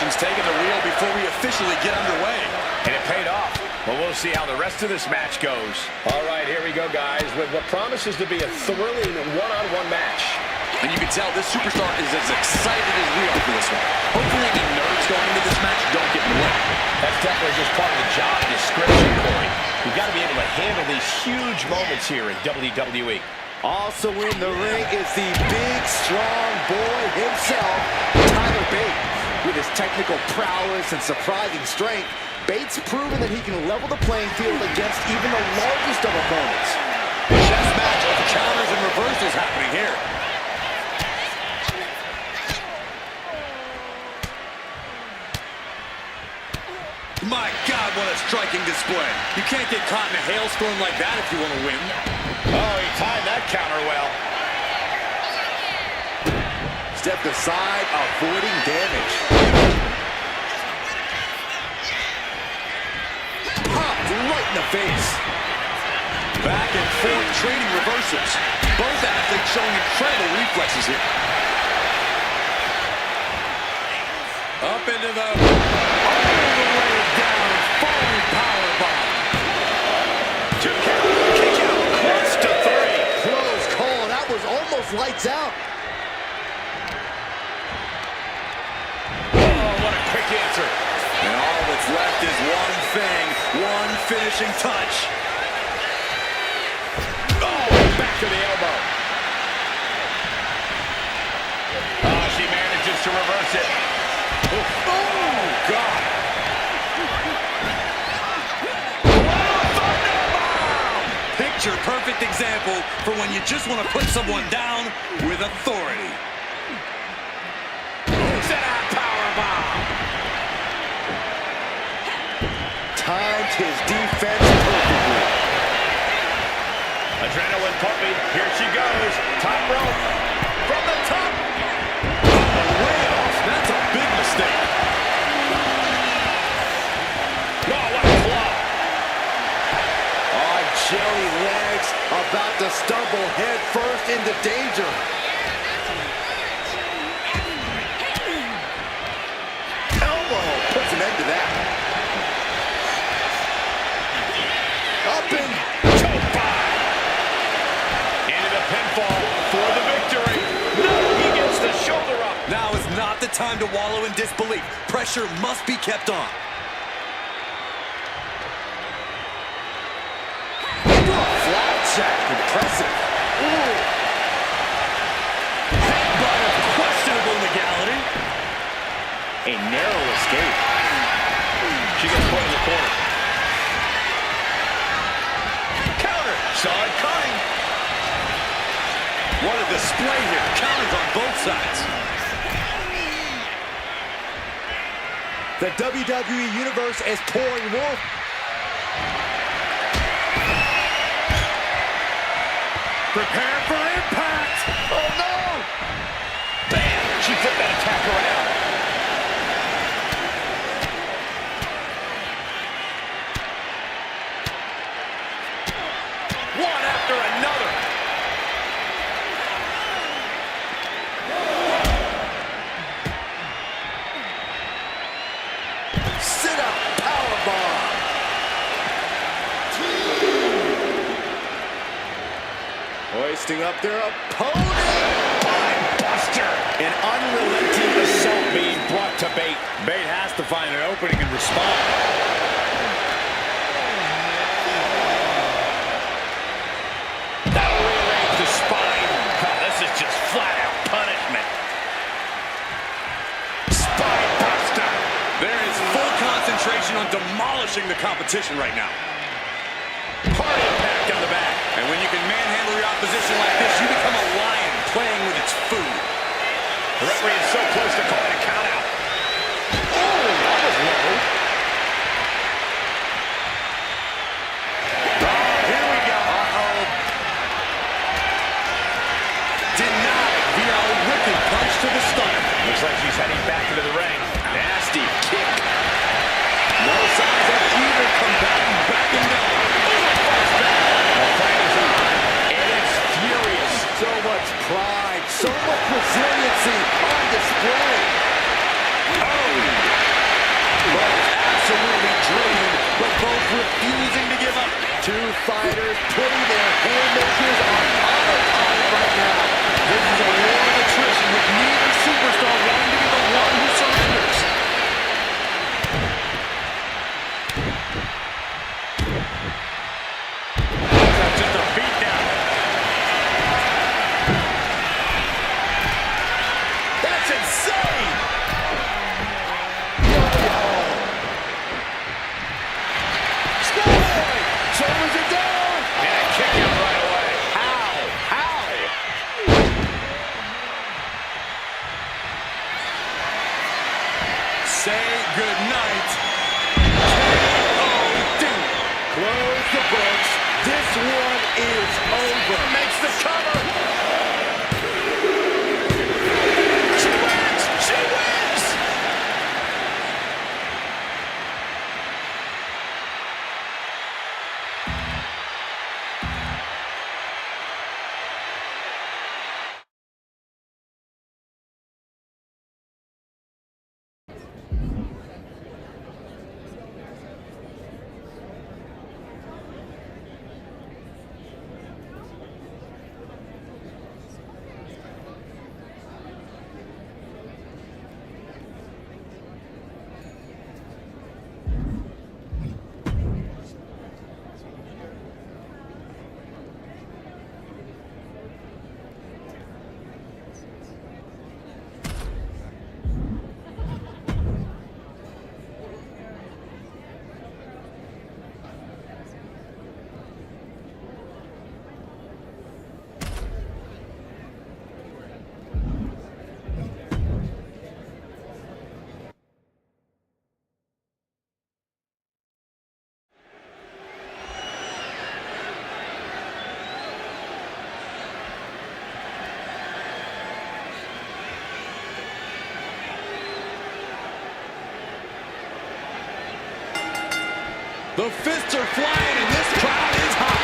emotions taking the wheel before we officially get underway. And it paid off. But we'll see how the rest of this match goes. All right, here we go, guys, with what promises to be a thrilling one-on-one match. And you can tell this superstar is as excited as we are for this one. Hopefully any nerves going into this match don't get in the way. That's definitely just part of the job description, Corey. You've got to be able to handle these huge moments here in WWE. Also in the ring is the big, strong boy himself, Tyler Bate. With his technical prowess and surprising strength, Bates proven that he can level the playing field against even the largest of opponents. Chess match of counters and reversals happening here. My God, what a striking display. You can't get caught in a hailstorm like that if you want to win. Oh, he timed that counter well. Stepped aside, avoiding damage. Popped right in the face. Back and forth trading reversals. Both athletes showing incredible reflexes here. Up into the... all the way down. Falling powerbomb. 2 count. Kick out. Close to 3. Close call. That was almost lights out. Oh, what a quick answer. And all that's left is one thing. One finishing touch. Back to the elbow. Oh, she manages to reverse it. Oh, God. Picture perfect example for when you just want to put someone down with authority. Set out powerbomb. Timed his defense perfectly. Adrenaline pumping. Here she goes. Top rope. From the top. Way off. That's a big mistake. Oh, what a club. On jelly legs, about to stumble head first into danger. Elbow puts an end to that. Up and Choke bomb. Into the pinfall for the victory. No, he gets the shoulder up. Now is not the time to wallow in disbelief. Pressure must be kept on. Flapjack, impressive. Ooh. Headbutt of questionable legality. A narrow escape. She gets put in the corner. Counter. Saw it coming. What a display here. Counters on both sides. The WWE Universe is pouring more. Prepare for impact. Oh no! Bam! She flipped that attack around. One after another. Sit-up powerbomb. Hoisting up their opponent. Buster. An unrelenting assault being brought to Bate. Bate has to find an opening and respond. That'll rearrange the spine. Oh, this is just flat-out punishment. Spine buster. There is full concentration on demolishing the competition right now. Hard impact on the back. And when you can manhandle your opposition like this, you become a lion playing with its food. The referee is so close to calling a count out. Oh, that was low. Oh, here we go. Uh-oh. Denied via a wicked punch to the stomach. Looks like she's heading back into the ring. Nasty kick. No signs of either combatant backing down. The fight is on, and it's furious. So much pride, so much resiliency on display. Oh! good night. Close the books. This one is over. Makes the cover. She wins! She wins! The fists are flying and this crowd is hot.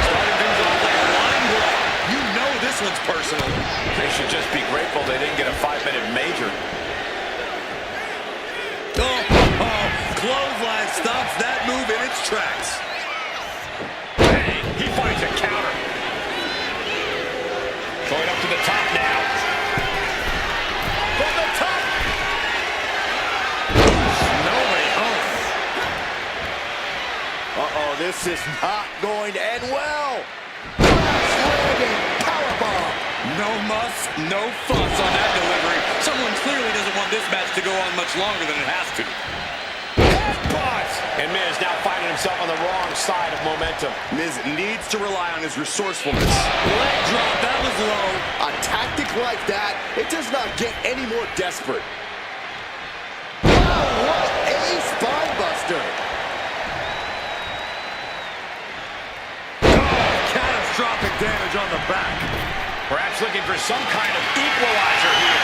Starting things off like a line brawl. You know this one's personal. They should just be grateful they didn't get a 5-minute major. Clothesline stops that move in its tracks. Bang! He finds a counter. Going up to the top now. From the top. Uh-oh, this is not going to end well. Landing powerbomb. No muss, no fuss on that delivery. Someone clearly doesn't want this match to go on much longer than it has to. And Miz now finding himself on the wrong side of momentum. Miz needs to rely on his resourcefulness. Leg drop, that was low. A tactic like that, it does not get any more desperate. Oh, what a spine buster. Catastrophic damage on the back. Perhaps looking for some kind of equalizer here.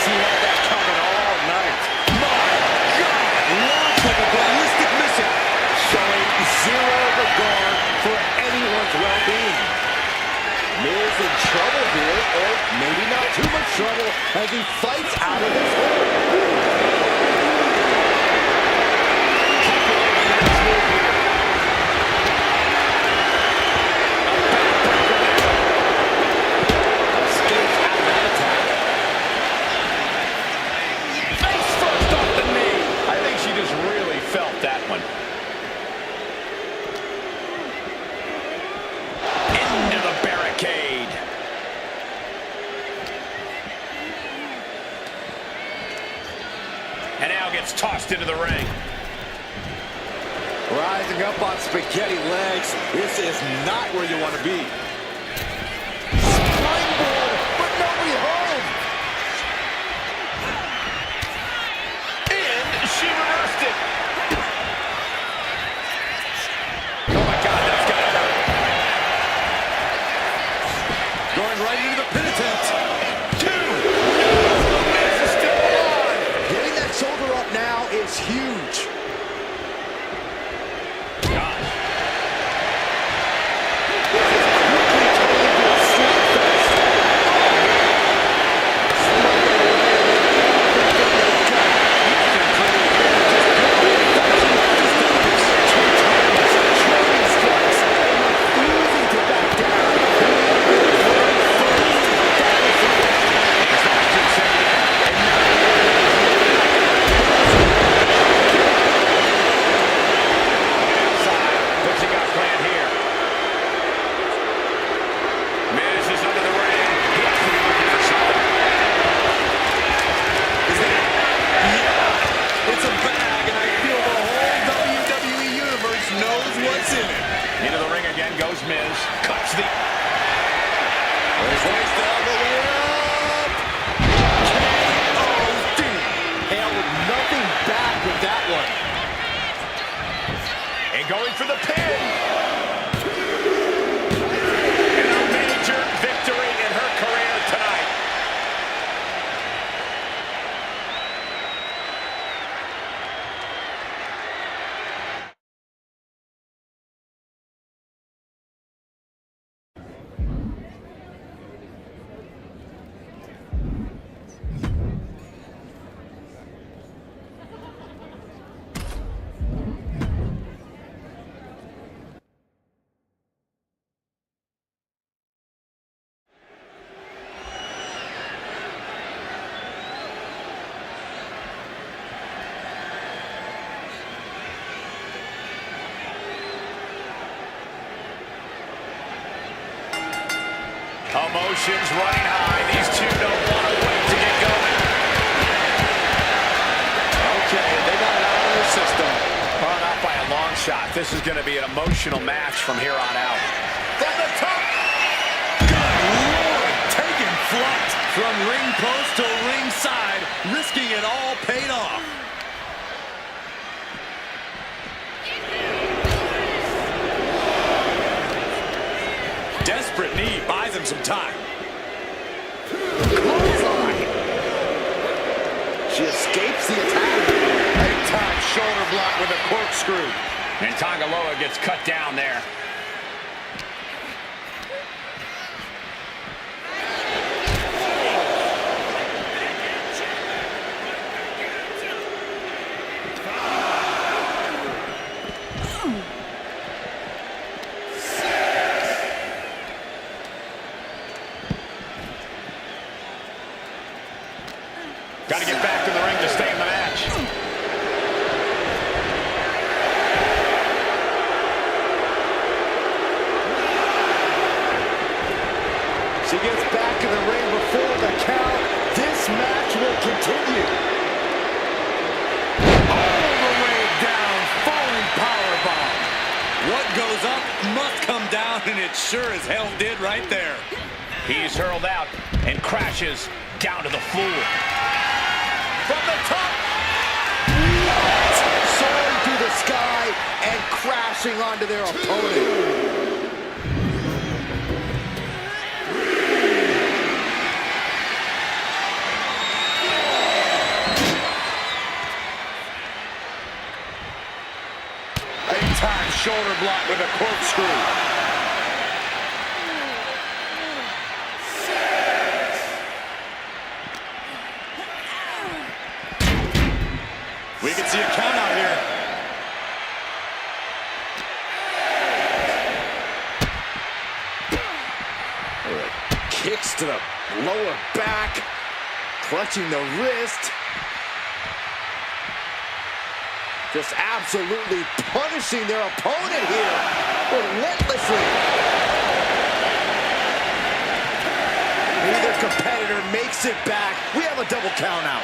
See had that coming all night. Launched like a ballistic missile. Showing zero regard for anyone's well-being. Miz in trouble here, or maybe not too much trouble, as he fights out of this hole. And now gets tossed into the ring. Rising up on spaghetti legs. This is not where you want to be. Springboard, but nobody home. And she reversed it. Oh my God, that's gotta hurt. Going right into the pin attempt. Shoulder up now is huge. Into the ring again goes Miz. Cuts the... There's down the way out. And going for the pin. And a major victory in her career tonight. Emotions running high. These two don't want to wait to get going. Okay, they got it out of their system. Oh, not by a long shot. This is going to be an emotional match from here on out. From the top. Good Lord, taking flight from ring post to ringside, risking it all paid off. Desperate knee buys him some time. Clothesline. She escapes the attack. Big time shoulder block with a corkscrew. And Tangaloa gets cut down there. Got to get back to the ring to stay in the match. She gets back in the ring before the count. This match will continue. All the way down, falling powerbomb. What goes up must come down, and it sure as hell did right there. He's hurled out and crashes down to the floor. From the top. Soaring through the sky and crashing onto their opponent. Big time shoulder block with a corkscrew. We can see a count out here. Kicks to the lower back, clutching the wrist. Just absolutely punishing their opponent here, relentlessly. Neither competitor makes it back. We have a double count out.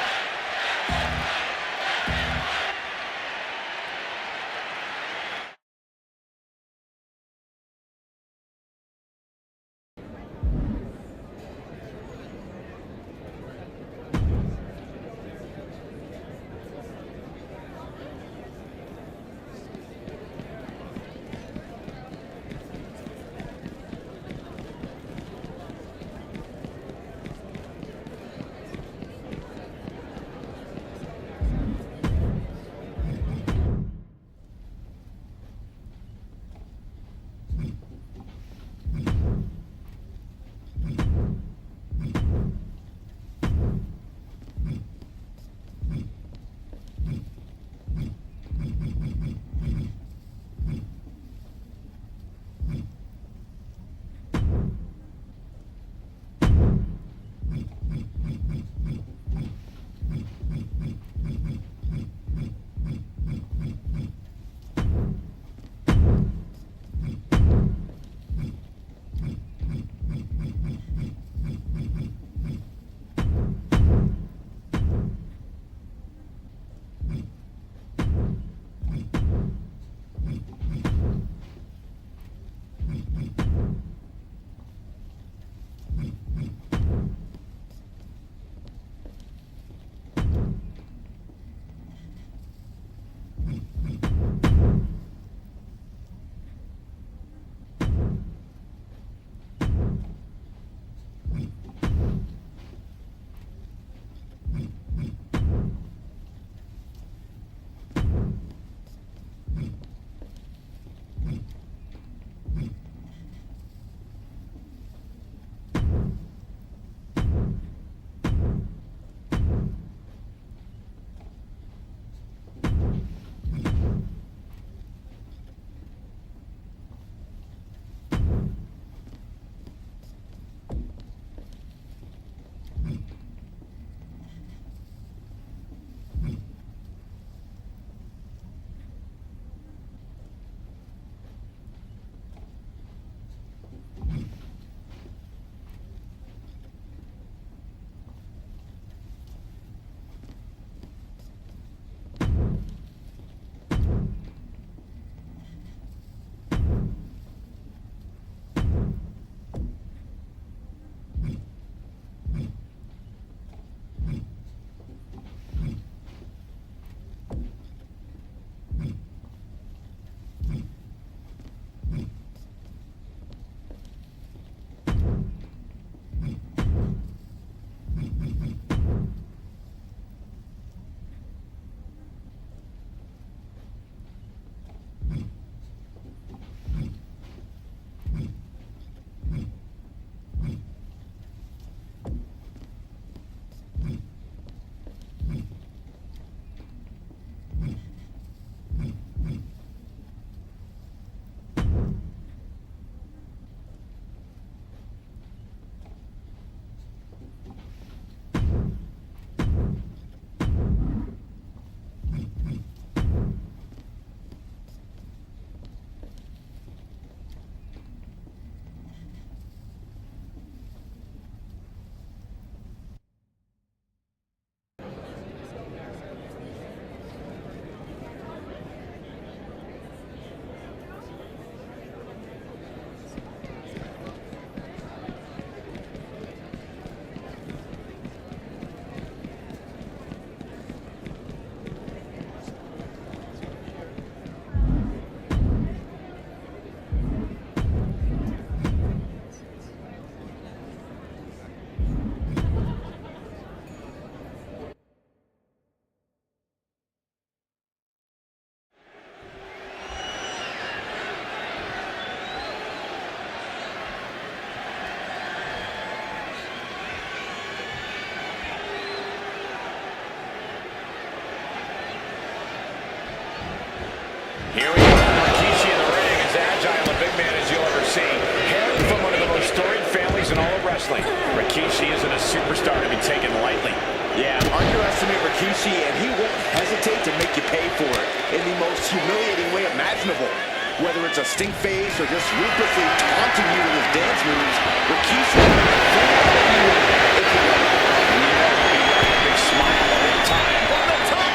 wrestling. Rikishi isn't a superstar to be taken lightly. Yeah, underestimate Rikishi, and he won't hesitate to make you pay for it in the most humiliating way imaginable. Whether it's a stink face or just ruthlessly taunting you with his dance moves, Rikishi will throw you if you let him. You know he'll be wearing a big smile the whole time. From the top!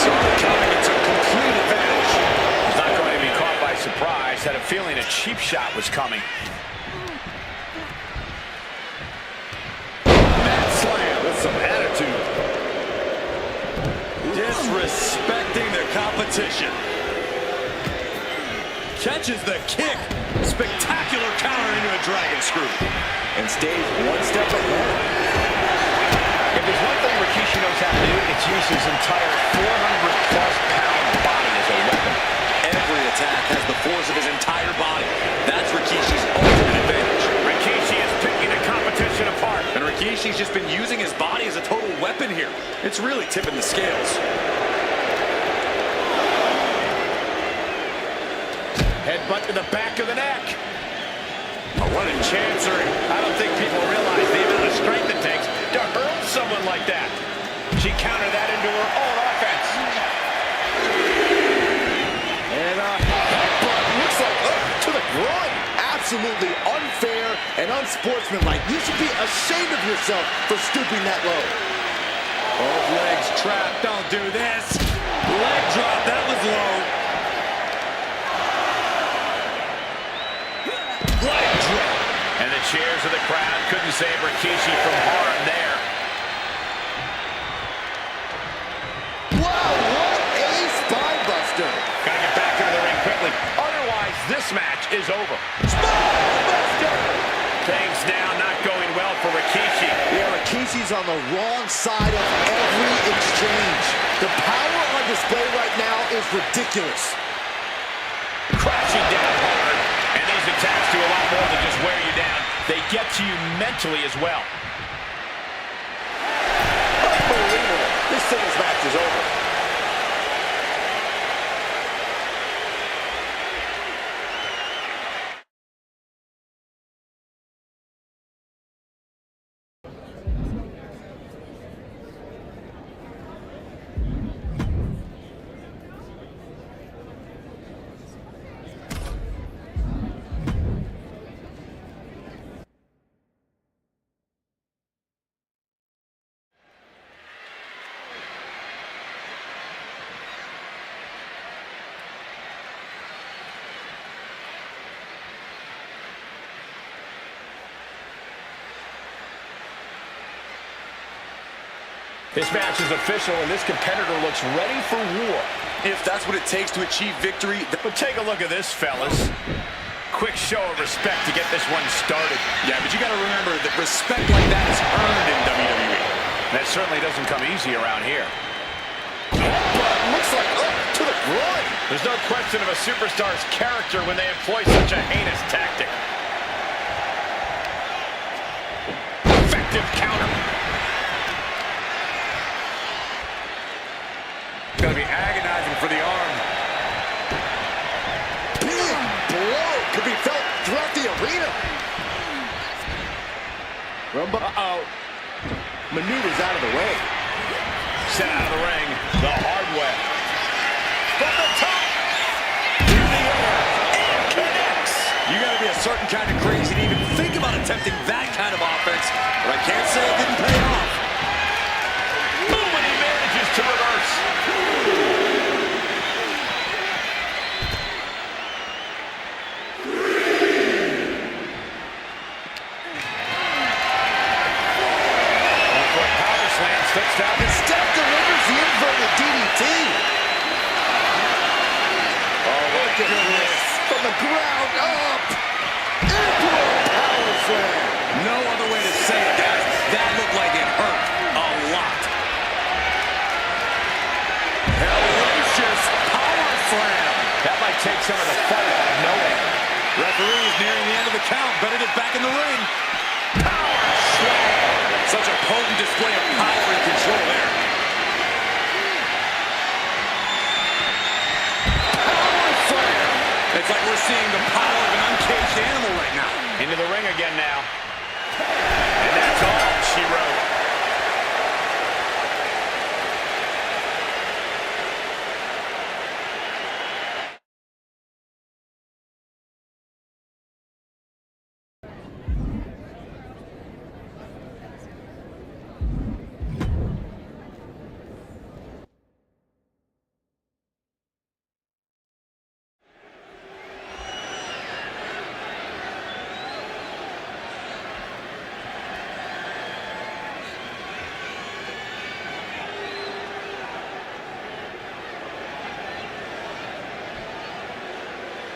Saw it coming and took complete advantage. He's not going to be caught by surprise. Had a feeling a cheap shot was coming. Mat slam with some attitude. Disrespecting the competition. Catches the kick. Spectacular counter into a dragon screw. And stays one step ahead. If there's one thing Rikishi knows how to do, it's use his entire 400-plus pound body as a weapon. Every attack has the force of his entire body. That's Rikishi's ultimate advantage. Rikishi is picking the competition apart. And Rikishi's just been using his body as a total weapon here. It's really tipping the scales. Headbutt to the back of the neck. A running chancery. I don't think people realize the amount of strength it takes to hurt someone like that. She countered that into her own offense. And headbutt looks like to the groin. Absolutely unfair and unsportsmanlike. You should be ashamed of yourself for stooping that low. Both legs trapped. Don't do this. Leg drop. That was low. Leg drop. And the cheers of the crowd couldn't save Rikishi from harm there. Wow, what a spine buster. Gotta get back into the ring quickly. Otherwise, this match is over. Spine buster. Things now not going well for Rikishi. Yeah, Rikishi's on the wrong side of every exchange. The power on display right now is ridiculous. Crashing down hard. And these attacks do a lot more than just wear you down. They get to you mentally as well. Unbelievable. This singles match is over. This match is official, and this competitor looks ready for war. If that's what it takes to achieve victory. But take a look at this, fellas. Quick show of respect to get this one started. Yeah, but you got to remember that respect like that is earned in WWE. That certainly doesn't come easy around here. But looks like to the groin. There's no question of a superstar's character when they employ such a heinous tactic. Effective counter. Going to be agonizing for the arm. Big blow could be felt throughout the arena. Uh-oh. Maneuvers out of the way. Sent out of the ring the hard way. From the top. In the air. And connects. You got to be a certain kind of crazy to even think about attempting that kind of offense. But I can't say it didn't pay off. Boom, and he manages to reverse. Touchdown. Instead delivers the inverted DDT. Oh, look at this. From the ground up. Emperor Power Slam. No other way to say it, guys. That looked like it hurt a lot. Hellacious Power Slam. That might take some of the fun out of knowing. Referee is nearing the end of the count. Better get back in the ring. Power slam. Such a potent display of power and control there. Power slam. It's like we're seeing the power of an into the ring again now. And that's all she wrote.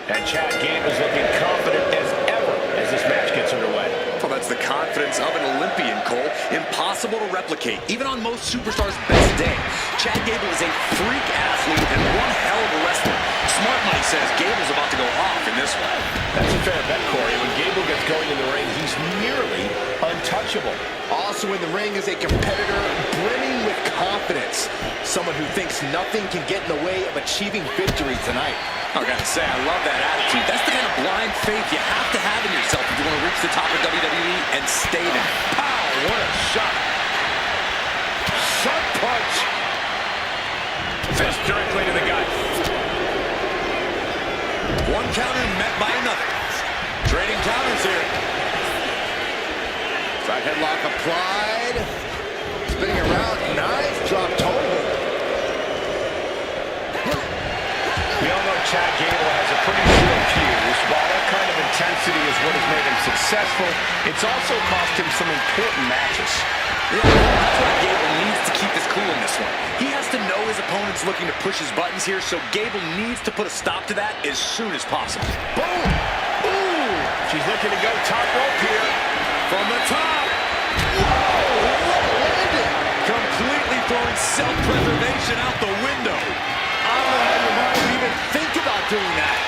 And Chad Gable's looking confident as ever as this match gets underway. Well, that's the confidence of an Olympian, Cole. Impossible to replicate, even on most superstars' best day. Chad Gable is a freak athlete and one hell of a wrestler. Smart Money says Gable's about to go off in this one. That's a fair bet, Corey. When Gable gets going in the ring, he's nearly untouchable. Also in the ring is a competitor brimming with confidence. Someone who thinks nothing can get in the way of achieving victory tonight. I gotta say, I love that attitude. That's the kind of blind faith you have to have in yourself if you want to reach the top of WWE and stay there. Pow! What a shot. Sharp punch. Fist directly to the gut. One counter met by another. Trading counters here. Side headlock applied. Spinning around. Nice drop toe hold. We all know Chad Gable has a pretty short fuse. While that kind of intensity is what has made him successful, it's also cost him some important matches. Yeah, that's why Gable needs to keep his cool in this one. He has to know his opponent's looking to push his buttons here, so Gable needs to put a stop to that as soon as possible. Boom! Ooh! She's looking to go top rope here. From the top. Whoa! What a landing! Completely throwing self-preservation out the window. I don't know how your mind would even think about doing that.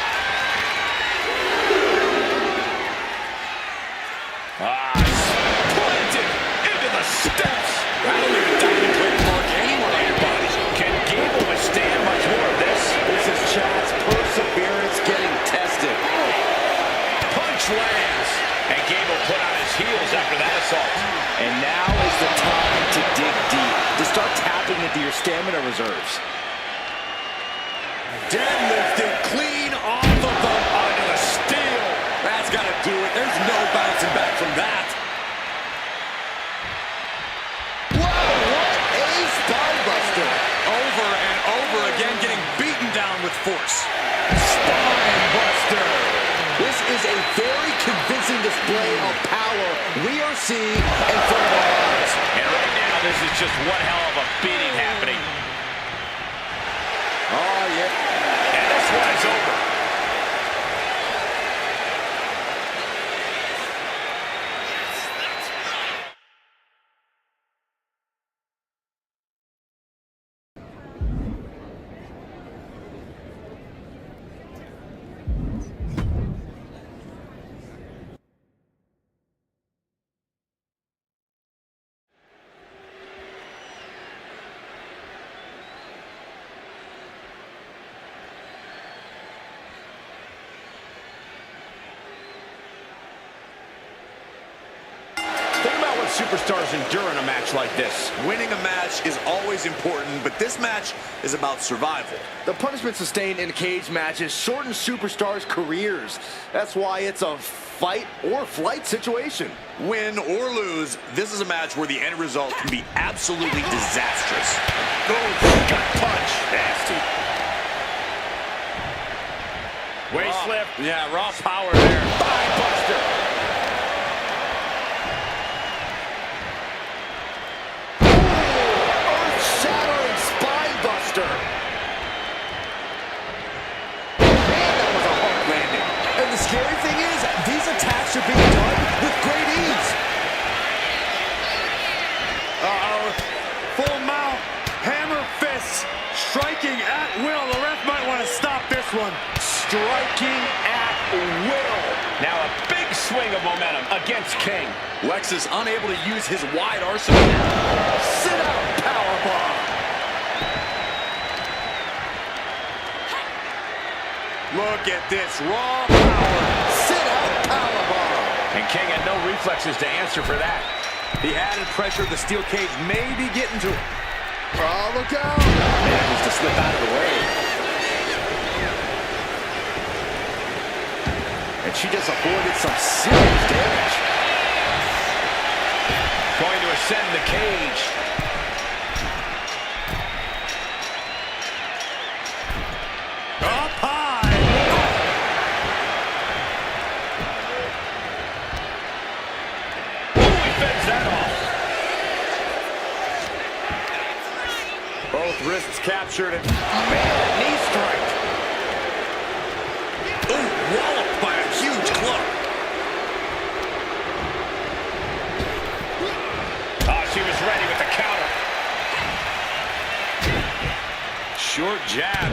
Planted into the steps. That'll leave a diamond plate mark anywhere on your body. Can Gable withstand much more of this? This is Chad's perseverance getting tested. Punch lands. And Gable put on his heels after that assault. And now is the time to dig deep, to start tapping into your stamina reserves. Deadlifted clean off of the onto the steel. That's got to do it. There's no bouncing back from that. Whoa, what a spinebuster. Over and over again, getting beaten down with force. Spinebuster. This is a very convincing display of power we are seeing in front of our eyes. And right now, this is just one hell of a beating happening. Oh, yeah. And this one is over. Think about what superstars endure in a match like this. Winning a match is always important, but this match is about survival. The punishment sustained in cage matches shorten superstars' careers. That's why it's a fight or flight situation. Win or lose, this is a match where the end result can be absolutely disastrous. Gut punch. Nasty. Waist slip. Yeah, raw power there. Spinebuster. Earth-shattering spinebuster. Man, that was a hard landing. And the scary thing is, these attacks are being done with great ease. Uh-oh. Full mount. Hammer fists. Striking at will. The ref might want to stop this one. Striking at will. Now a big swing of momentum against King. Lexus unable to use his wide arsenal. Sit out powerbomb. Look at this raw power. Sit out powerbomb. And King had no reflexes to answer for that. The added pressure of the steel cage may be getting to him. Oh, look out! Manages to slip out of the way. And she just avoided some serious damage. Going to ascend the cage. Up high. Ooh, he fends that off. Both wrists captured and man, knee strike. Ooh, walloped by a huge club. Oh, she was ready with the counter. Short jab.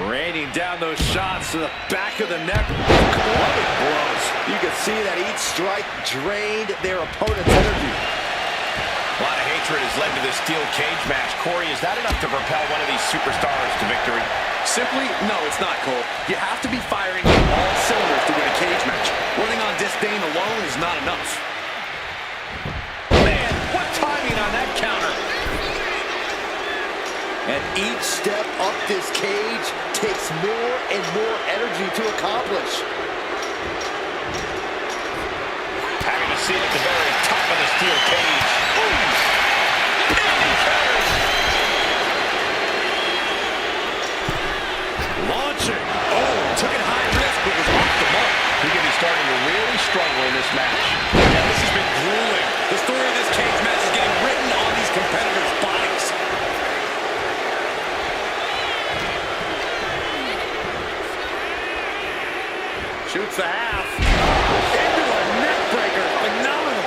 Raining down those shots to the back of the neck. Clubbing blows. You can see that each strike drained their opponent's energy. A lot of hatred has led to this steel cage match. Corey, is that enough to propel one of these superstars to victory? Simply, no, it's not, Cole. You have to be firing on all cylinders to win a cage match. Running on disdain alone is not enough. Man, what timing on that counter. And each step up this cage takes more and more energy to accomplish. Having a seat at the very top of the steel cage. Ooh. Launching. Oh, took it high risk, but was off the mark. He could be starting to really struggle in this match. Yeah, this has been grueling. The story of this cage match is getting written on these competitors' bodies. Shoots the half. Into a neck breaker. Phenomenal.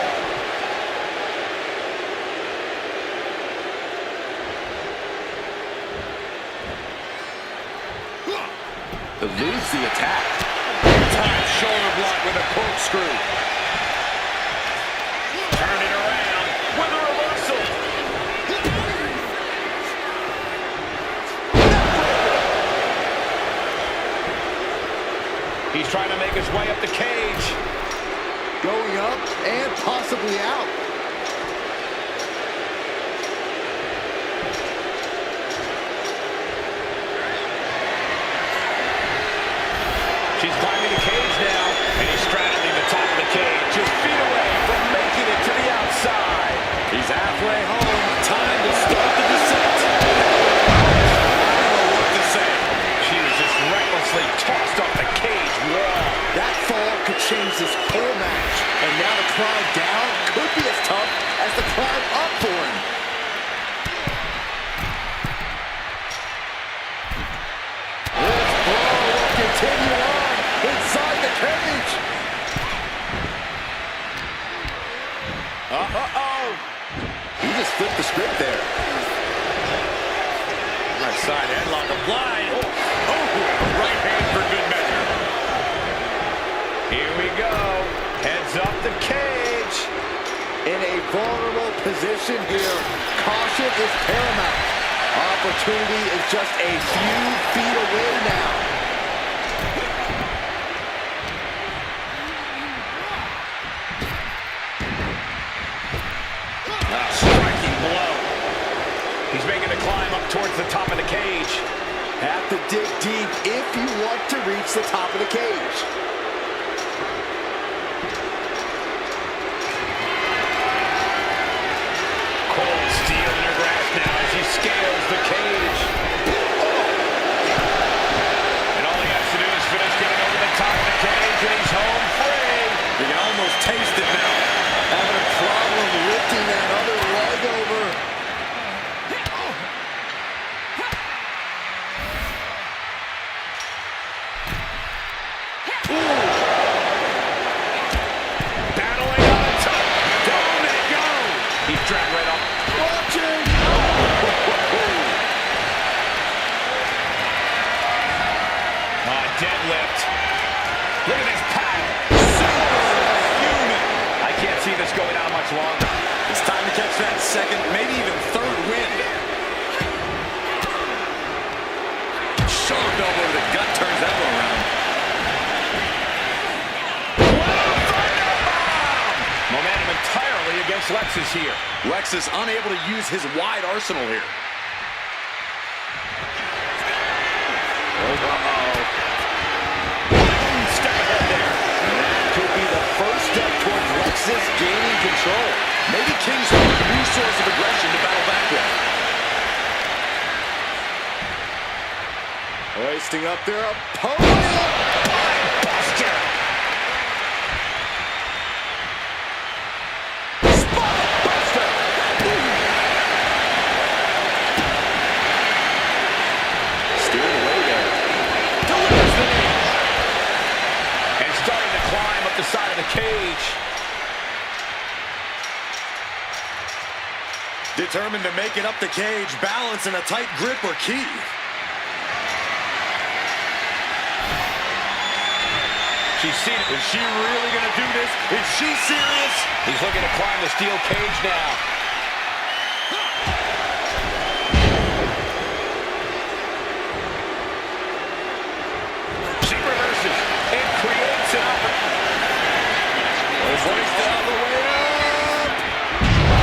Eludes the attack. Time shoulder block with a corkscrew. Turn it around with a reversal. He's trying to make his way up the cage. Going up and possibly out. She's climbing the cage now, and he's straddling the top of the cage, just feet away from making it to the outside. He's halfway home. Time to start the descent. I don't know what to say. She was just recklessly tossed off the cage wall. That fall could change this whole match. And now the climb down could be as tough as the climb up for him. This brawl will continue on inside the cage. Uh-oh. He just flipped the script there. Left side headlock applied. Oh, right hand for good measure. Here we go. Heads up the cage. In a vulnerable position here. Caution is paramount. Opportunity is just a few feet away now. Striking blow. He's making the climb up towards the top of the cage. Have to dig deep if you want to reach the top of the cage. Cold steel in her grasp now as he scales the cage. And all he has to do is finish getting over the top of the cage, and he's home free. You can almost taste it now. Having a problem lifting that other leg over. Battling on the top. Down they go. He's dragged right off. Watching. Deadlift. Look at this paddle. I can't see this going on much longer. It's time to catch that second, maybe even third wind. Sharp elbow to the gut turns that one around. flexes here. Lex is unable to use his wide arsenal here. Step ahead there. That could be the first step towards Lexus gaining control. Maybe King's found a new source of aggression to battle back with. Hoisting up their opponent. Buster. Steering away there. Delivers the knee. And starting to climb up the side of the cage. Determined to make it up the cage, balance and a tight grip are key. She's seen it. Is she really going to do this? Is she serious? He's looking to climb the steel cage now. She reverses and creates an opportunity. Hoisted all the way up.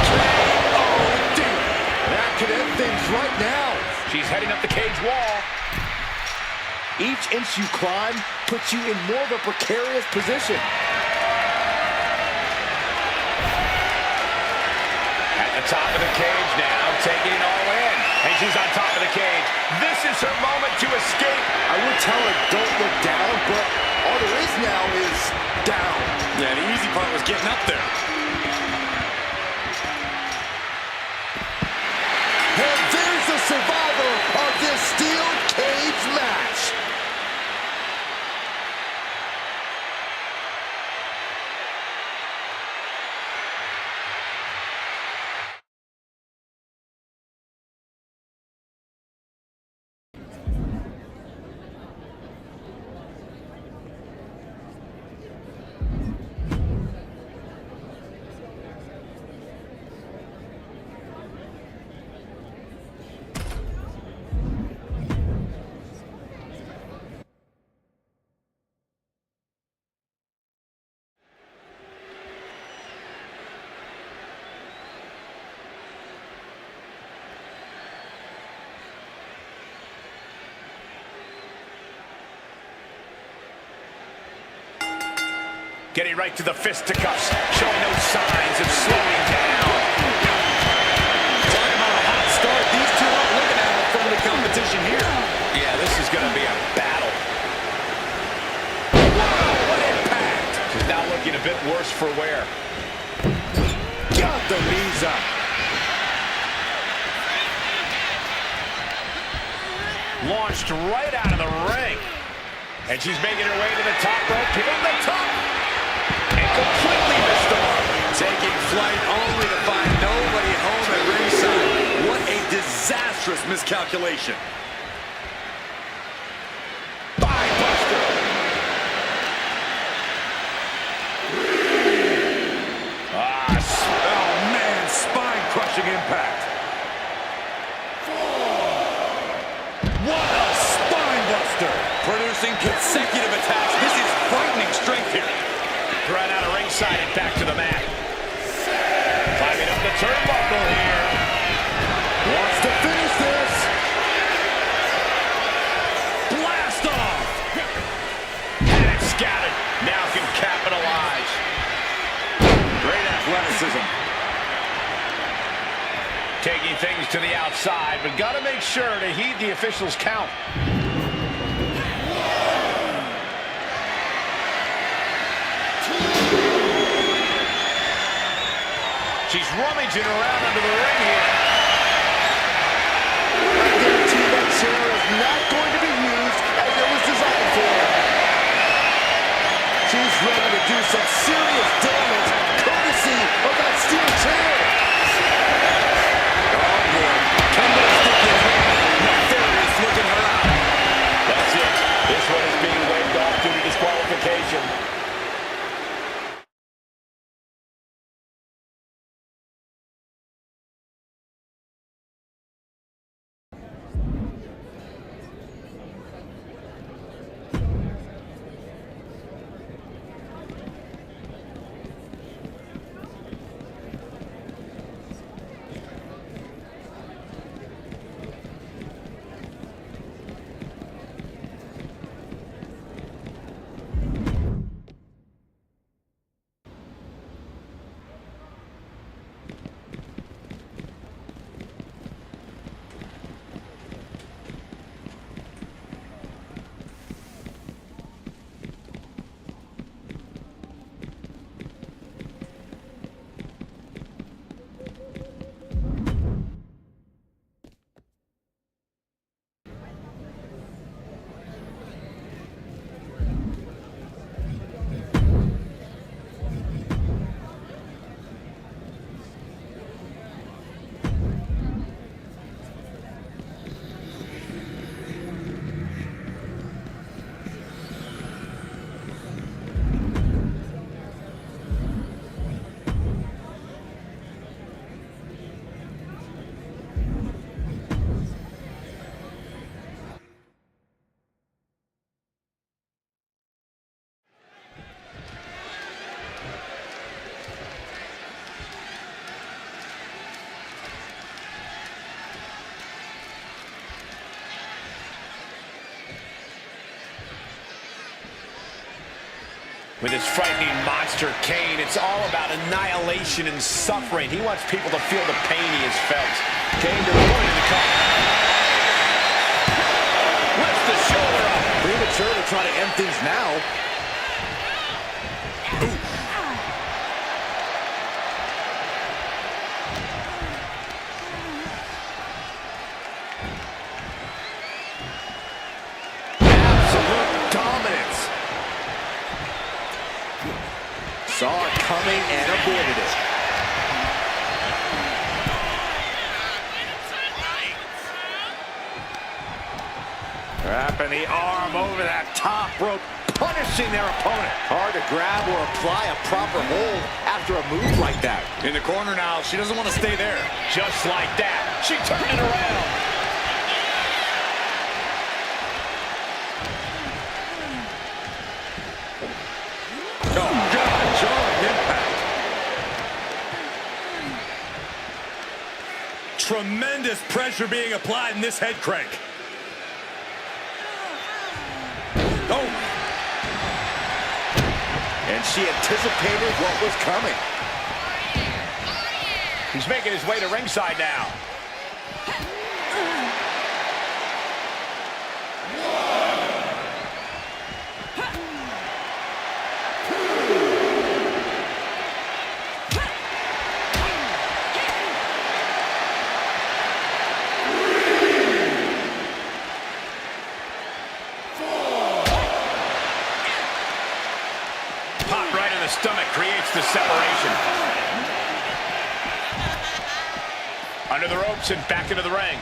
K.O.D. That could end things right now. She's heading up the cage wall. Each inch you climb puts you in more of a precarious position. At the top of the cage now, taking it all in. And she's on top of the cage. This is her moment to escape. I would tell her don't look down, but all there is now is down. Yeah, the easy part was getting up there. And there's the survivor of this steel cage match. Getting right to the fisticuffs, showing no signs of slowing down. Talking about a hot start. These two aren't looking at a friendly competition here. Yeah, this is going to be a battle. Wow, what impact! She's now looking a bit worse for wear. Got the knees up. Launched right out of the ring. And she's making her way to the top rope, hitting the top. And completely missed the mark. Taking flight only to find nobody home at ringside. What a disastrous miscalculation. Buster. Oh, man, spine-crushing impact. What a spine buster. Producing consecutive attacks. This is frightening strength here. Right out of ringside and back to the mat. Climbing up the turnbuckle here. Wants to finish this. Blast off. Had it scouted. Now can capitalize. Great athleticism. Taking things to the outside, but got to make sure to heed the official's count. She's rummaging around under the ring here. I guarantee that chair is not going to be used as it was designed for. She's ready to do some serious damage, courtesy of that steel chair. Oh, boy. Kendall sticking hand. Nefarious looking her out. That's it. This one is being waved off due to disqualification. With his frightening monster Kane, it's all about annihilation and suffering. He wants people to feel the pain he has felt. Kane to the point of the cup. Lifts the shoulder up. Premature to try to end things now. Absolute dominance. Saw it coming and avoided it. Wrapping the arm over that top rope, punishing their opponent. Hard to grab or apply a proper hold after a move like that. In the corner now, she doesn't want to stay there. Just like that, she turned it around. Oh, God, jarring impact. Tremendous pressure being applied in this head crank. Oh. And she anticipated what was coming. He's making his way to ringside now. Pop right in the stomach creates the separation. Under the ropes and back into the ring.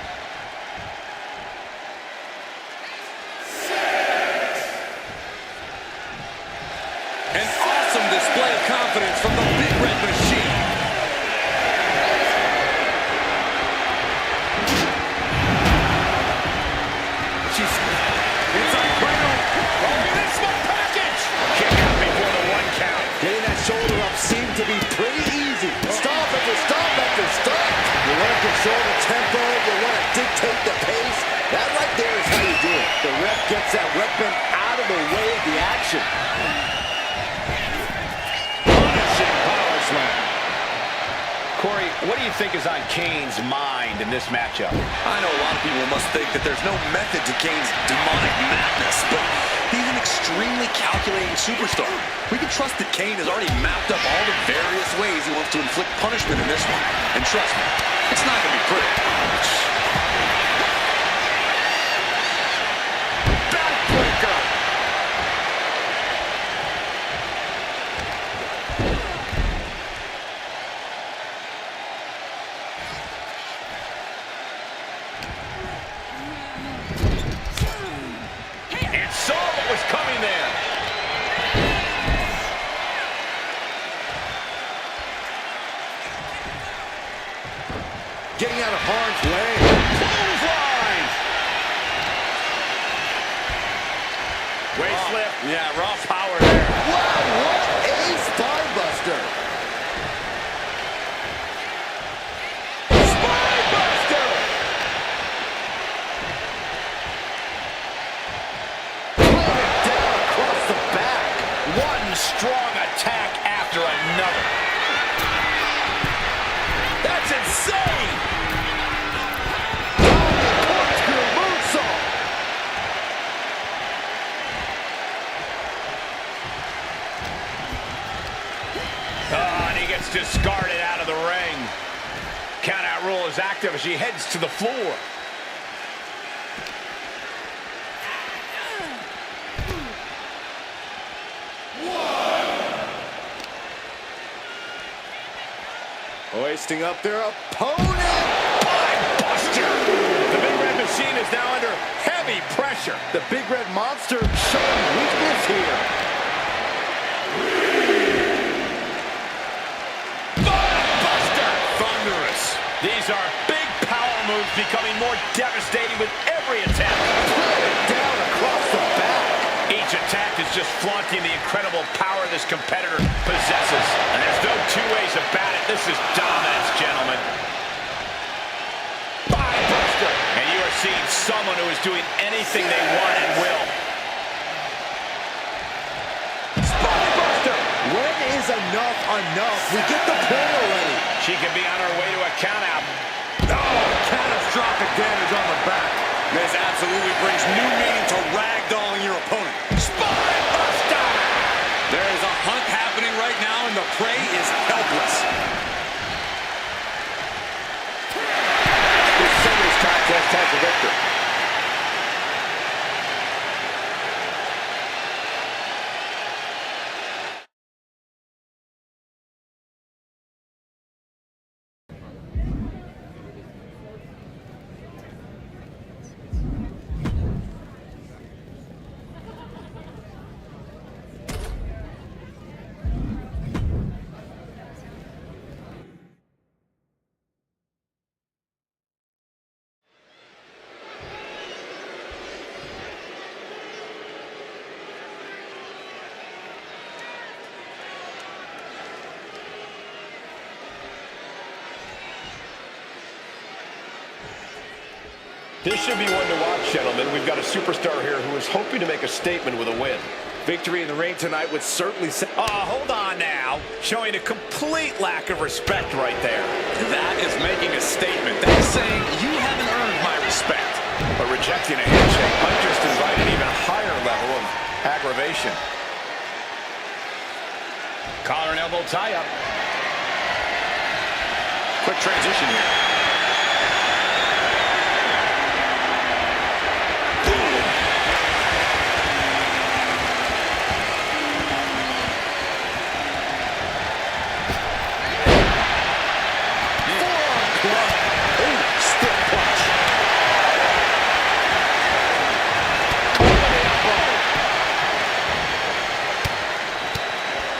An awesome display of confidence from the Big Red Machine. She's inside cradle. Oh, this one package. Kick out before the 1 count. Getting that shoulder up seemed to be pretty easy. Stop after stop after stop. You want to control the tempo. You want to dictate the pace. That right there is how you do it. The ref gets that weapon out of the way of the action. Punishing power slam. Corey, what do you think is on Kane's mind in this matchup? I know a lot of people must think that there's no method to Kane's demonic madness, but he's an extremely calculating superstar. We can trust that Kane has already mapped up all the various ways he wants to inflict punishment in this one. And trust me, it's not going to be pretty. Backbreaker. And saw what was coming there. Getting out of harm's way. Clothesline. Waist slip. Yeah, raw power there. Wow, what a spine buster. Spine buster. Pulling it down across the back. One strong attack after another. That's insane. Corkscrew moonsault. And he gets discarded out of the ring. Countout rule is active as she heads to the floor. Hoisting up their opponent. Buster. The Big Red Machine is now under heavy pressure. The Big Red Monster showing weakness here. Buster. Thunderous. These are big power moves becoming more devastating with every attack. Pulling it down across the back. Each attack is just flaunting the incredible power this competitor possesses. And there's no two ways about it. This is dominance, gentlemen. Buster. And you are seeing someone who is doing anything they want and will. Spinebuster. enough. We get the point already. She could be on her way to a countout. Oh, catastrophic damage on the back. This absolutely brings new meaning to ragdolling your opponent. Spine buster! There is a hunt happening right now, and the prey is helpless. This singles contest has a victor. This should be one to watch, gentlemen. We've got a superstar here who is hoping to make a statement with a win. Victory in the ring tonight would certainly say... Hold on now. Showing a complete lack of respect right there. That is making a statement. That's saying you haven't earned my respect. But rejecting a handshake might just invite an even higher level of aggravation. Collar and elbow tie-up. Quick transition here.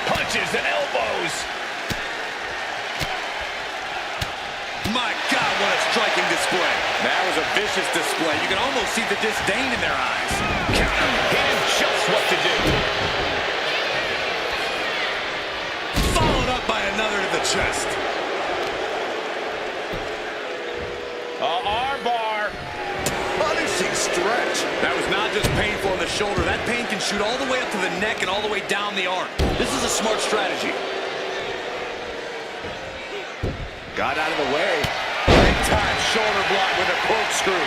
Punches and elbows. My God, what a striking display. That was a vicious display. You can almost see the disdain in their eyes. Counter. He knew just what to do. Followed up by another to the chest. Arm bar. Punishing stretch. That was not just painful in the shoulder. That pain can shoot all the way up to the neck and all the way down the arm. This is a smart strategy. Got out of the way. Big time shoulder block with a corkscrew.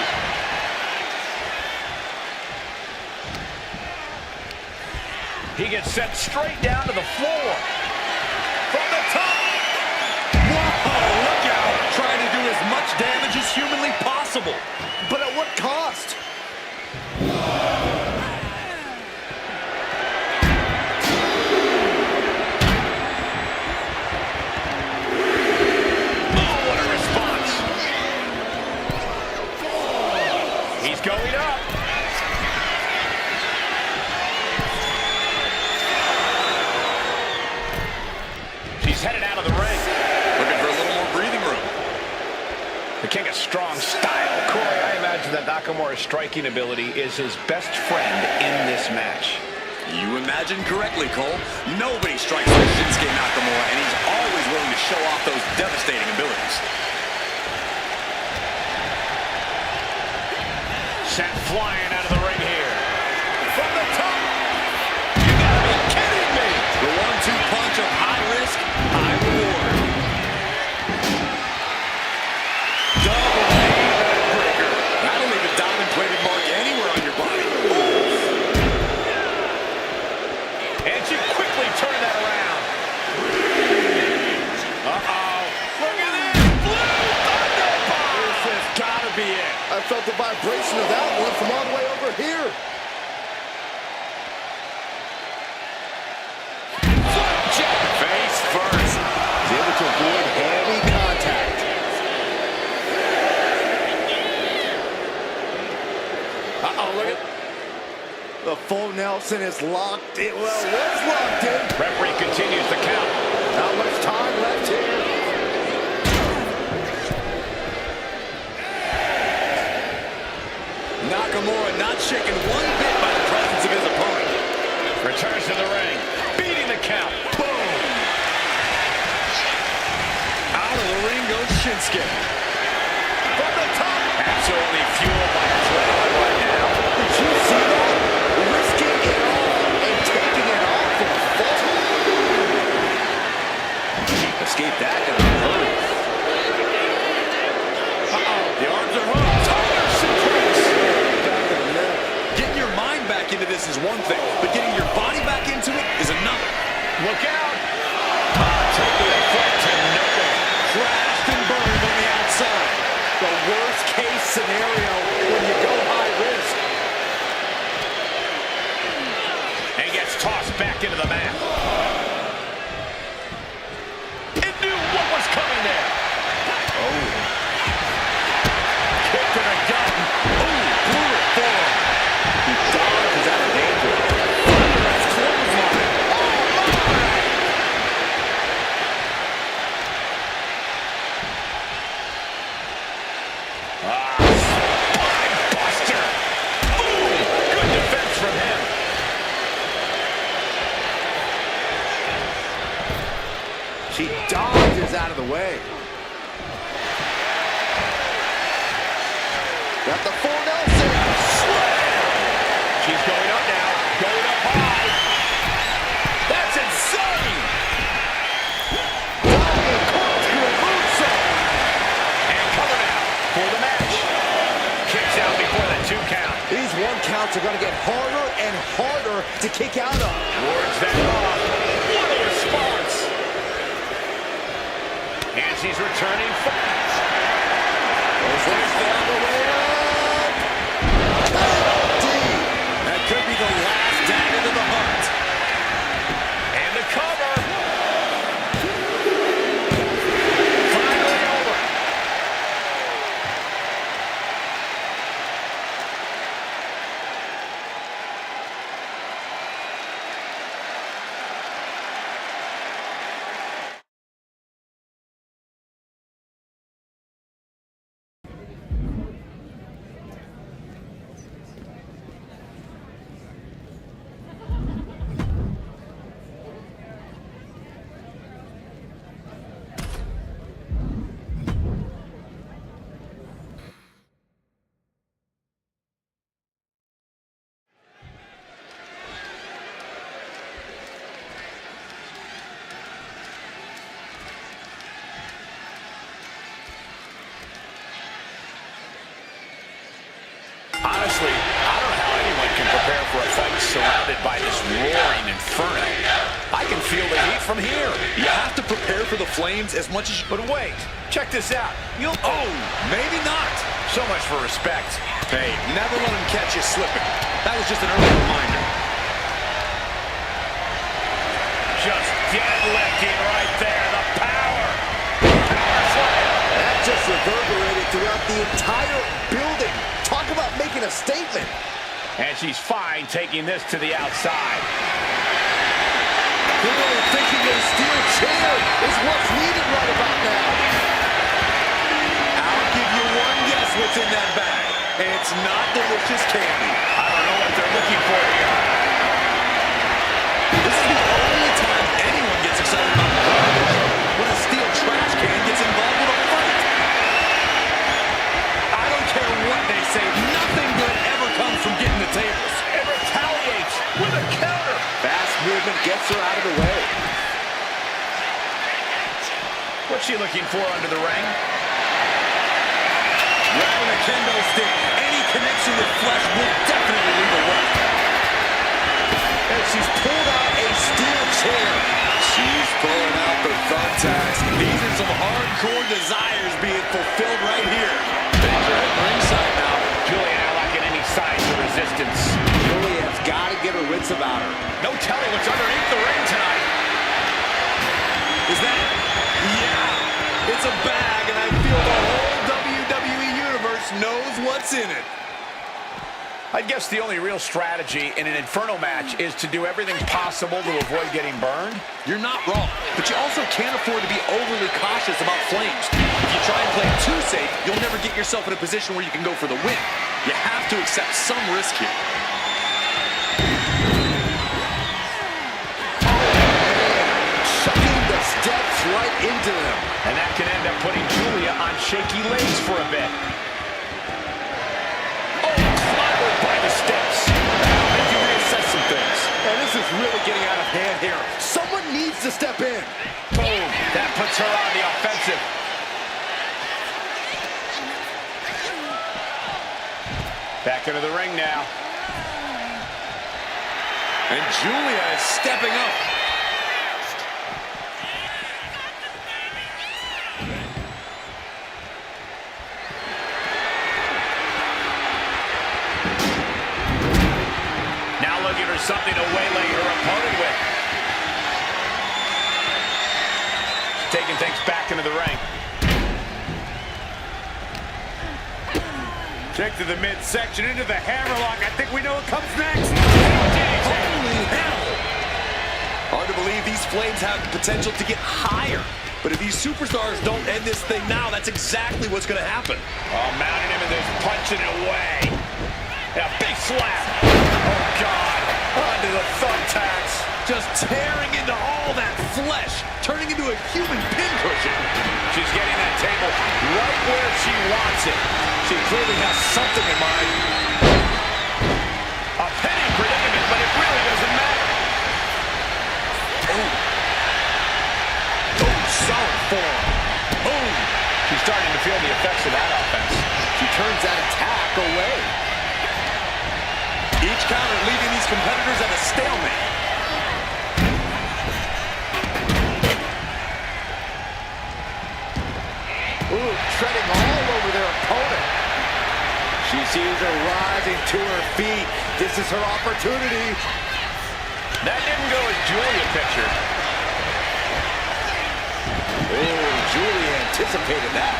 He gets sent straight down to the floor. From the top. Whoa, look out. Trying to do as much damage as humanly possible. But at what cost? What a response. He's going up. She's headed out of the ring. Looking for a little more breathing room. The king of strong style. Corey, I imagine that Nakamura's striking ability is his best friend in this match. You imagine correctly, Cole. Nobody strikes like Shinsuke Nakamura, and he's always willing to show off those devastating abilities. Sent flying out of the ring here. From the top. You gotta be kidding me. The 1-2 punch of high risk, high reward. Double knee breaker. That'll leave a diamond-plated mark anywhere on your body. And she quickly turned that around. Uh-oh. Look at this. Blue Thunder Bomb. This has got to be it. I felt the vibration of that one from all the way over here. Face first. He's able to avoid heavy contact. Look at. The full Nelson is locked in. Well, was locked in. Referee continues the count. Not much time left here. Nakamura not shaken one bit by the presence of his opponent. Returns to the ring. Beating the count. Boom. Out of the ring goes Shinsuke. From the top. Absolutely fueled by adrenaline right now. Did you see that? Risking it all and taking it off for a fall. place is one thing, but getting your body back into it is another. Look out! Taking the foot to nowhere. Crashed and burned on the outside. The worst case scenario when you go high risk. And gets tossed back into the mat. It knew what was coming there. Oh. Kick to the gut. Ooh, blew it forward. He dodges out of danger. That's clothesline. Spine buster. Ooh, good defense from him. She dodges out of the way. Got the full Nelson. She's going up now. Going up high. That's insane. Diving corkscrew moonsault. And cover now for the match. Kicks out before the 2 count. These 1 counts are going to get harder and harder to kick out of. Wards that off. What a response. And she's returning fast. There's the other way up. Deep. That could be the last dagger to the heart. And the cover. Finally over. Honestly, I don't know how anyone can prepare for a fight surrounded by this roaring inferno. I can feel the heat from here. You have to prepare for the flames as much as you... But wait, check this out. Oh, maybe not. So much for respect. Hey, never let him catch you slipping. That was just an early reminder. Just deadlifting right there. The power. Power slam. That just reverberated throughout the entire building. Talk about making a statement. And she's fine taking this to the outside. Clearly thinking a steel chair is what's needed right about now. I'll give you one guess what's in that bag. And it's not delicious candy. I don't know what they're looking for here. This is the only time anyone gets excited about garbage. When a steel trash can gets involved with a fight. I don't care what they say. Nothing good ever comes from getting the tables. And retaliates with a counter. Fast movement gets her out of the way. What's she looking for under the ring? Grabbing a kendo stick. Any connection with flesh will definitely leave a wet. And she's pulled out a steel chair. She's pulling out the thumbtacks. These are some hardcore desires being fulfilled right here. Things are at ringside now. Julia not lacking any signs of resistance. Juliet's got to get her wits about her. No telling what's underneath the ring tonight. Is that? Yeah. It's a bag, and I feel the whole WWE Universe knows what's in it. I guess the only real strategy in an Inferno match is to do everything possible to avoid getting burned. You're not wrong, but you also can't afford to be overly cautious about flames. If you try and play it too safe, you'll never get yourself in a position where you can go for the win. You have to accept some risk here. Shucking the steps right into them. And that can end up putting Julia on shaky legs for a bit. Oh, clobbered by the steps. That'll make you reassess some things. And this is really getting out of hand here. Someone needs to step in. Boom. That puts her on the offensive. Back into the ring now. And Julia is stepping up. Now looking for something to waylay her opponent with. Taking things back into the ring. Kick to the midsection, into the hammerlock. I think we know what comes next. Holy hell! Hard to believe these flames have the potential to get higher. But if these superstars don't end this thing now, that's exactly what's going to happen. Oh, mounting him and there's punching it away. And a big slap. Oh, God. Onto the thumbtacks. Just tearing into all that flesh, turning into a human pincushion. She's getting that table right where she wants it. She clearly has something in mind. A penny predicament, but it really doesn't matter. Oh, solid form. Boom. She's starting to feel the effects of that offense. She turns that attack away. Each counter leaving these competitors at a stalemate. Ooh, treading all over their opponent. She sees her rising to her feet. This is her opportunity. That didn't go as Julia pictured. Oh, Julia anticipated that.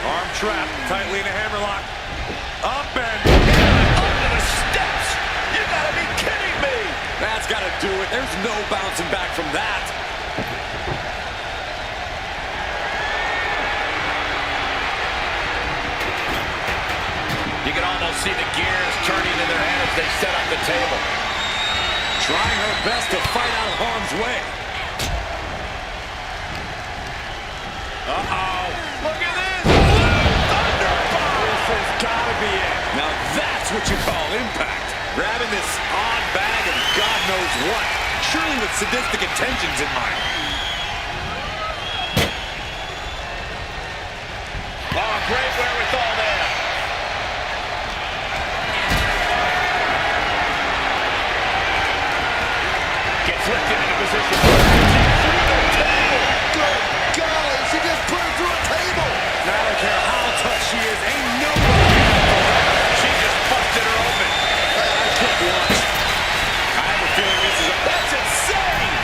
Arm trap, tightly in a hammerlock. Up and Under the steps. You gotta be kidding me. That's got to do it. There's no bouncing back from that. You can almost see the gears turning in their head as they set up the table. Trying her best to fight out of harm's way. Uh-oh. Look at this. Thunderbomb. This has got to be it. Now that's what you call impact. Grabbing this odd bag and God knows what. Surely with sadistic intentions in mind. Oh, great wherewithal there. Gets lifted into position. Good golly, she just put her through a table. Now I don't care how tough she is. Ain't nobody. She just busted her open. I can't watch. I have a feeling this is a... That's insane!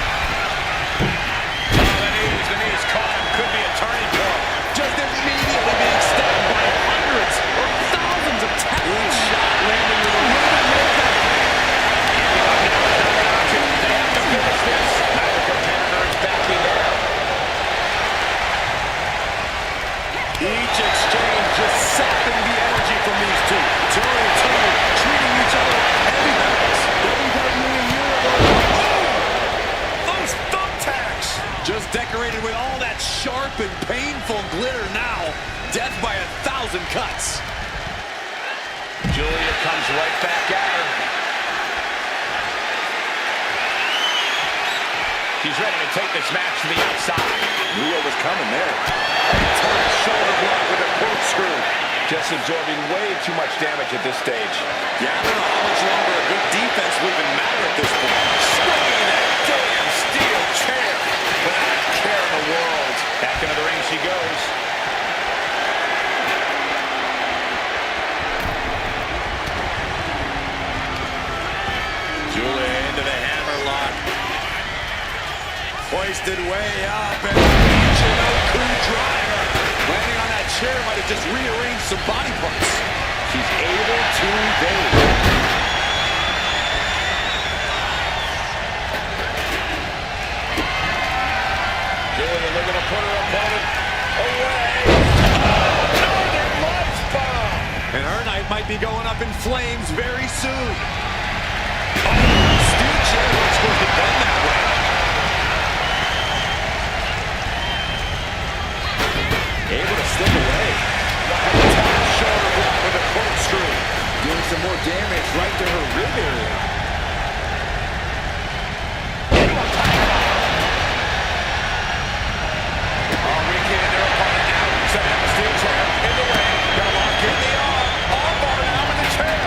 Oh, the knees caught him. Could be a turning point. Just immediately being stabbed by hundreds or thousands of tackles. Each shot landing with a little bit more than... They have to finish this. Now the competitor is backing down. Each exchange just sapping the energy from these two. Toe to toe, treating each other like heavyweights. WWE a year ago. Oh! Those thumbtacks! Just decorated with all that sharp and painful glitter now. Death by 1,000 cuts. Julia comes right back at her. She's ready to take this match to the outside. Knew what was coming there. Turn shoulder block with a corkscrew. Just absorbing way too much damage at this stage. Yeah, I don't know how much longer a good defense will even matter at this point. Swinging that damn steel chair. Without a care in the world. Back into the ring she goes. Julia into the hammerlock. Hoisted way up and Michinoku driver. Landing on that chair might have just rearranged some body parts. She's able to evade. Julia looking to put her opponent away. Oh, Northern Lights bomb. And her night might be going up in flames very soon. Oh, steel chair was supposed to bend that way. Able to slip away. Shoulder block with a corkscrew. Doing some more damage right to her rib area. Re-kicking their opponent now. Setting up a steel chair in the ring. Gonna lock in the arm. Armbar now in the chair.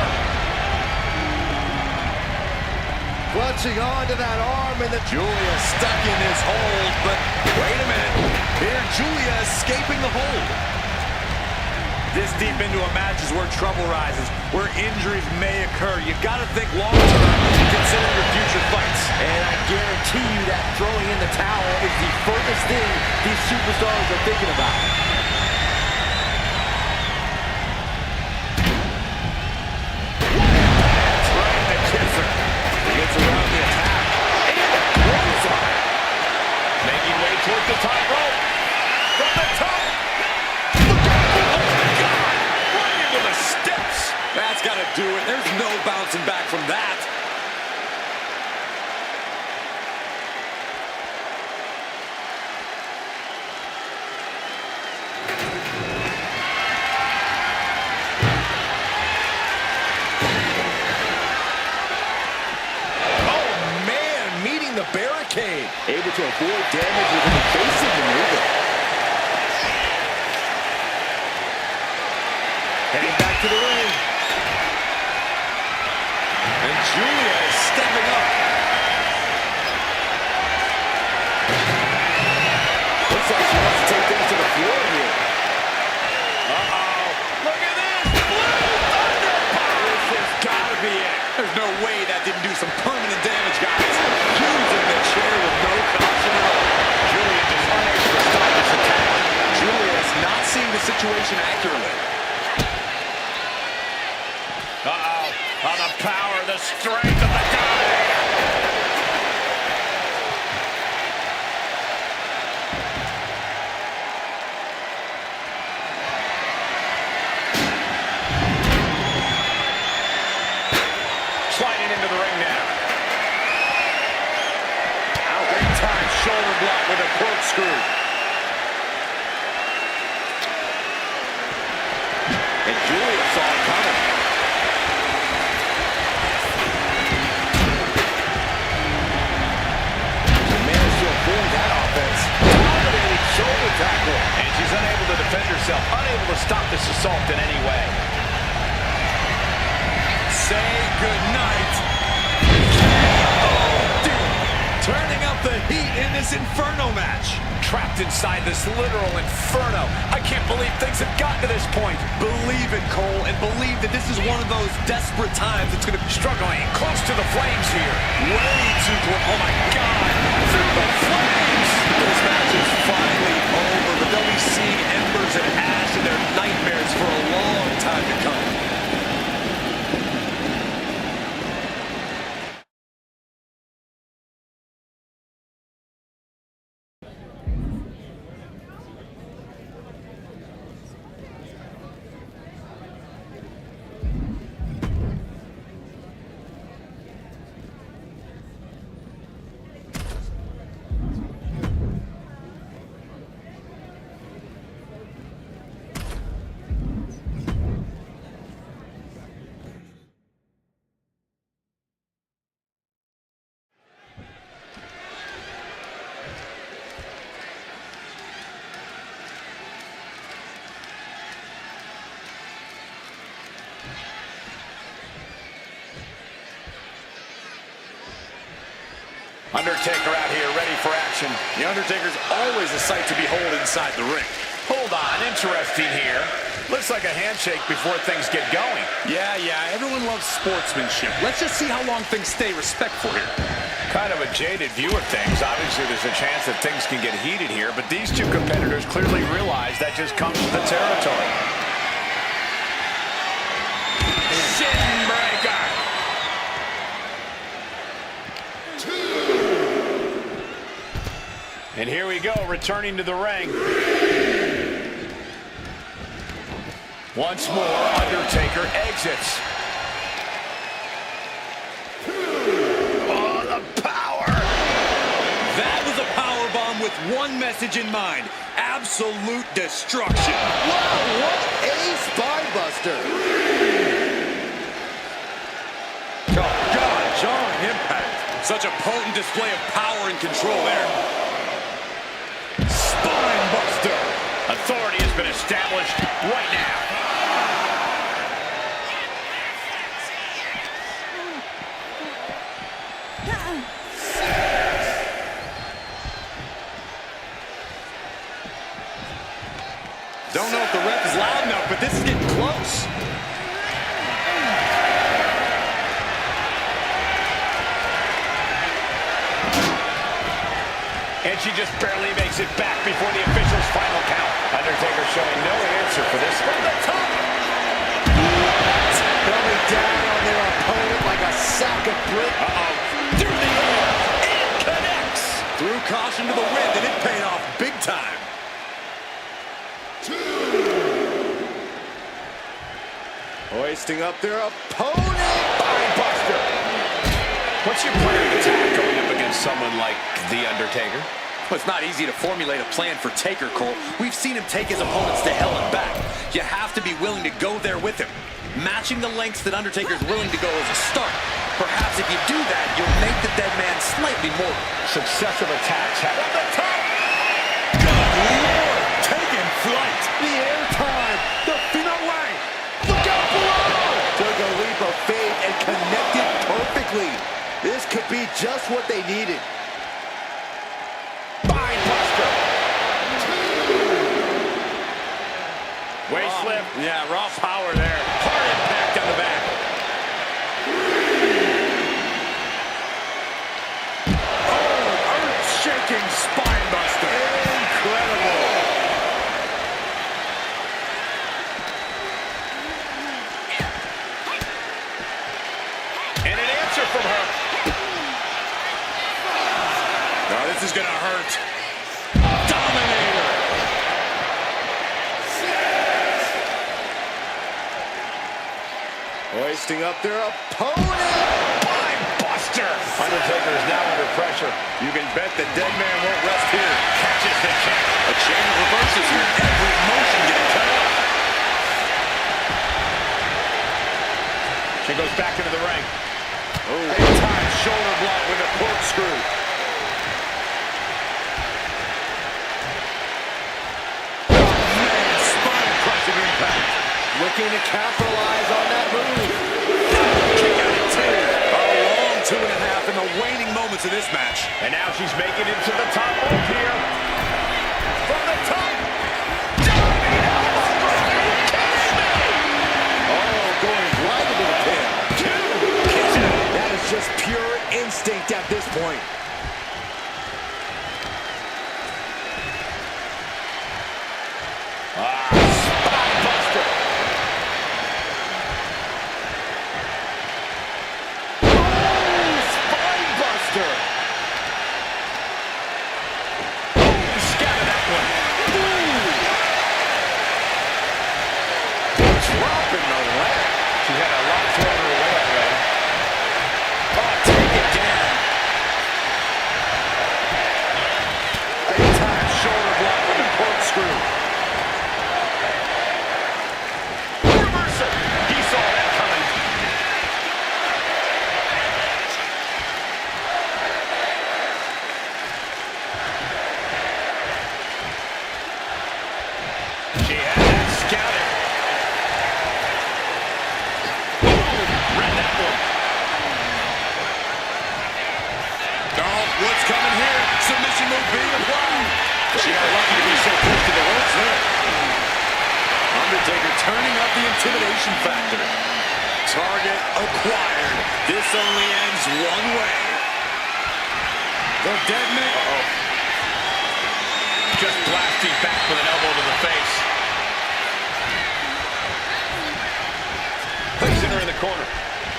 latching on to that arm, and the Julia stuck in his hold, but wait a minute. Here, Julia escaping the hold. This deep into a match is where trouble rises, where injuries may occur. You've got to think long-term, consider your future fights. And I guarantee you that throwing in the towel is the furthest thing these superstars are thinking about. Right in the kisser. He gets around the attack. And clothesline. Making way towards the top rope. From the top. That's got to do it. There's no bouncing back from that. Oh, man, meeting the barricade. Able to avoid damage with an evasive maneuver. Heading back to the ring. And Julia is stepping up. Looks like she wants to take things to the floor here. Uh-oh. Look at this. Blue Thunder Bomb. This has got to be it. There's no way that didn't do some permanent damage, guys. Using the chair with no caution at all. Julia just unable to stop this attack. Julia is not seeing the situation accurately. Uh-oh. Oh, the power, the strength of the guy. Sliding into the ring now. Big time shoulder block with a corkscrew. And Julia saw it coming. Tackle. And she's unable to defend herself, unable to stop this assault in any way. Say goodnight. Turning up the heat in this Inferno match. Trapped inside this literal inferno. I can't believe things have gotten to this point. Believe it, Cole, and believe that this is one of those desperate times that's going to be Struggling close to the flames here. way too close. Oh, my God. Through the flames. This match is finally over, but they'll be seeing embers and ash in their nightmares for a long time to come. Undertaker out here, ready for action. The Undertaker's always a sight to behold inside the ring. Hold on, interesting here. Looks like a handshake before things get going. Yeah, everyone loves sportsmanship. Let's just see how long things stay respectful here. Kind of a jaded view of things. Obviously, there's a chance that things can get heated here, but these two competitors clearly realize that just comes with the territory. Shin breaker. And here we go, returning to the ring. Once more, Undertaker exits. Oh, the power! That was a powerbomb with one message in mind. Absolute destruction. Wow, what a spinebuster. Oh, God, jarring impact. Such a potent display of power and control there. Spinebuster. Authority has been established right now. And she just barely makes it back before the official's final count. Undertaker showing no answer for this. From the top. Coming down on their opponent like a sack of bricks. Through the air, it connects. Threw caution to the wind, and it paid off big time. Hoisting up their opponent. Spinebuster. What's your plan of attack going up against someone like The Undertaker? Well, it's not easy to formulate a plan for Taker, Cole. We've seen him take his opponents to hell and back. You have to be willing to go there with him. Matching the lengths that Undertaker's willing to go is a start. Perhaps if you do that, you'll make the dead man slightly more. Successive attacks have From the top. Good Lord, taking flight. The airtime. The finale. Look out below. Took a leap of faith and connected perfectly. This could be just what they needed. Spinebuster. Waist lift. Yeah, raw Power there. Hard impact on the back. earth-shaking spinebuster. Incredible. And an answer from her. Now this is gonna hurt. Dominator. Hoisting up their opponent. Spinebuster. Undertaker is now under pressure. You can bet the dead man won't rest here. Catches the kick. A chain of reverses here. Every motion getting cut off. She goes back into the ring. Big-time shoulder block with a corkscrew. Man, spine-crushing impact. Looking to capitalize on that move. Kick out at 2. A long 2.5 in the waning moments of this match. And now she's making it to the top rope here. From the top. Oh, going right into the pin. Kicks out. That is just pure instinct at this point. Spinebuster. Spinebuster. Scattered that one. Dropping the leg. She had a lot thrown her way already. Oh, take it down. Big-time shoulder block with a corkscrew. Reversal. He saw that coming. She had that scouted. Boom. Read that one. Oh, what's coming here? Submission move being applied. She got lucky to be so close to the ropes there. Undertaker turning up the intimidation factor. Target acquired. This only ends one way. The dead man. Just blasting back with an elbow to the face. Placing her in the corner.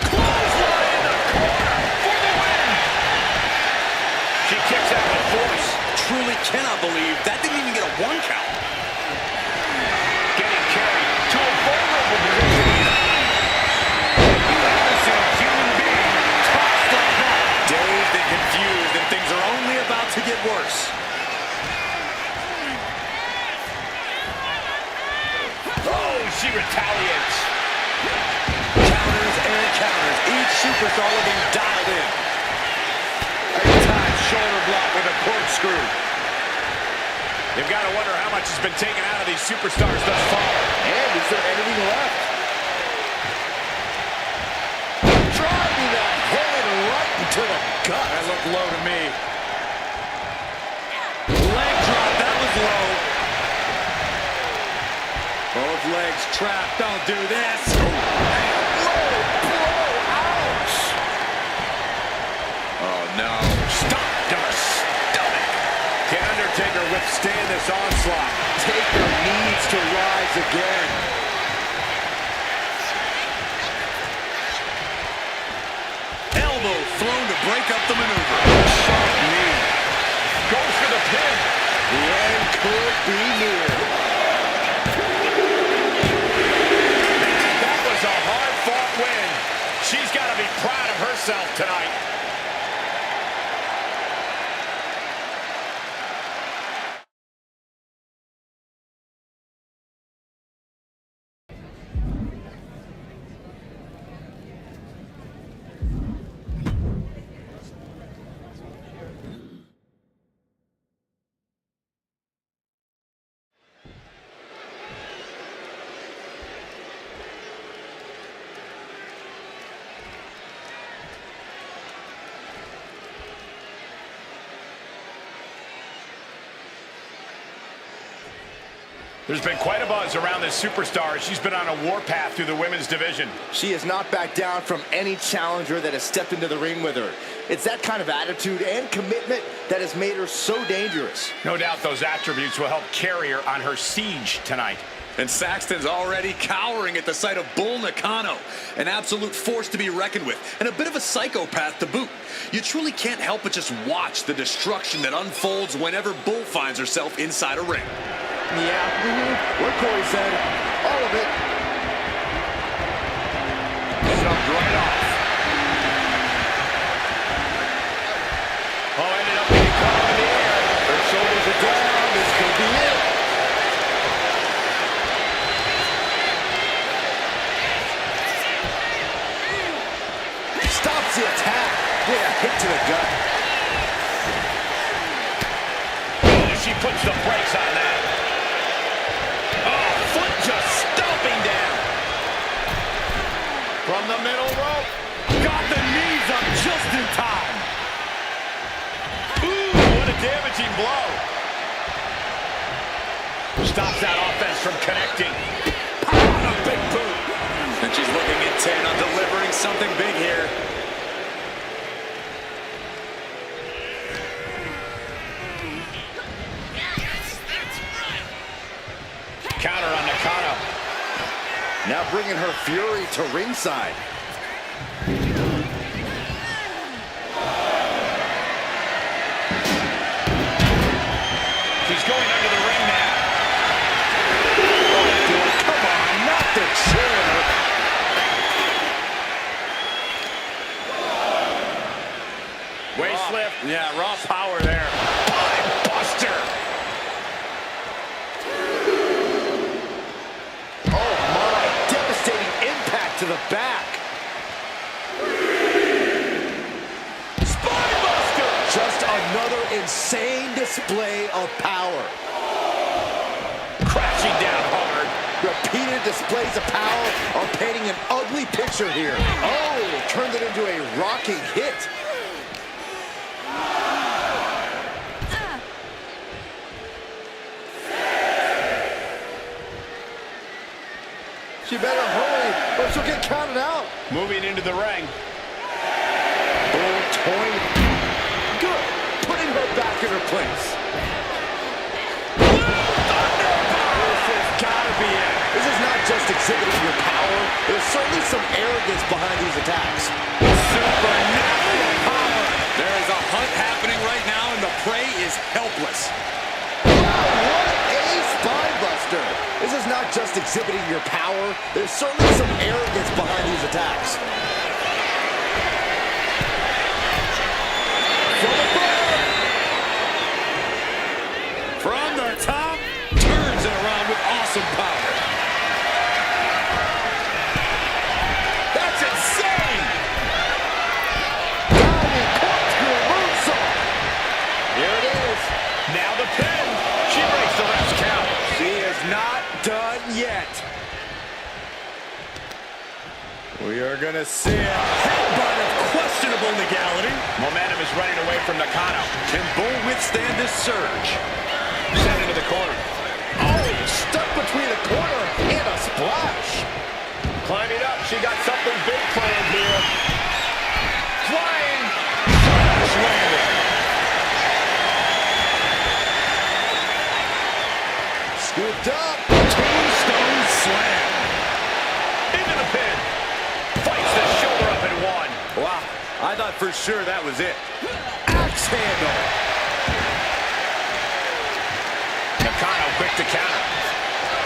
Clothesline in the corner for the win. She kicks out with force. Truly cannot believe that didn't even get a 1 count. Getting carried to a vulnerable position here. Innocent human being tossed like that. Dazed and confused, and things are only about to get worse. Oh, she retaliates. Counters and counters. Each superstar looking dialed in. Big-time shoulder block with a corkscrew. You've got to wonder how much has been taken out of these superstars thus far. And is there anything left? Driving that head right into the gut. That looked low to me. Leg drop, that was low. Both legs trapped, don't do this. Low blow, ouch. Oh no. Stop to the stomach. withstand this onslaught. Taker needs to rise again. Elbow thrown to break up the maneuver. Sharp knee. Goes for the pin. The end could be near. That was a hard-fought win. She's got to be proud of herself tonight. There's been quite a buzz around this superstar. She's been on a warpath through the women's division. She has not backed down from any challenger that has stepped into the ring with her. It's that kind of attitude and commitment that has made her so dangerous. No doubt those attributes will help carry her on her siege tonight. And Saxton's already cowering at the sight of Bull Nakano, an absolute force to be reckoned with, and a bit of a psychopath to boot. You truly can't help but just watch the destruction that unfolds whenever Bull finds herself inside a ring. Yeah, what Corey said, all of it. Shoved right off. Oh, ended up being caught in the air. Her shoulders are down, this could be it. Stops the attack with a hit to the gut. Oh, she puts the brakes on that. Oh, foot just stomping down. From the middle rope. Got the knees up just in time. Ooh, what a damaging blow. Stops that offense from connecting. Pow, a big boot. And she's looking intent on delivering something big here. Counter on Nakano. Now bringing her fury to ringside. She's going under the ring now. Oh, dude, come on, not the chair. Waist lift. Yeah, raw power there. Spine buster. Oh my, devastating impact to the back. Spinebuster! Just another insane display of power. Crashing down hard. Repeated displays of power are painting an ugly picture here. Oh, turned it into a rocking hit. She better hurry or she'll get counted out. Moving into the ring. Bull toying. Good. Putting her back in her place. This has got to be it. This is not just exhibiting your power. There's certainly some arrogance behind these attacks. Supernatural power. There is a hunt happening right now, and the prey is helpless. What a spinebuster. This is not just exhibiting your power. There's certainly some arrogance behind these attacks. From the top, turns it around with awesome power. That's insane! Diving corkscrew moonsault. Here it is. Now the pin. She breaks the ref's count. She is not done yet. We are gonna see a Headbutt of questionable legality. Momentum is running away from Nakano. Can Bull withstand this surge? Sent into the corner. Oh, stuck between a corner and a splash. Climbing up. She got something big planned here. Flying. Splash landing. I thought for sure that was it. Axe handle. Nakano quick to counter.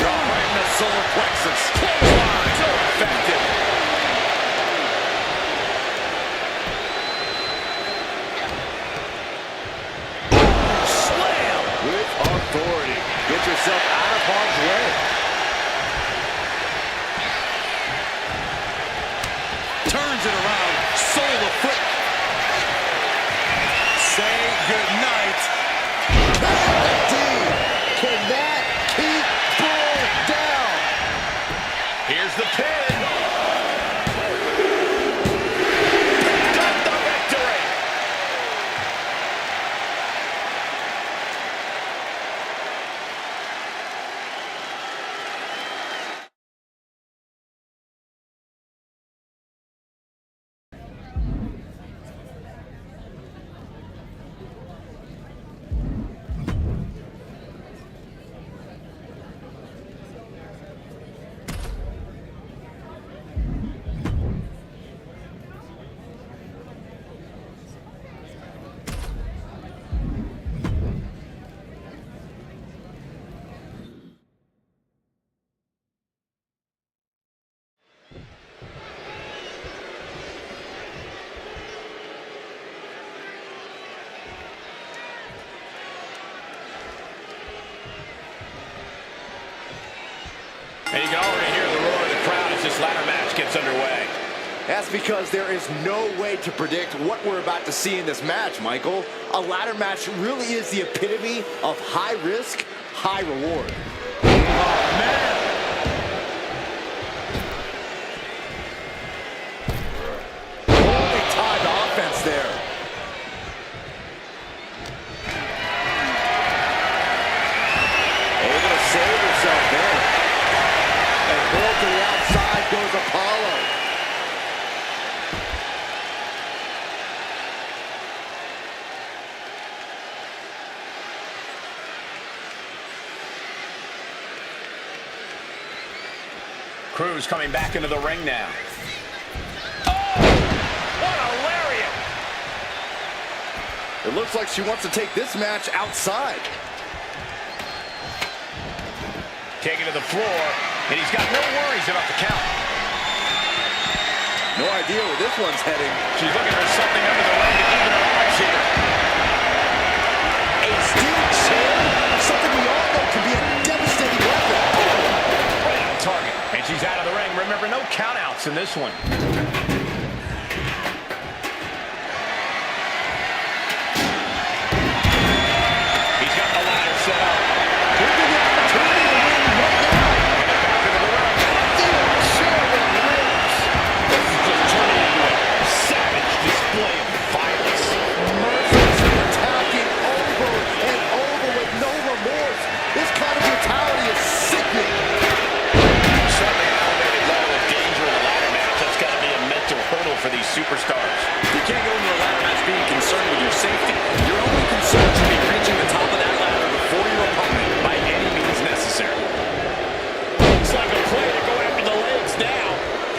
Right in the solar plexus. Clothesline. So effective. Slam. With authority. Get yourself out of harm's way. Turns it around. Soul of foot. Say goodnight. Can that keep Bull down? Here's the pin. Got the victory. And you can already hear the roar of the crowd as this ladder match gets underway. That's because there is no way to predict what we're about to see in this match, Michael. A ladder match really is the epitome of high risk, high reward. Oh, man! Holy timed offense there. Able to save herself there. And pulled to the outside goes Apollo. Cruz coming back into the ring now. Oh! What a lariat! It looks like she wants to take this match outside. Taken to the floor, and he's got no worries about the count. No idea where this one's heading. She's looking for something under the ring to even her odds here. A steel chair, something we all know can be a devastating weapon. Right on target, and she's out of the ring. Remember, no countouts in this one. He's got the ladder set up. Could be the opportunity to win right now. Back into the ring. Steel chair with ribs. This is just turning into a savage display of violence. Mercilessly attacking over and over with no remorse. This kind of brutality is sickening. Certainly an elevated level of danger in a ladder match. That's got to be a mental hurdle for these superstars. You can't go into a ladder match being concerned with your safety. Your only concern should be reaching the top of that ladder before your opponent by any means necessary. Looks like a play to go after the legs now.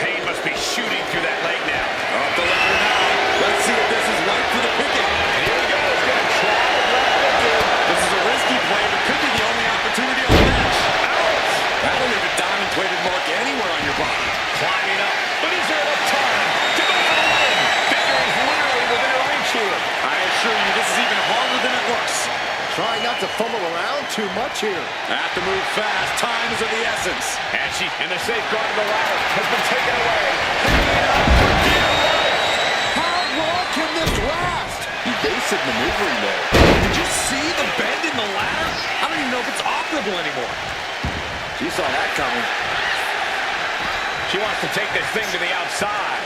Pain must be shooting through that leg now. Off the ladder now. Let's see if this is right for the picking. And here we go. He's going to try to grab it again. This is a risky play, but could be the only opportunity on the match. Ouch! That'll leave a diamond-plated mark anywhere on your body. Climbing up. But is there enough time to go for the win? Victory is literally within her reach here. I assure you, this is even harder than it looks. Trying not to fumble around too much here. Have to move fast. Time is of the essence. And the safeguard of the ladder has been taken away. Hanging up for dear life. How long can this last? Evasive maneuvering there. Did you see the bend in the ladder? I don't even know if it's operable anymore. She saw that coming. She wants to take this thing to the outside.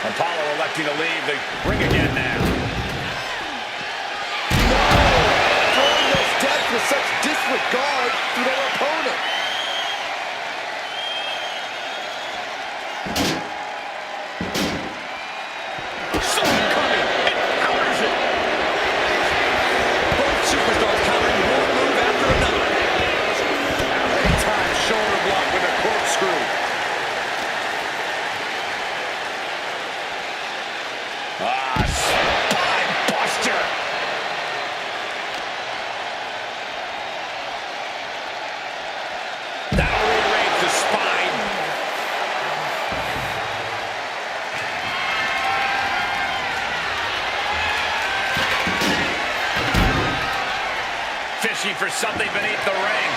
Apollo electing to leave the ring again now. Throwing those steps with such disregard to their opponent. Someone coming and counters it. Both superstars countering one move after another. Big-time shoulder block with a corkscrew. Ah, reaching for something beneath the ring.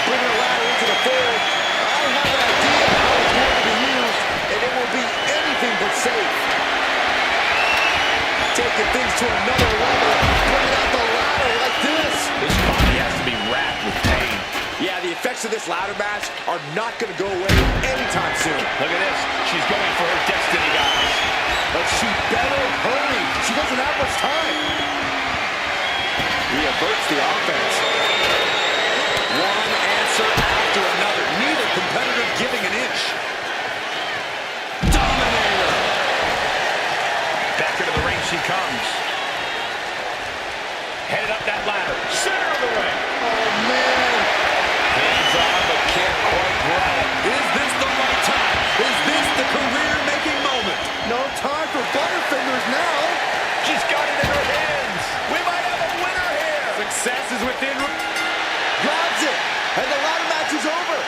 Bringing a ladder into the fold. I have an idea of how it's going to be used, and it will be anything but safe. Taking things to another level, bringing out the ladder like this. His body has to be racked with pain. Yeah, the effects of this ladder match are not going to go away anytime soon. Look at this. She's going for her destiny, guys. But she better hurry. She doesn't have much time. He averts the offense. One answer after another. Neither competitor giving an inch. Dominator. Back into the ring she comes. Headed up that ladder. Center of the ring. Oh, man. Hands on, but can't quite grab it. Is this the right time? Is this the career-making moment? No time for Butterfingers now. She's got it in her hands. We might have a winner here. Success is within. Grabs it. And the ladder match is over.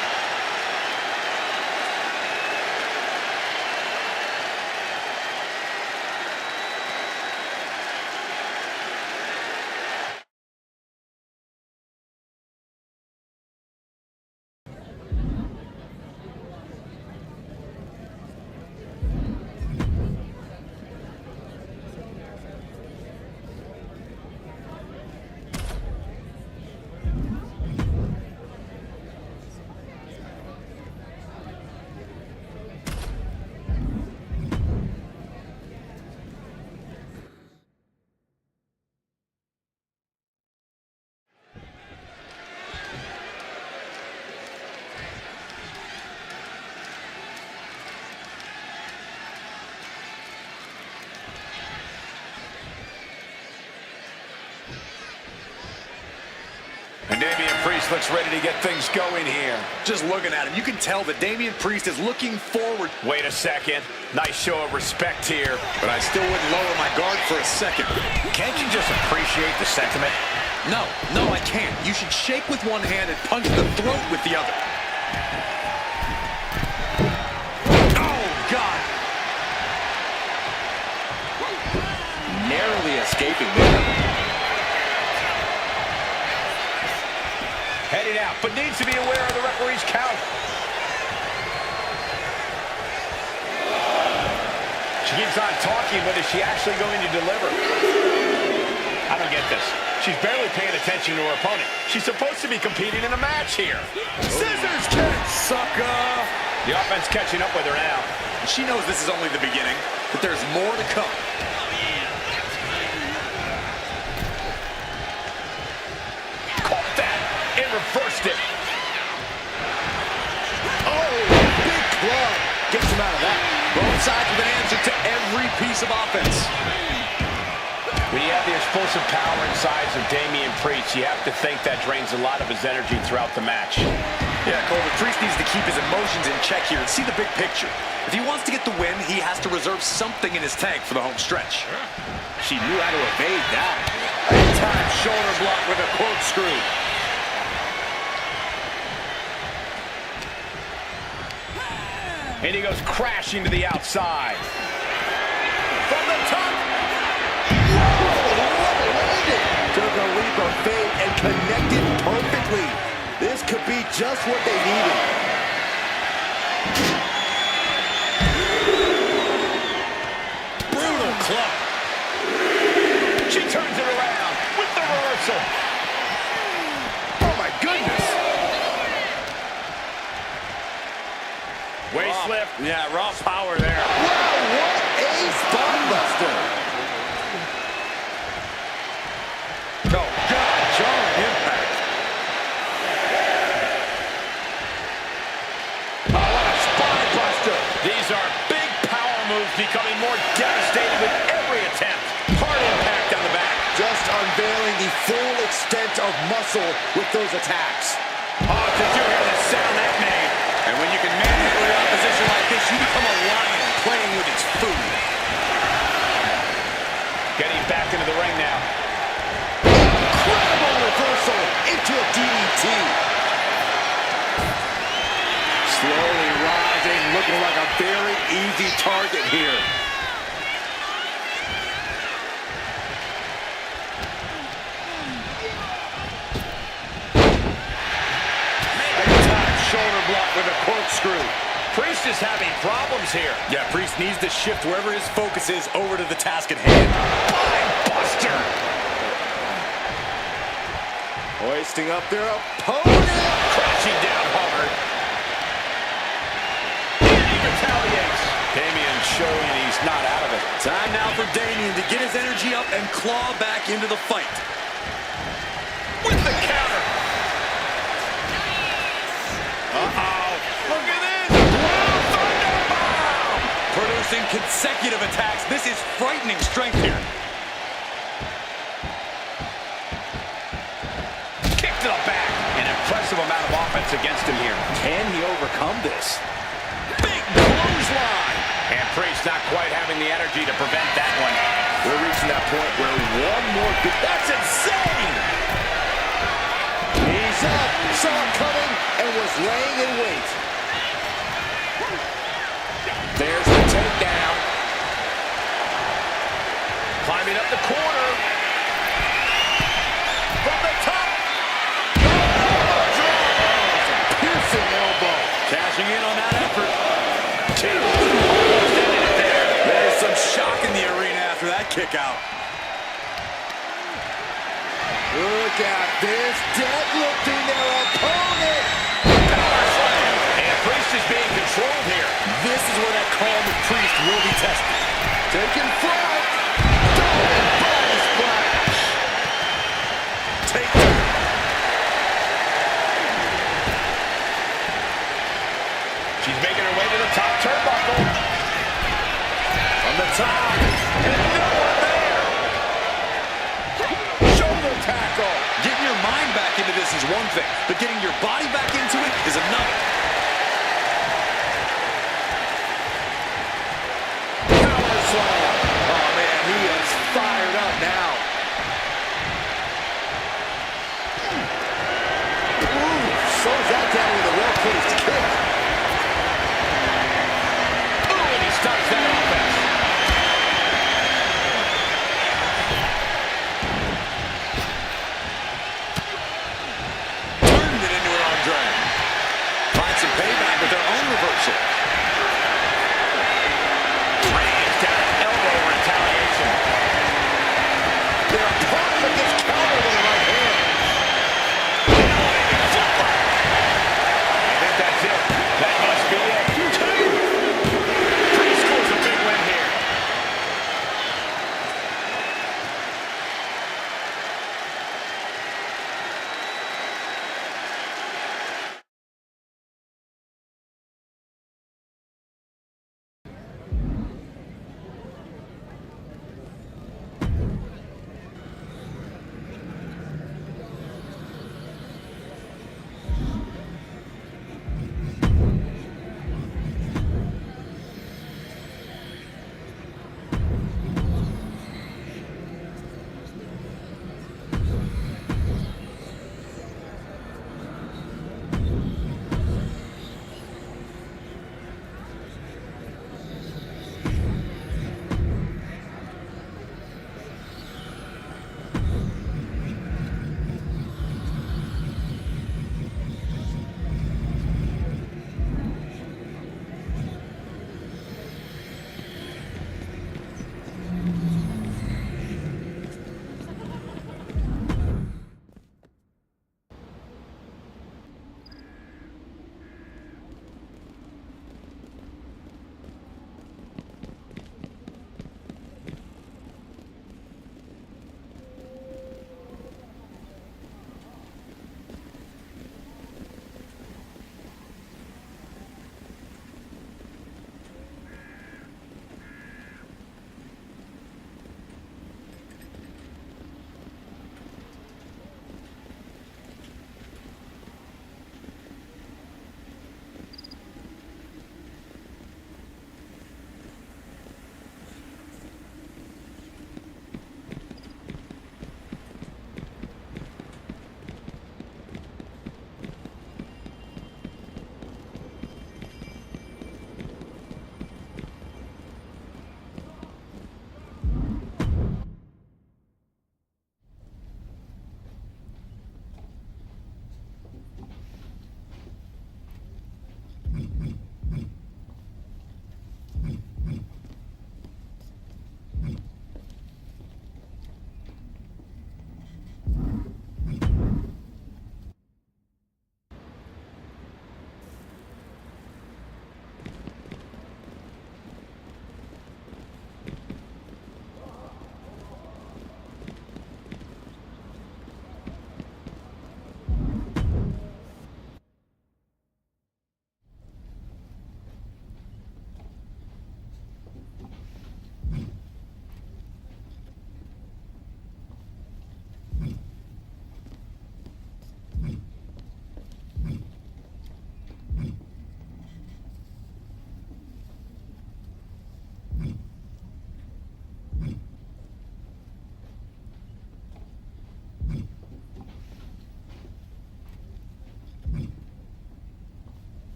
And Damian Priest looks ready to get things going here. Just looking at him, you can tell that Damian Priest is looking forward. Wait a second. Nice show of respect here. But I still wouldn't lower my guard for a second. Can't you just appreciate the sentiment? No, I can't. You should shake with one hand and punch the throat with the other. Oh, God. Narrowly escaping there. Heading out, but needs to be aware of the referee's count. She keeps on talking, but is she actually going to deliver? I don't get this. She's barely paying attention to her opponent. She's supposed to be competing in a match here. Scissors kick, sucker! The offense catching up with her now. She knows this is only the beginning, that there's more to come. Caught that and reversed it. Oh, big club. Gets him out of that. Both sides with an answer to every piece of offense. When you have the explosive power and size of Damian Priest, you have to think that drains a lot of his energy throughout the match. Yeah, Colby, Priest needs to keep his emotions in check here and see the big picture. If he wants to get the win, he has to reserve something in his tank for the home stretch. She knew how to evade that. Big-time shoulder block with a corkscrew. And he goes crashing to the outside. From the top. Took a leap of faith and connected perfectly. This could be just what they needed. Brutal club. She turns it around with the reversal. Oh, my goodness. Waist lift. Yeah, raw power there. Wow, what a spine buster. Oh, God, jarring impact. Oh, what a spine buster. These are big power moves becoming more devastating with every attempt. Hard impact on the back. Just unveiling the full extent of muscle with those attacks. Oh, did you hear the sound that made? And when you can manhandle your opposition like this, you become a lion playing with its food. Getting back into the ring now. Incredible reversal into a DDT. Slowly rising, looking like a very easy target here. is having problems here. Yeah, Priest needs to shift wherever his focus is over to the task at hand. Buster. Hoisting up their opponent. Crashing down hard. And he retaliates. Damian showing he's not out of it. Time now for Damian to get his energy up and claw back into the fight. With the counter. Uh-oh. Look at this. Blue Thunderbomb. Producing consecutive attacks. This is frightening strength here. Kick to the back. An impressive amount of offense against him here. Can he overcome this? Big clothesline. And Priest not quite having the energy to prevent that one. We're reaching that point where one more good... That's insane! He's up, saw it coming, and was laying in wait. There's the takedown. Climbing up the corner. From the top. Piercing elbow. Cashing in on that effort. Almost ended it there. There's some shock in the arena after that kick out. Look at this, deadlifting their opponent. Power slam. And Priest is being controlled here. This is where that calm of Priest will be tested. Taking flight. Diving body splash. Take two. She's making her way to the top turnbuckle. From the top. And no one there. Shoulder tackle. Getting your mind back into this is one thing, but getting your body back into it is another. Power slam. Oh, man, he is fired up now. Ooh, slows that down with a well-placed kick. Oh, and he stops that offense. Turned it into an arm drag.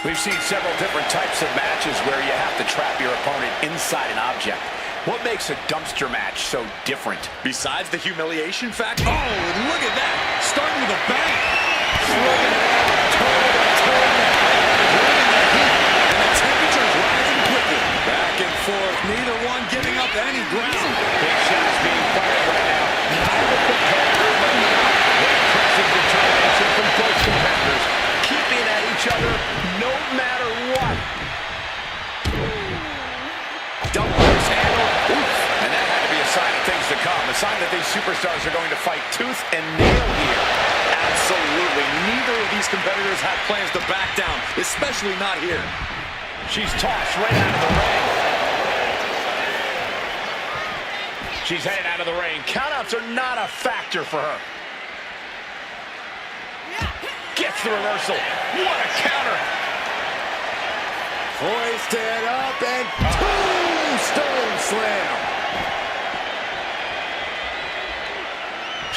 We've seen several different types of matches where you have to trap your opponent inside an object. What makes a dumpster match so different? Besides the humiliation factor? Oh, look at that. Starting with a bang. Throwing it out, toe-to-toe now. Bringing the heat, and the temperature's rising quickly. Back and forth, neither one giving up any ground. Big shots being fired right now. Neither competitor letting up. Impressive determination from both competitors. Keeping at each other no matter what. Double axe handle. Oof. And that had to be a sign of things to come. A sign that these superstars are going to fight tooth and nail here. Absolutely. Neither of these competitors have plans to back down, especially not here. She's tossed right out of the ring. She's headed out of the ring. Countouts are not a factor for her. Gets the reversal. What a counter. Hoisted up and tombstone slam.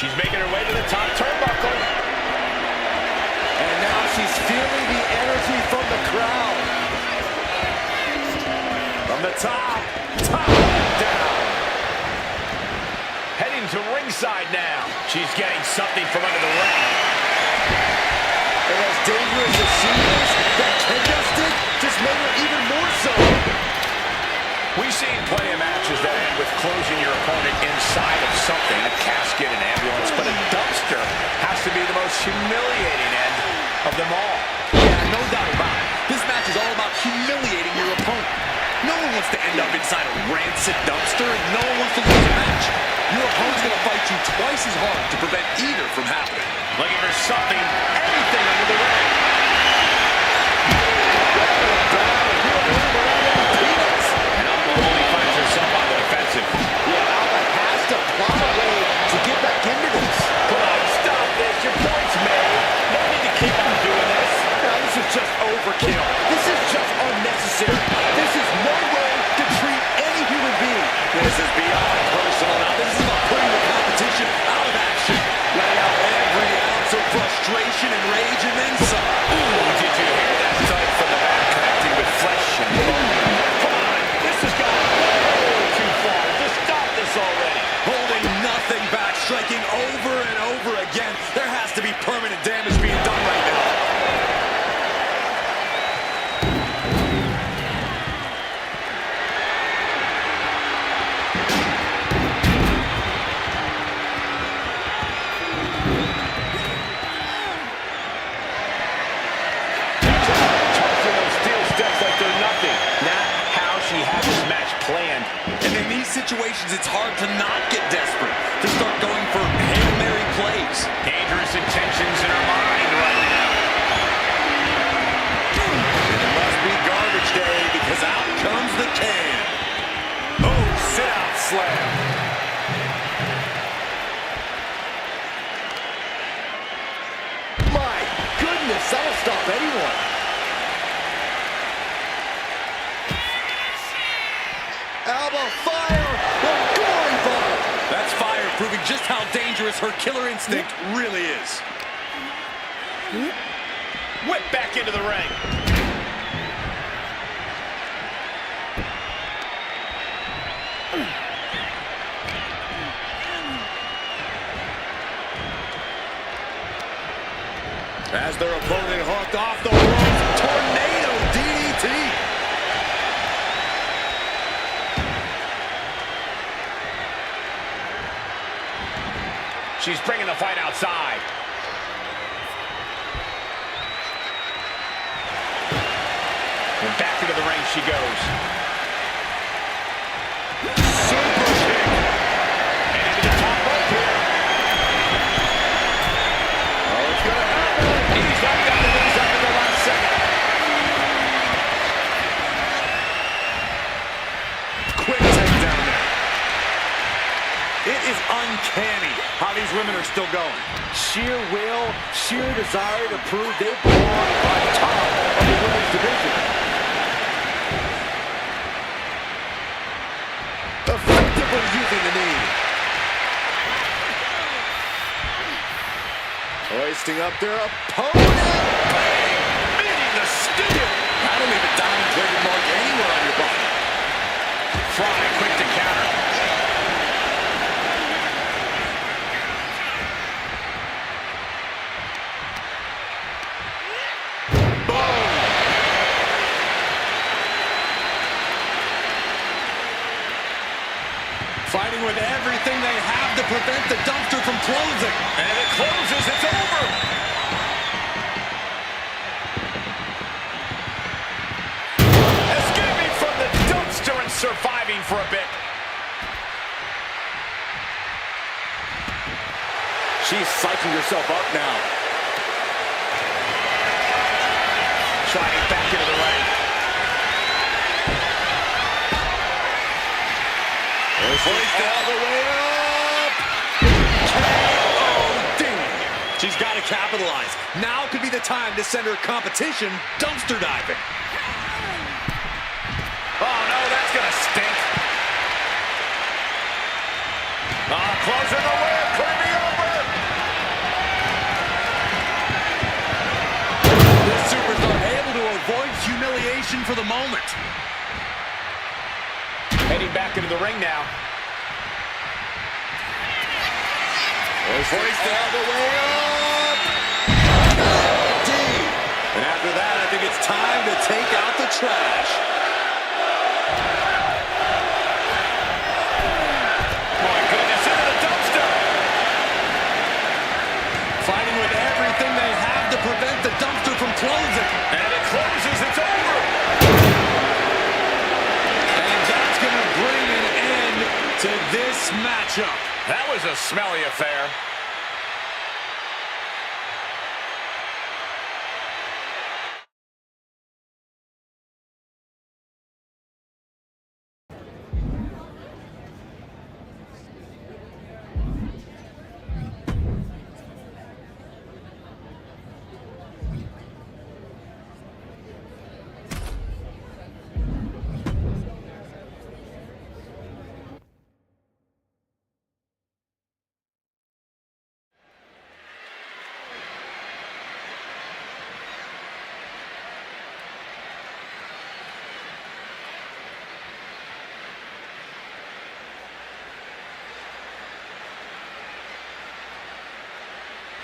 She's making her way to the top turnbuckle. And now she's feeling the energy from the crowd. From the top down. Heading to ringside now. She's getting something from under the ring. And as dangerous as she is, that kendo stick just made her even more so. We've seen plenty of matches that end with closing your opponent inside of something, a casket, an ambulance, but a dumpster has to be the most humiliating end of them all. Yeah, no doubt about it. This match is all about humiliating your opponent. No one wants to end up inside a rancid dumpster, and no one wants to lose a match. Your opponent's going to fight you twice as hard to prevent either from happening. Looking for something, anything under the ring. And Alba only finds herself on the defensive. Yeah, Alba has to plot a way to get back into this. Come on, stop this. Your point's made. No need to keep on doing this. Now, this is just overkill. This is just unnecessary. This is no way to treat any human being. This is beyond personal. Now, this is about putting the competition out of action. Letting out every ounce of frustration and rage and then some. Ooh, did you hear that thud from the back connecting with flesh and bone? Come on, this has gone way too far. Just stop this already. Holding nothing back, striking over and over again. There has to be permanent damage being done right now. Tossing those steel steps like they're nothing. Not how she had this match planned. And in these situations, it's hard to not get desperate, to start going for Hail Mary plays. Dangerous intentions in her mind right now. It must be garbage day because out comes the can. Oh, sit-out slam. My goodness, that'll stop anyone. Alba fire, the gory bomb. That's fire, proving just how dangerous her killer instinct really is. Whip back into the ring. As their opponent hooked off the ropes, tornado DDT. She's bringing the fight outside. And back into the ring she goes. Super kick. And into the top rope here. Oh, it's gonna happen. He's up, got the knees up in the last second. Quick takedown there. It is uncanny how these women are still going. Sheer will, sheer desire to prove they belong on top of the women's division. Effectively using the knee. Hoisting up their opponent. Meeting the steel. Fighting with everything they have to prevent the dumpster from closing. And it closes. It's over. Escaping from the dumpster and surviving for a bit. She's psyching herself up now. Sliding back into the ring. Hoisted all the way up. K.O.D. She's got to capitalize. Now could be the time to send her competition dumpster diving. Oh, no, that's going to stink. Closing the way. Could be over. This superstar able to avoid humiliation for the moment. Heading back into the ring now. Hoisted all the way up. Deep. And after that, I think it's time to take out the trash. My goodness, into the dumpster. Fighting with everything they have to prevent the dumpster from closing. And it closes. It's over. And that's going to bring an end to this matchup. That was a smelly affair.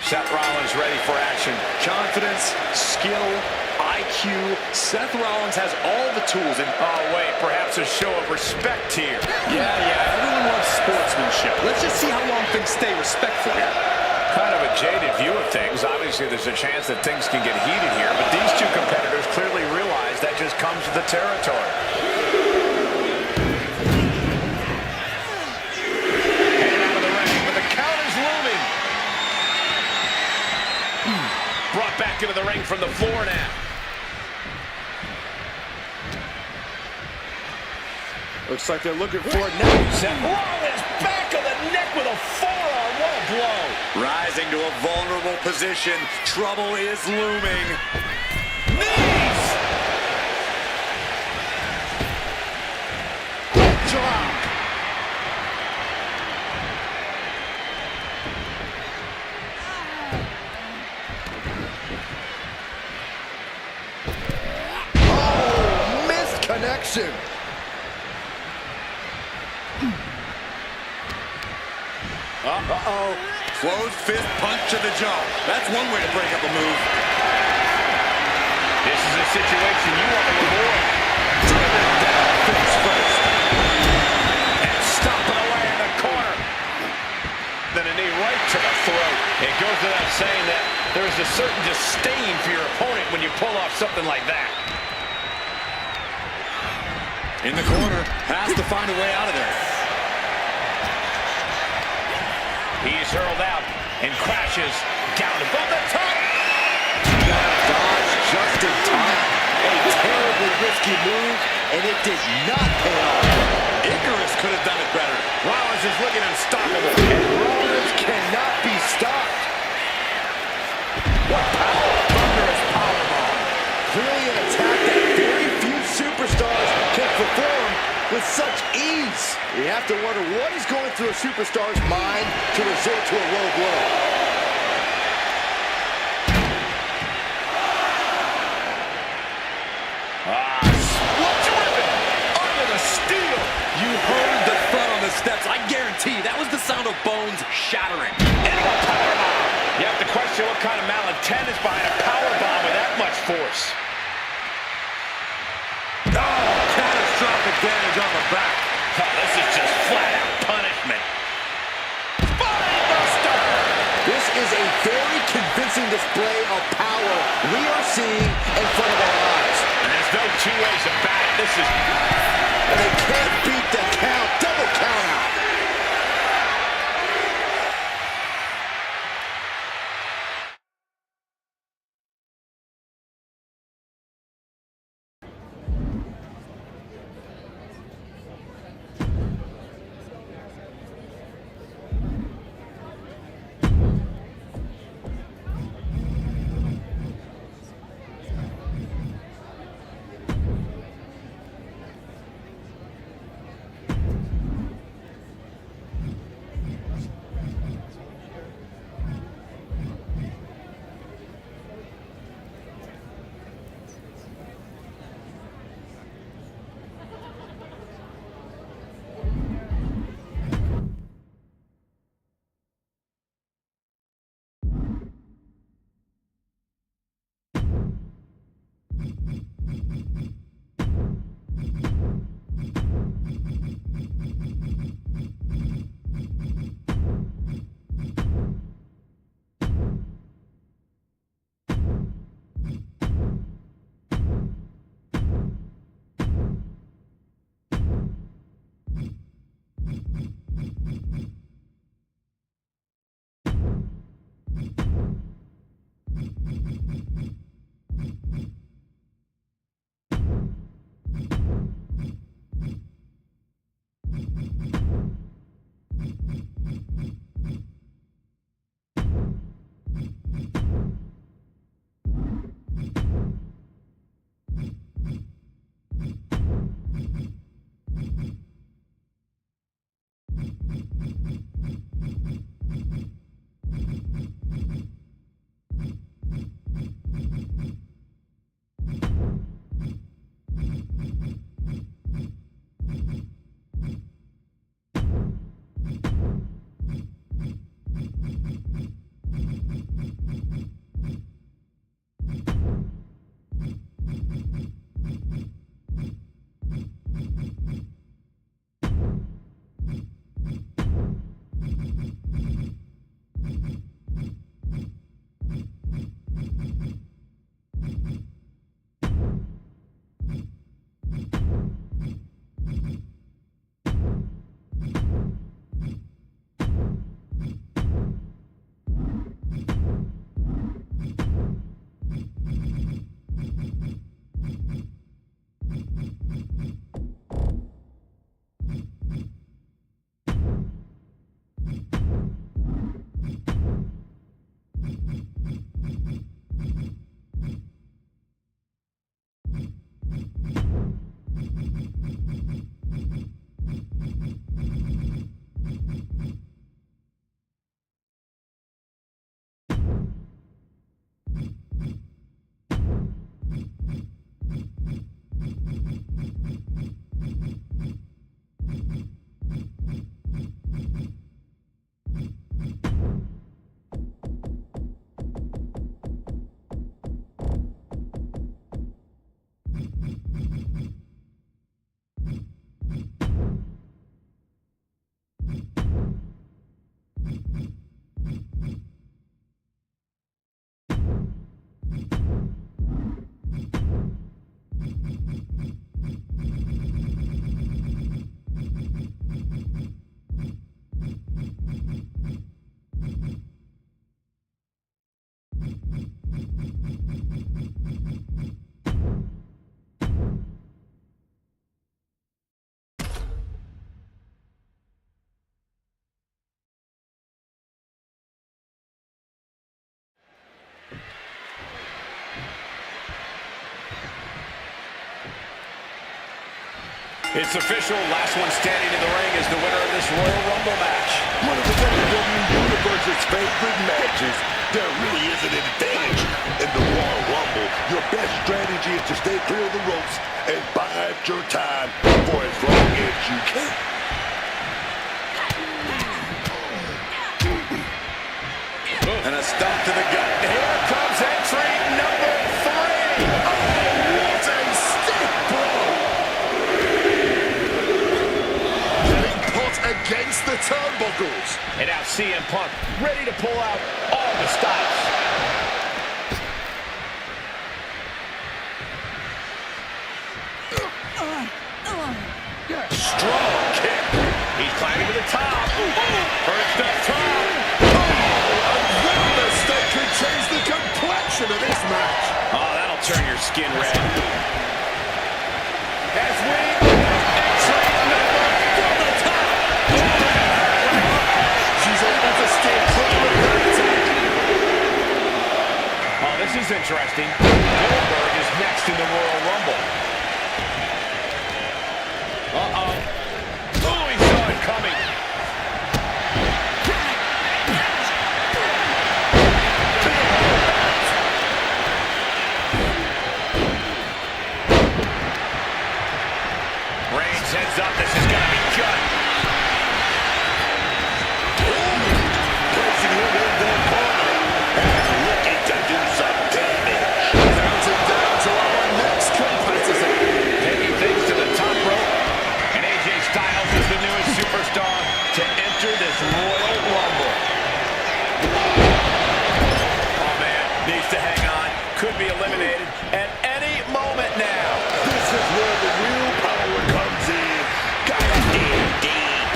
Seth Rollins ready for action. Confidence, skill, IQ. Seth Rollins has all the tools. And Oh, wait, perhaps a show of respect here. yeah, everyone loves sportsmanship. Let's just see how long things stay respectful here. Kind of a jaded view of things. Obviously, there's a chance that things can get heated here, but these two competitors clearly realize that just comes with the territory. Heading out of the ring, but the count is looming. Brought back into the ring from the floor now. Looks like they're looking for it now. Seth Rollins back of the neck with a forearm. What a blow. Rising to a vulnerable position. Trouble is looming. Knees. Drop. Oh, missed connection. Uh-oh. Closed fist punch to the jaw. That's one way to break up a move. This is a situation you want to avoid. Driven down face first. And stomping away in the corner. Then a knee right to the throat. It goes without saying that there's a certain disdain for your opponent when you pull off something like that. In the corner. Has to find a way out of there. He's hurled out and crashes down above the top. Dodge just in time. A terribly risky move, and it did not pay off. Icarus could have done it better. Rollins is looking unstoppable. And Rollins cannot be stopped. What power! Thunderous powerbomb. Clearly an attack that very few superstars can perform with such ease. You have to wonder what is going through a superstar's mind to resort to a low blow. What's ripping? Under the steel. You heard the thud on the steps. I guarantee that was the sound of bones shattering. Into a powerbomb. You have to question what kind of malintent is behind a powerbomb with that much force. Oh, catastrophic damage on the back. Oh, this is just flat out punishment. display of power we are seeing in front of our eyes. And there's no two ways about it. This is... And they can't beat the count. Double count out. It's official. Last one standing in the ring is the winner of this Royal Rumble match. One of the WWE Universe's favorite matches. There really is an advantage in the Royal Rumble. Your best strategy is to stay clear of the ropes and bide your time for as long as you can. And a stomp to the gut. Here comes entry number 3. Oh, what a stiff blow! Getting put against the turnbuckles. And now CM Punk ready to pull out all the stops. Strong kick. He's climbing to the top. Perched up top. That mistake could change the complexion of this match. Oh, that'll turn your skin red. As we entry number from the top. She's able to stay clear of her attack. Oh, this is interesting. Goldberg is next in the Royal Rumble. Uh-oh. Oh, he saw it coming. Reigns heads up. This is going to be good. Placing him in the corner and looking to do some damage. Bouncing down to our next competitor. Taking things to the top rope. And AJ Styles is the newest superstar to enter this Royal Rumble. Oh, man. Needs to hang on. Could be eliminated at any moment now. This is where the real power comes in. Gotta dig deep.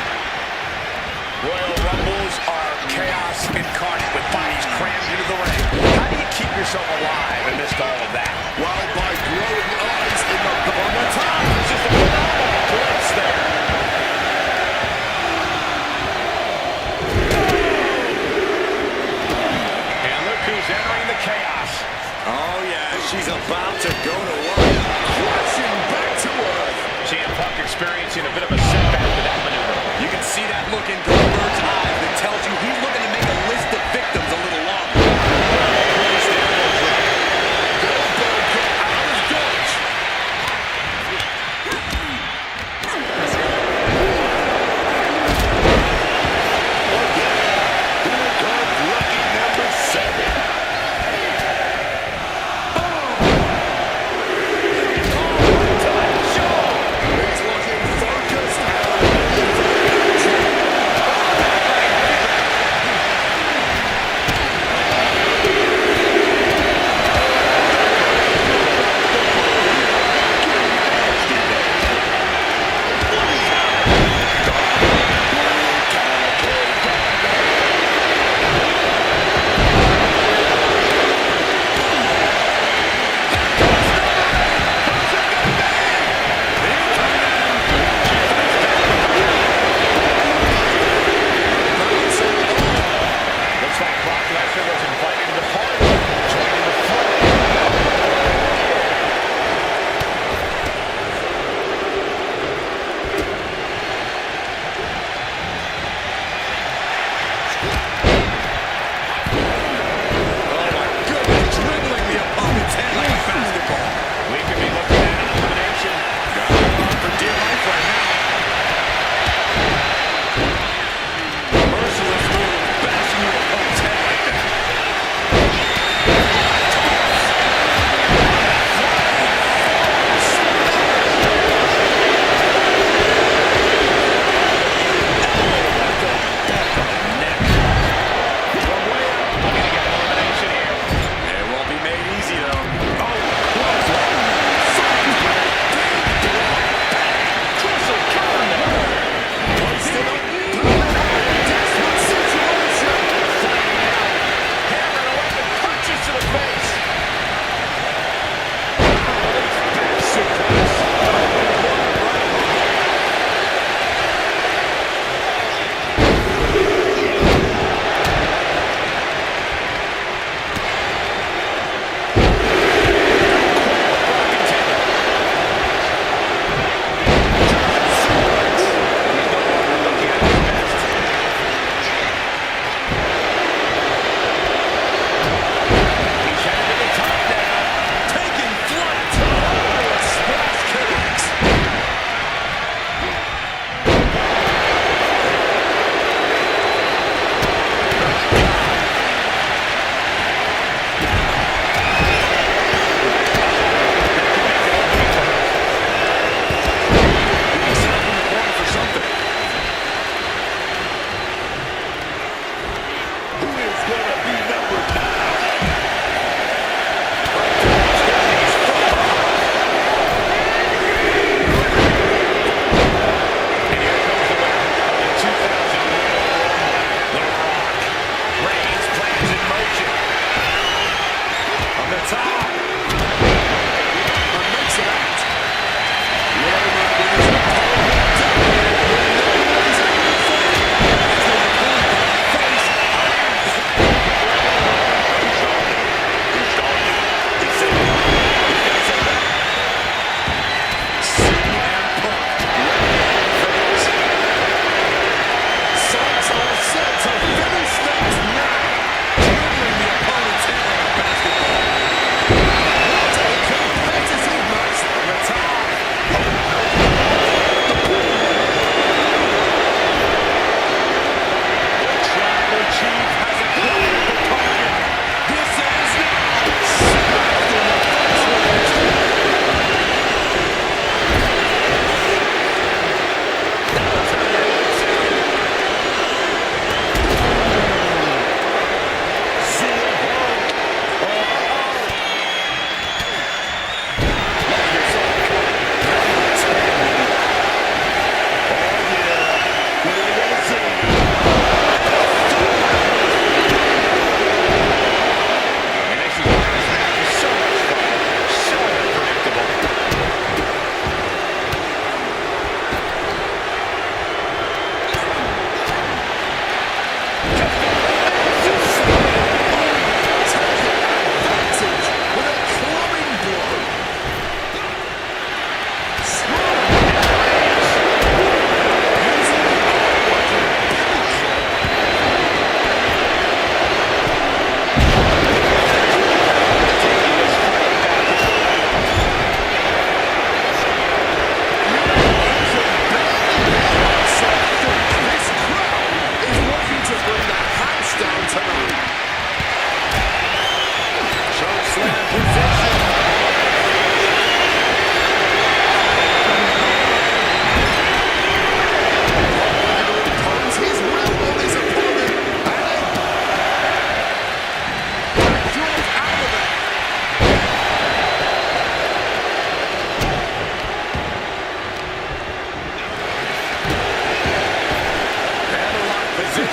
Royal Rumbles are chaos incarnate with bodies crammed into the ring. How do you keep yourself alive amidst all of that? Well, by growing eyes in the On the top, it's just a phenomenal glimpse there. And look who's entering the chaos. Oh, yeah, she's about to go to work. crashing back to earth. CM Punk experiencing a bit of a setback with that maneuver. You can see that look in Goldberg's eyes that tells you he's looking to make a list of victims a little longer. Goldberg got out of his dodge. Here comes lucky number 7. He's looking focused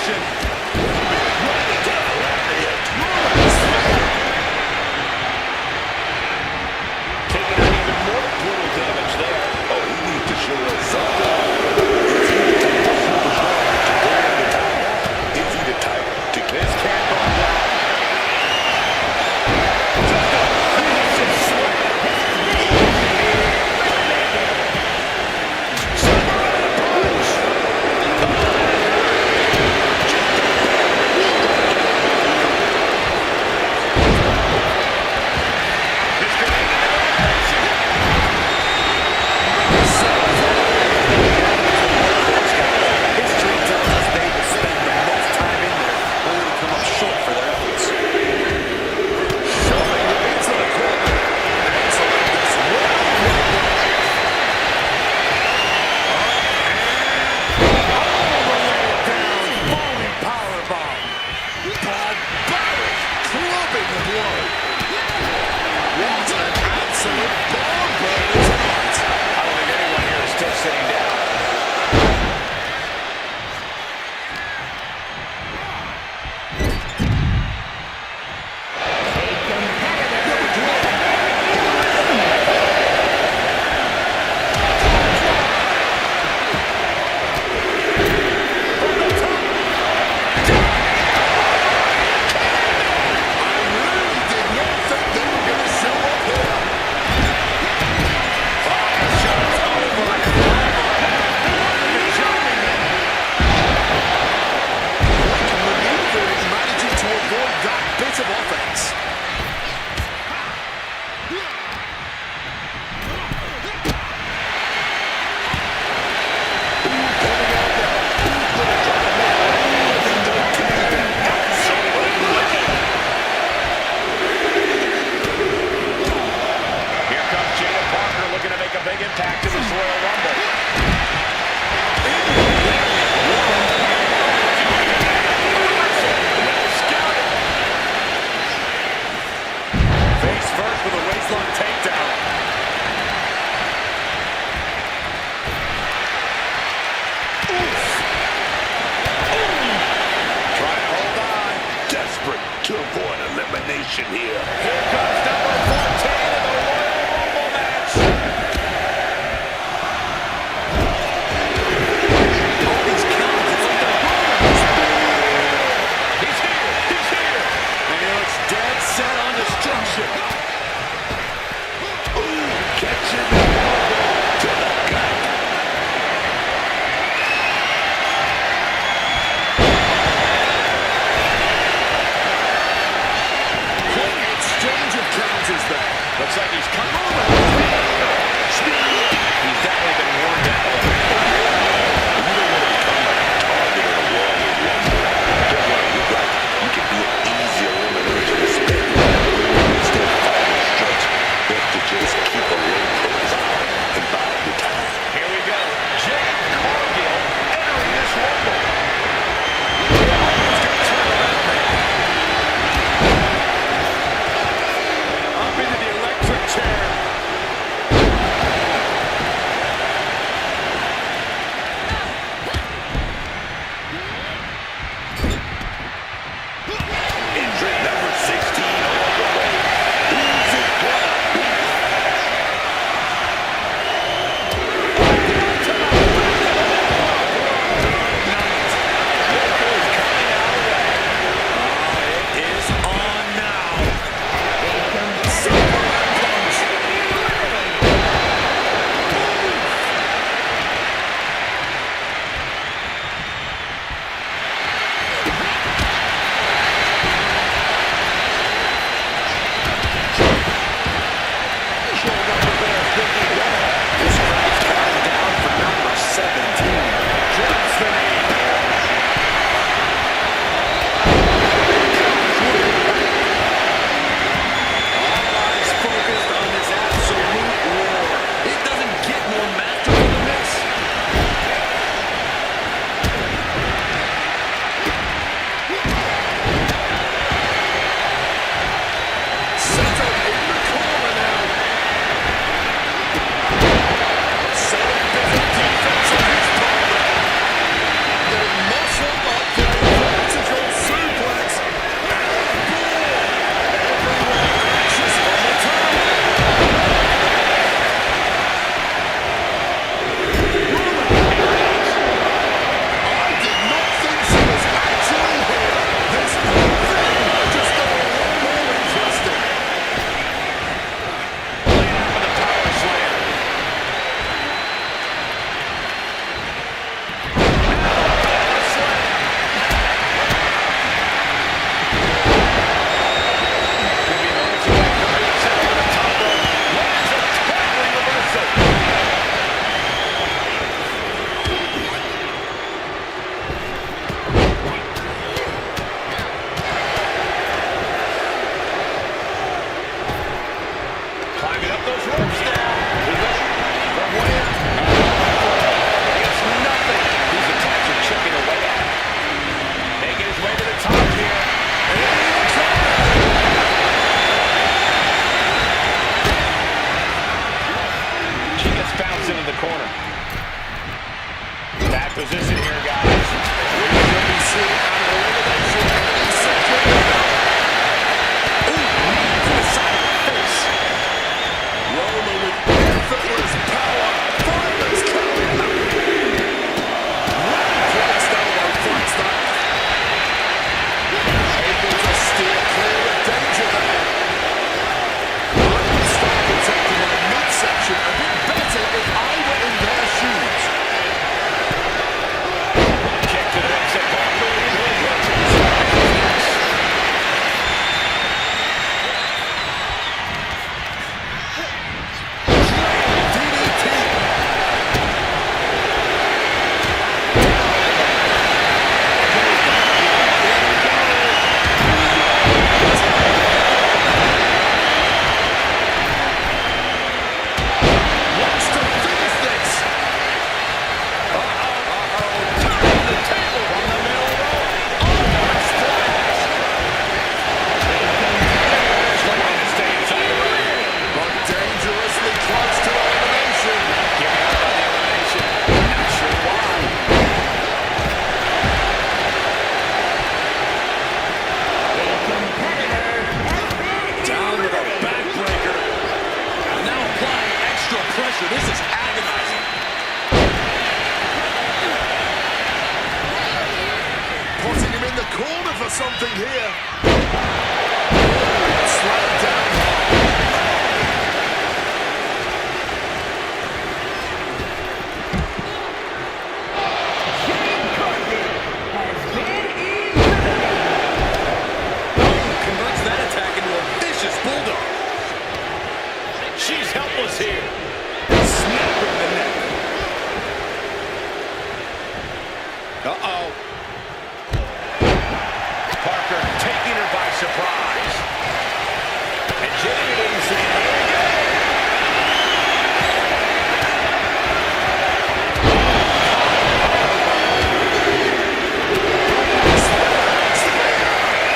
submission. Taking on even more brutal damage there. Oh, he needs to show us something. Is he the type to get This can't go down. History tells us they will spend the most time in there, only to come up short for their efforts. Showing the into the corner. Excellent this falling powerbomb. Barbaric, clubbing the blow. What an absolute bomb burner tonight. I don't think anyone here is still sitting down. Managing to avoid that bit of offense. Here comes Jada Parker looking to make a big impact in this Royal Rumble. Face first with a waistlock takedown. Trying to hold on. Desperate to avoid elimination here. Here comes number 14 in the Royal Rumble match. All these counters, it's like He's here. He's here. and he looks dead set on destruction. Catching the elbow to the gut. Quick exchange of counters. position here, guys. We could be seeing an elimination any second now. Ooh, knee to the side of the face. Roman with effortless power. Finds counter. Well placed elbow fights that. Able to steer clear of danger there. I would start protecting my midsection a bit better if I were in their shoes. Kick to the exit. Parker easily catches. Wants to finish this. Turning the table on the middle rope. Oh, what a splash. Trying to stay inside the ring. But dangerously close to elimination. Giving up on the elimination. Not sure why. Down with a backbreaker. And now applying extra pressure. This is agonizing. Putting him in the corner for something here. Slammed down hard. Converts that attack into a vicious bulldog. She's helpless here. Snapping the neck. Uh-oh. Parker taking her by surprise. And Jimmy didn't see it. Here we go.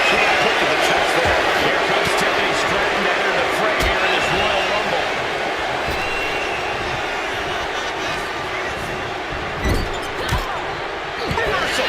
She got put to the chest there. Here comes Tiffany Stratton to enter the fray here in this Royal Rumble. Reversal.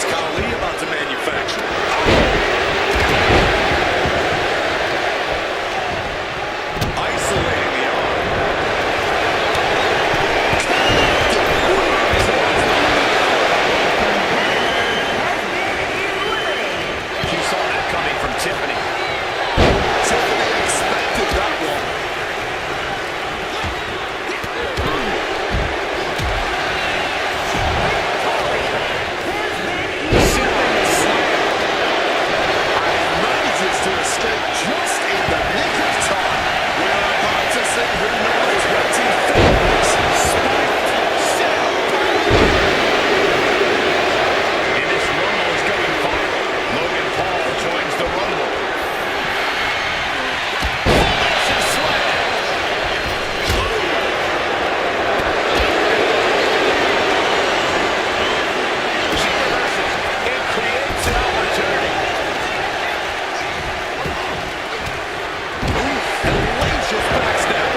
What's Khali about to manufacture? Isolating the arm. She saw that coming from Tiffany. Tiffany expected that one. Manages to escape just in the nick of time. We're about to see who knows what he thinks. And this Rumble is going viral. Logan Paul joins the Rumble. Formation slam. She reverses. It creates an opportunity. Hellacious backstab.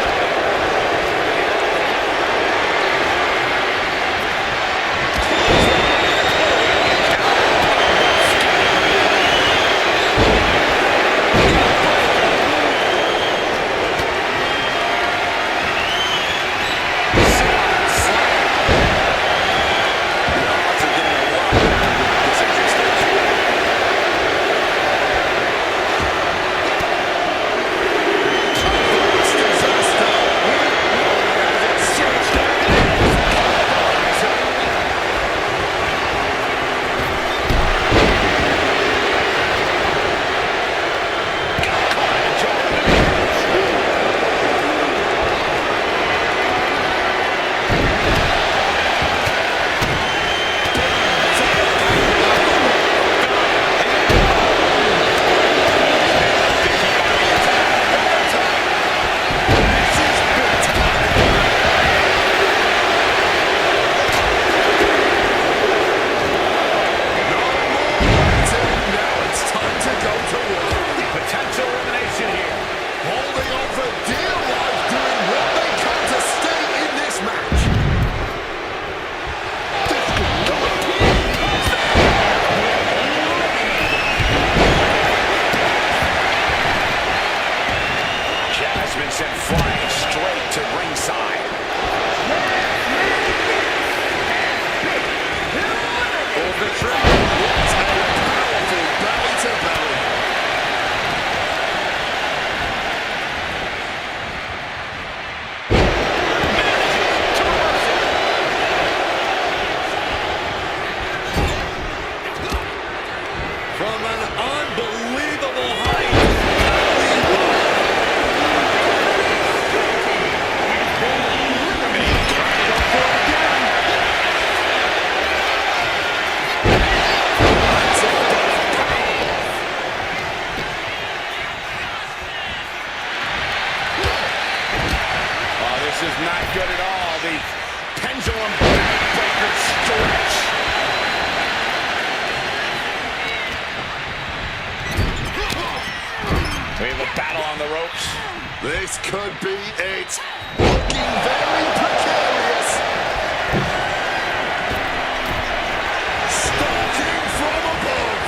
Potential elimination here. Holding on for dear life, doing what they can to stay in this match. Jasmine sent flying straight to ringside. Pulled the trigger. What a powerful belly to belly. From an unbelievable height. Oh, this is not good at all. The pendulum backbreaker stretch. We have a battle on the ropes. This could be it. Looking very precarious. Stalking from above.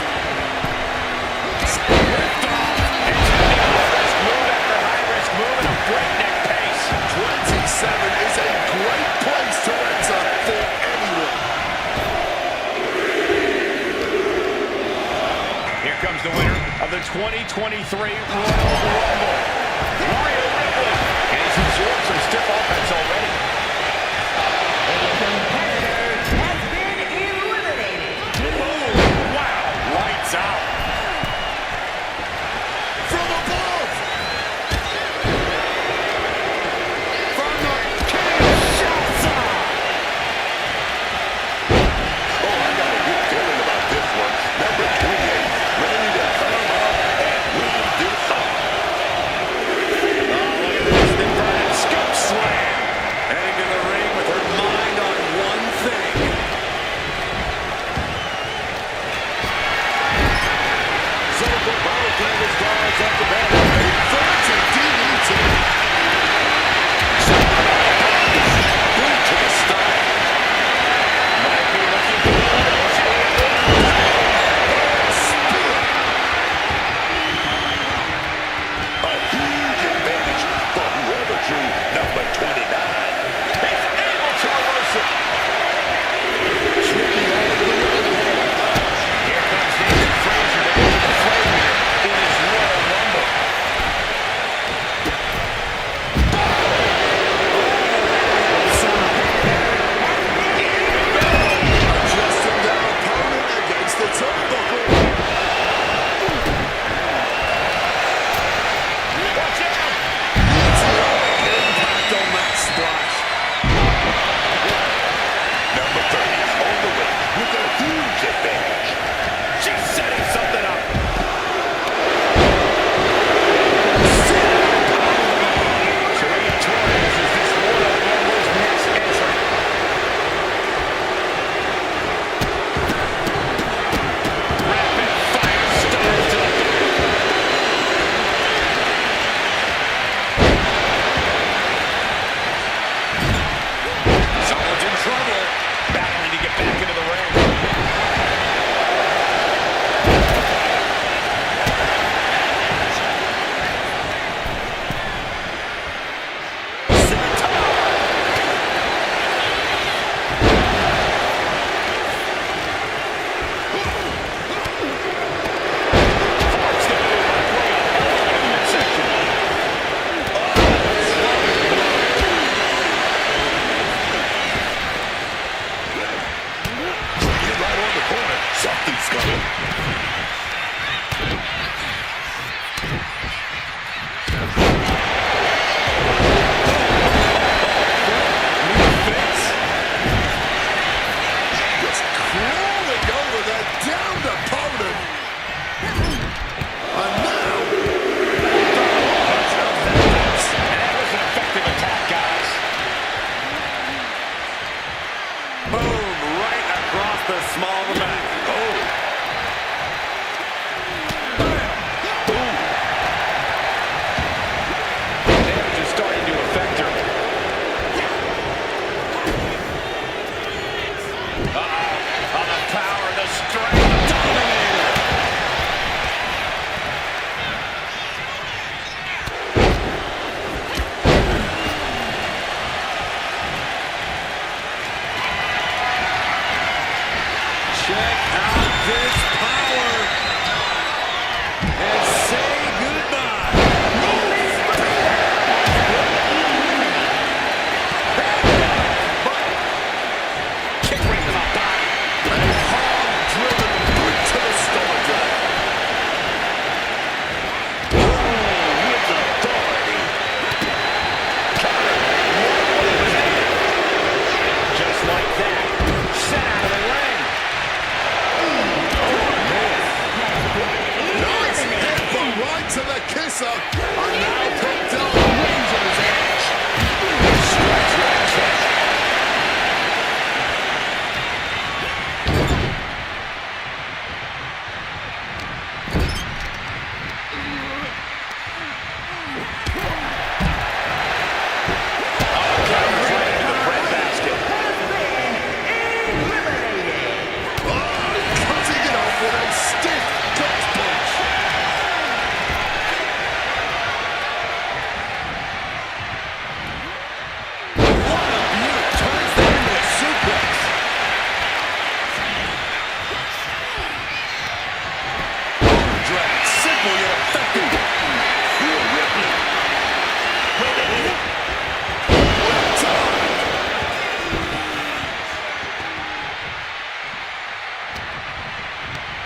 Lift off. It's high-risk move after high-risk move at a breakneck pace. 27 is a great place to enter for anyone. Here comes the winner of the 2023 Royal Rumble, Rhea Ripley. And he's absorbed some stiff offense already. Wow, lights out. From above. From the Kinshasa. Oh, I got a good feeling about this one. Number 28, ready to come up and win this song. Oh, look at this. The Vernon scoop slam. Heading to the ring with her mind on one thing. Zodiac Battle Canvas drives up the bat. Inverts and DDT. Boot to the stomach. Might be looking for elimination.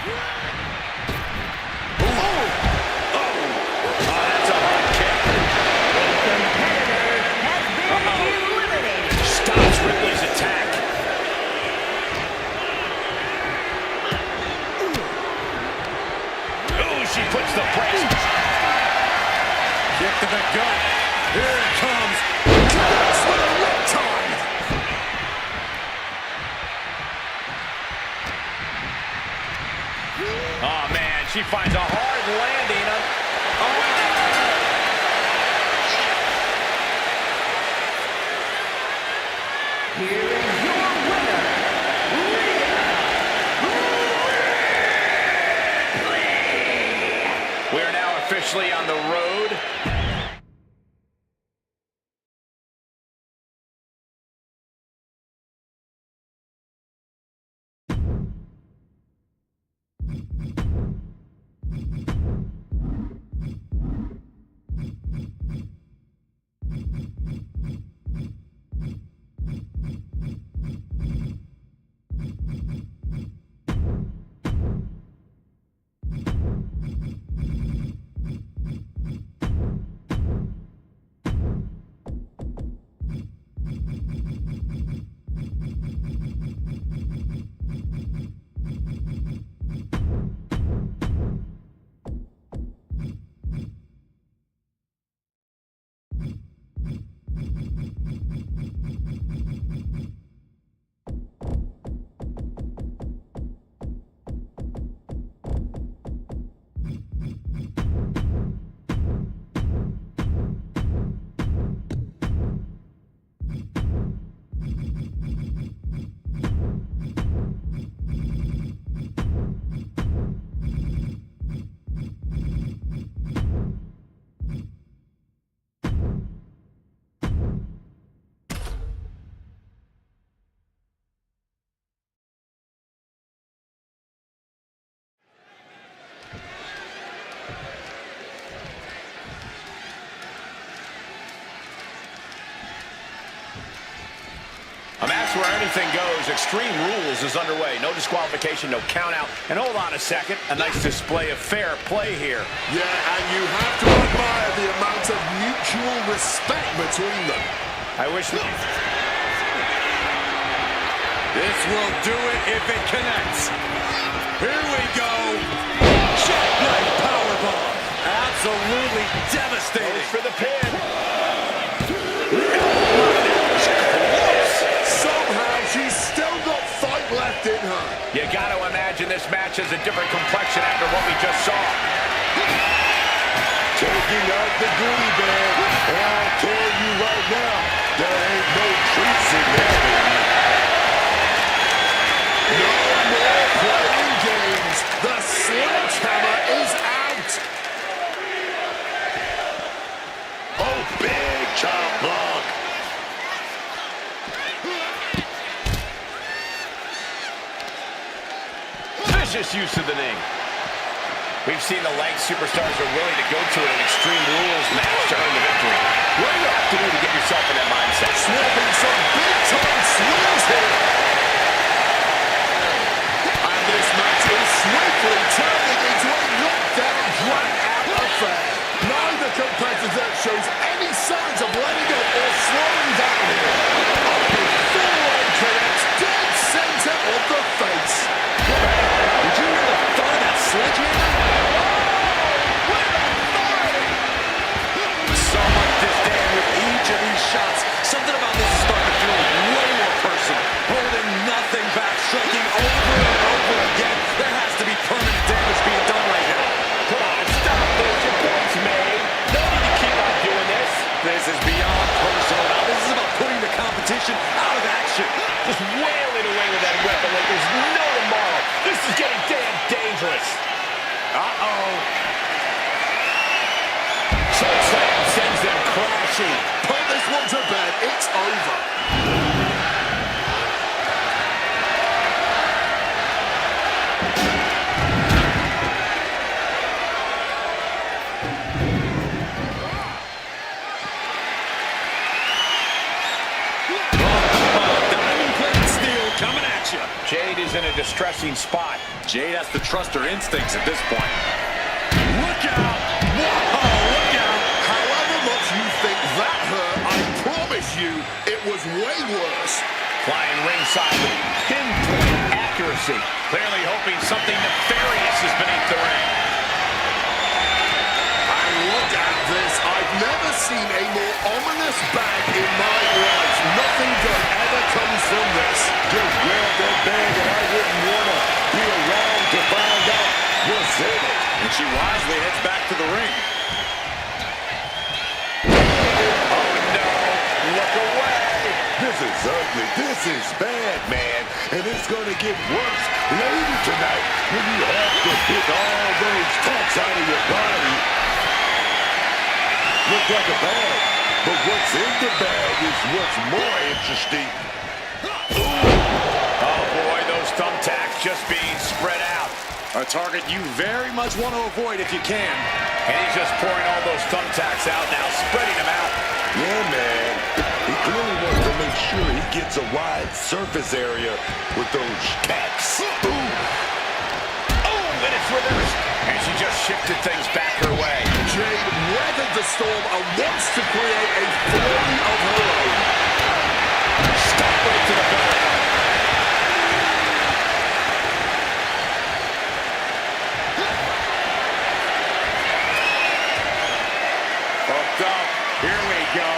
That's a hard kick. Competitor has been eliminated. Stops Ripley's attack. Oh, she puts the press. Kick to the gut. Here it comes. That's the riptide. Oh, man, she finds a hard landing. Here is your winner, We are now officially on the road. A match where anything goes. Extreme Rules is underway. No disqualification, no count out. And hold on a second. A nice display of fair play here. Yeah, and you have to admire the amount of mutual respect between them. I wish we... This will do it if it connects. Here we go. Jackknife powerbomb. Absolutely devastating. Goes for the pin. Somehow she's still got fight left in her. You got to imagine this match has a different complexion after what we just saw. Taking out the goodie bag. And I'll tell you right now, there ain't no treats in there, baby. No more playing games. The sledgehammer is out. Oh, big chop block. Vicious use of the knee. We've seen the lengths superstars are willing to go to in an Extreme Rules match to earn the victory. What do you have to do to get yourself in that mindset? Swapping some big-time swings here. And this match is swiftly turning into a knockdown, drag-out affair. Neither competitor shows any signs of letting up or slowing down here. Oh, full-on connects dead center of the face. Did you hear the thud of that sledgehammer? So much disdain with each of these shots. Something about this is starting to feel way more personal. Holding nothing back, striking over and over again. There has to be permanent damage being done right now. Come on, stop this. Your point's made. No need to keep on doing this. This is beyond personal now. This is about putting the competition out of action. Just wailing away with that weapon like there's no tomorrow. This is getting damn dangerous. Uh-oh. Chokeslam sends them crashing. Put this one to bed. It's over. Diamond plate steel coming at you. Jade is in a distressing spot. Jade has to trust her instincts at this point. Look out! Whoa, look out! However much you think that hurt, I promise you it was way worse. Flying ringside with pinpoint accuracy. Clearly hoping something nefarious is beneath the ring. And look at this. I've never seen a more ominous bag in my life. Nothing good ever comes from this. Just grab that bag and I wouldn't want to be around to find out what's in it. And she wisely heads back to the ring. Oh no, look away. This is ugly. This is bad, man. And it's going to get worse later tonight when you have to pick all those tacks out of your body. Look like a bag, but what's in the bag is what's more interesting. Oh boy, those thumbtacks just being spread out. A target you very much want to avoid if you can. And he's just pouring all those thumbtacks out now, spreading them out. Yeah, man. He clearly wants to make sure he gets a wide surface area with those tacks. Ooh. Oh, and it's reversed. And she just shifted things back her way. Jade weathered the storm and wants to create a flurry of her own. Stop right to the belly. Hooked up. Here we go.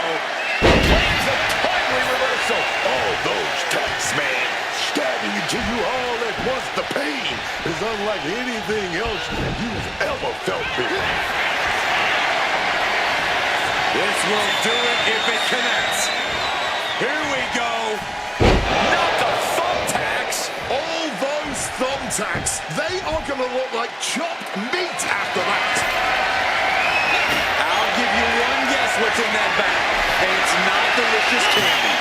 Lands a timely reversal. Oh, those tacks, man. Stabbing into you all at once. The pain is unlike anything else you've ever felt before. This will do it if it connects. Here we go. Not the thumbtacks. All those thumbtacks, they are going to look like chopped meat after that. I'll give you one guess what's in that bag. And it's not delicious candy.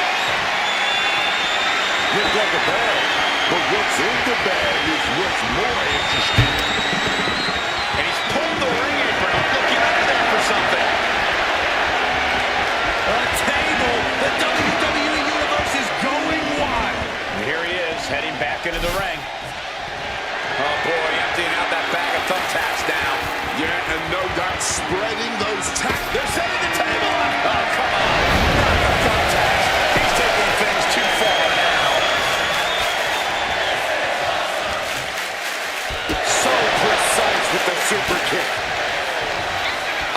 Looks like a bag, but what's in the bag is what's more interesting. And he's pulled the ring apron up, looking under there for something. A table. The WWE Universe is going wild. And here he is, heading back into the ring. Oh boy, emptying out that bag of thumbtacks now. Yeah, and no doubt spreading those tacks. They're setting the table up. Oh, come on. Not the thumbtacks. He's taking things too far now. So precise with the super kick.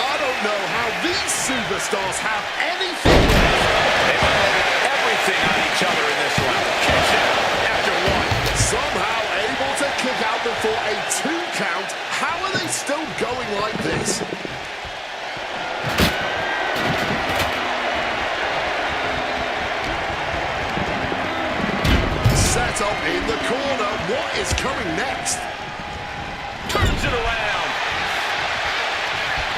I don't know how these superstars have anything left. They've unloaded everything on each other in this one. Kicks out after one. Somehow able to kick out before a 2 count. How are they still going like this? Set up in the corner. What is coming next? Turns it around.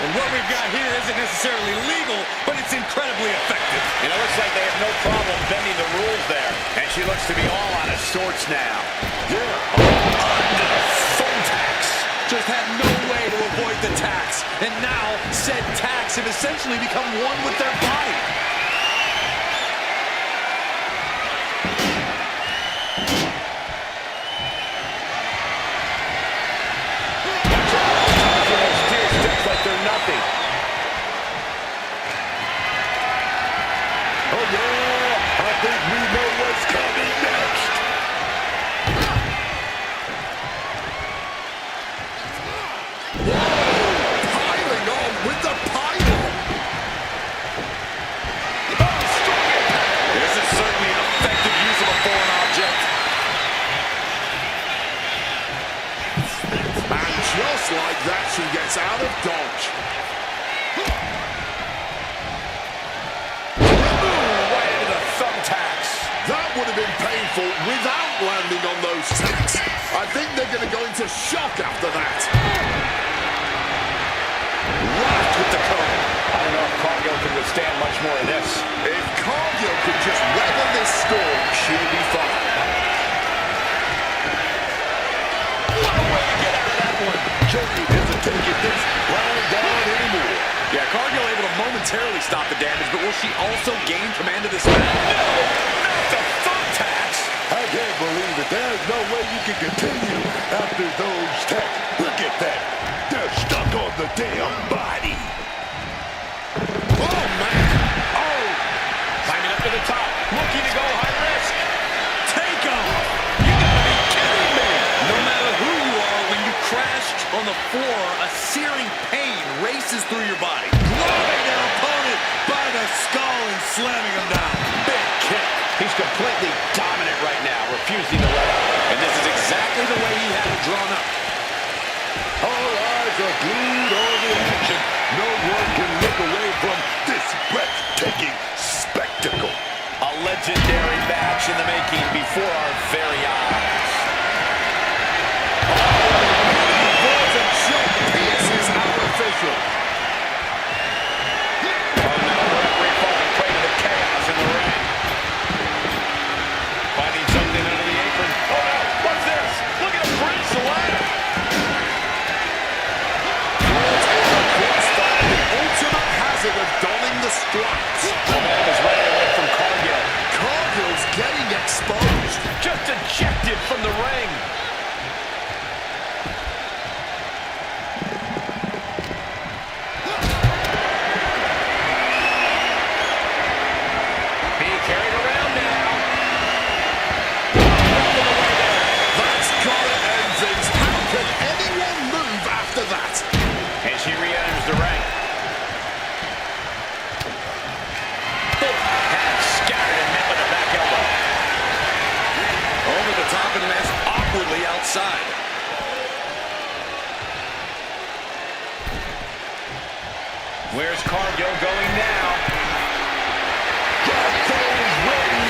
And what we've got here isn't necessarily legal, but it's incredibly effective. And it looks like they have no problem bending the rules there. And she looks to be all out of sorts now. Yeah. Under the thumbtacks. Just had no way to avoid the tacks. And now, said tacks have essentially become one with their body. Like they're nothing. Oh, yeah. I think we know what's coming next. Whoa! Piling on with the pylon. Oh, strong impact. This is certainly an effective use of a foreign object. And just like that, she gets out of dodge. Right into the thumbtacks. That would have been painful without landing on those tacks. I think they're going to go into shock after that. Right with the cone. I don't know if Cargill can withstand much more of this. If Cargill could just weather this storm, she'll be fine. What a way to get out of that one. Jade isn't taking this lying down anymore. Yeah, Cargill able to momentarily stop the damage, but will she also gain command of this match? No, not the thumbtacks. I can't believe it. There's no way you can after those tags. Look at that. They're stuck on the damn body. Oh, man. Oh. Climbing up to the top. Looking to go high risk. Take him! You gotta be kidding me! No matter who you are, when you crash on the floor, a searing pain races through your body. Grabbing their opponent by the skull and slamming him down. Big kick. He's completely dominant right now, refusing to let up. And this is exactly the way he had it drawn up. All eyes are glued on the action. No one can look away from this breathtaking spectacle. A legendary match in the making before our very eyes. Frozen choke pierces our official. Oh no, the referee falling prey to the chaos in the ring. Finding something under the apron. Oh no, what's this? Look at him bridge the ladder. The ultimate hazard of donning the stripes. The man is running away from Cargill. Cargill's getting exposed. Just ejected from the ring. Being carried around now. That's gotta end things. How can anyone move after that? And she re-enters the ring. Half scattered and met with a back elbow. Over the top and that's awkwardly outside. Where's Cargill going now? Cargill's win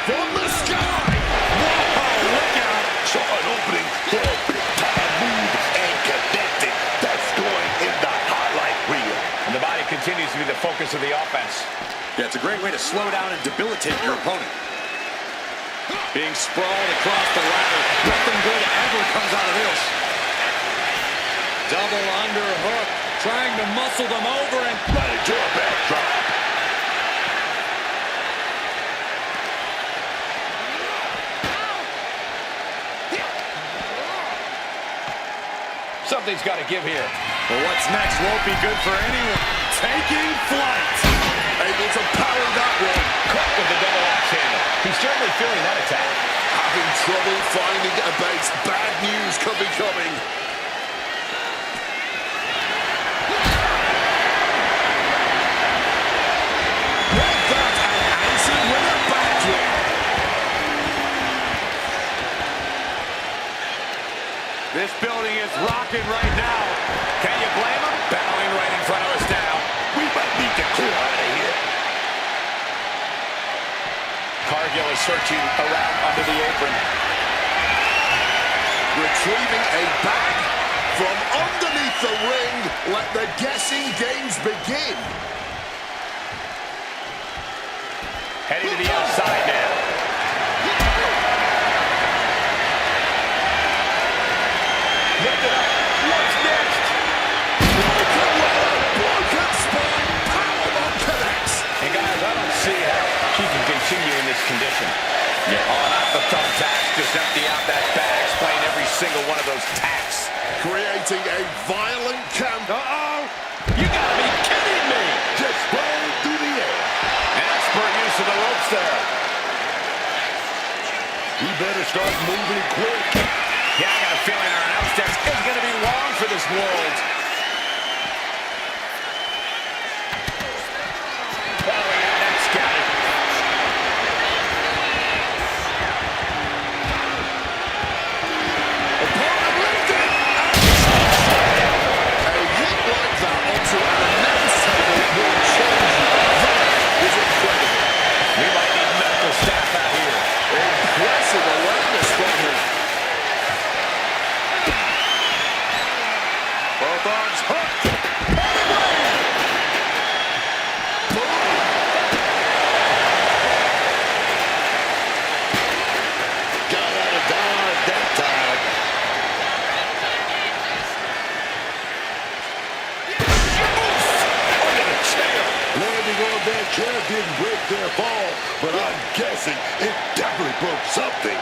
from the sky. Whoa, look out. Saw an opening for a big-time move and connected. That's going in the highlight reel. And the body continues to be the focus of the offense. Yeah, it's a great way to slow down and debilitate your opponent. Being sprawled across the ladder. Nothing good ever comes out of this. Double underhook. Trying to muscle them over and Right into a backdrop. Something's got to give here. well, what's next won't be good for anyone. Taking flight. Able to power that one. Caught with the double axe handle. He's certainly feeling that attack. Having trouble finding a base. Bad news could be coming. With that, and answered with a backhand. This building is rocking right now. Can you blame him? Bowing right in front of us now. We might need to clear out of here. Cargill is searching around under the apron. Retrieving a bag from underneath the ring. Let the guessing games begin. Heading to the outside now. Lift it up. What's next? Broken ladder, broken spine, powerbomb connects. And guys, I don't see how she can continue in this condition. Yeah, on off the thumbtacks. Just empty out that bag. Explain every single one of those tacks. Creating a violent camp. Uh-oh. You gotta be kidding me. Just blown through the air. An expert use of the ropes there. We better start moving quick. Yeah, I got a feeling our announce desk is going to be long for this world. Following out that scouting. Opponent lifted. A hit like that onto an announce table will change you. That is incredible. We might need medical staff out here. Impressive awareness from him. Both arms hooked. Got out of dodge that time. Under the chair. Landing on that chair didn't break their fall, but I'm guessing it definitely broke something.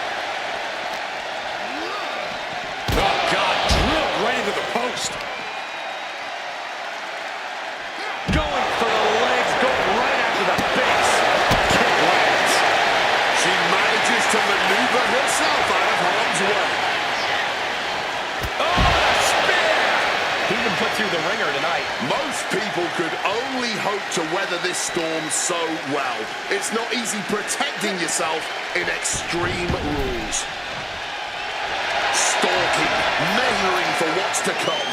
through the ringer tonight. Most people could only hope to weather this storm so well. It's not easy protecting yourself in extreme rules. Stalking, measuring for what's to come.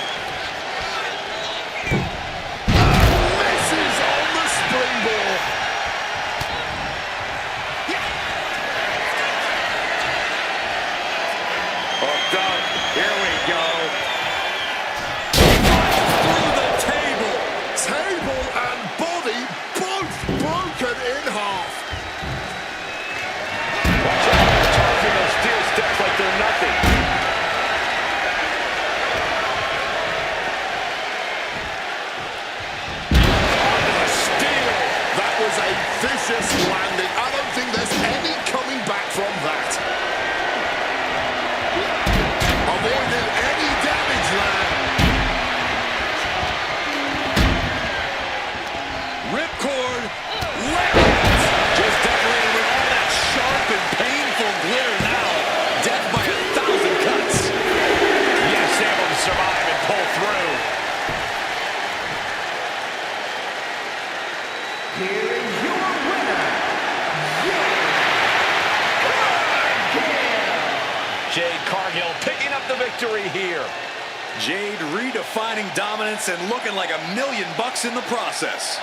Misses on the springboard. Hooked up. Here we go. Through the table. Table and body both broken in half. Watch out. Charging those steel steps like they're nothing. Steal. That was a vicious landing. I don't think there's any coming back from that. Avoided any damage there. Ripcord. Left. Just decorated with all that sharp and painful glitter now. Death by 1,000 cuts. Yes, able to survive and pull through. Here is your winner, Jade Cargill picking up the victory here. Jade redefining dominance and looking like $1 million in the process.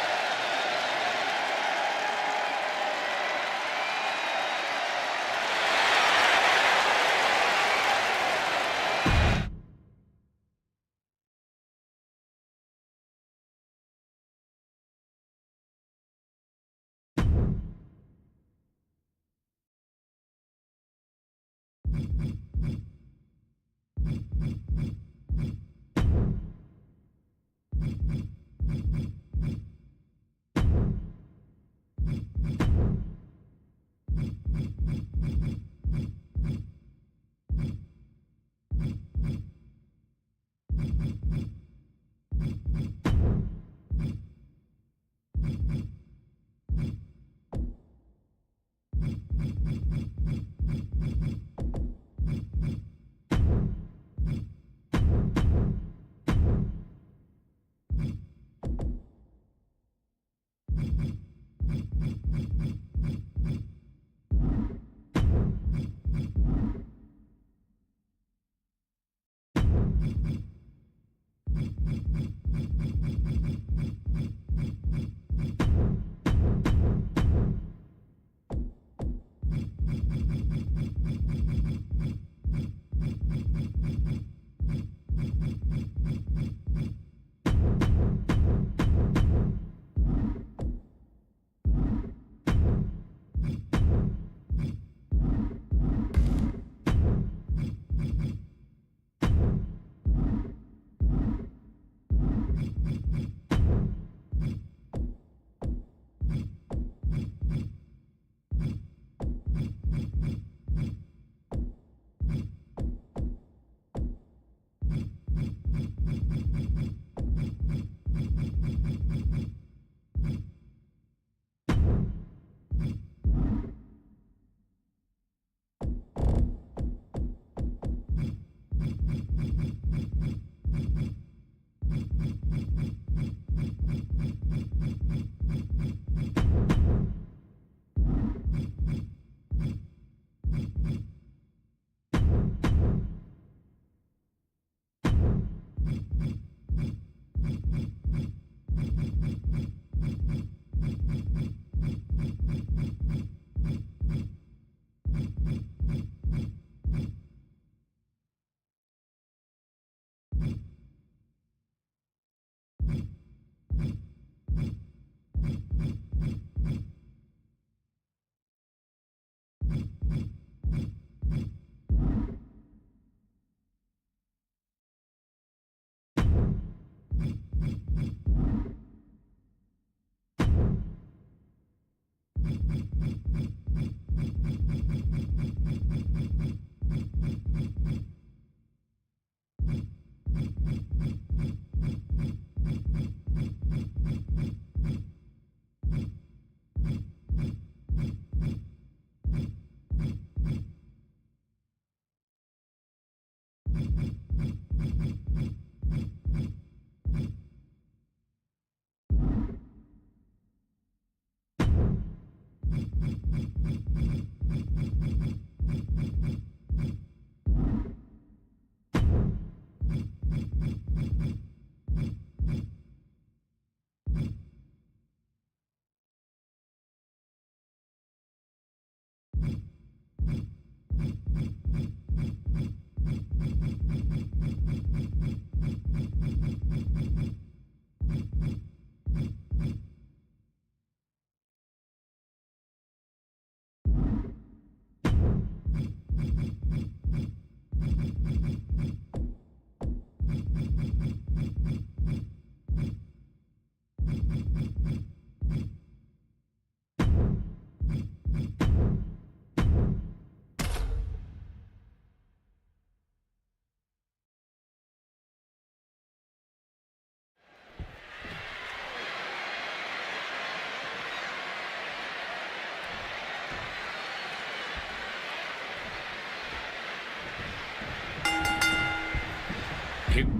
Here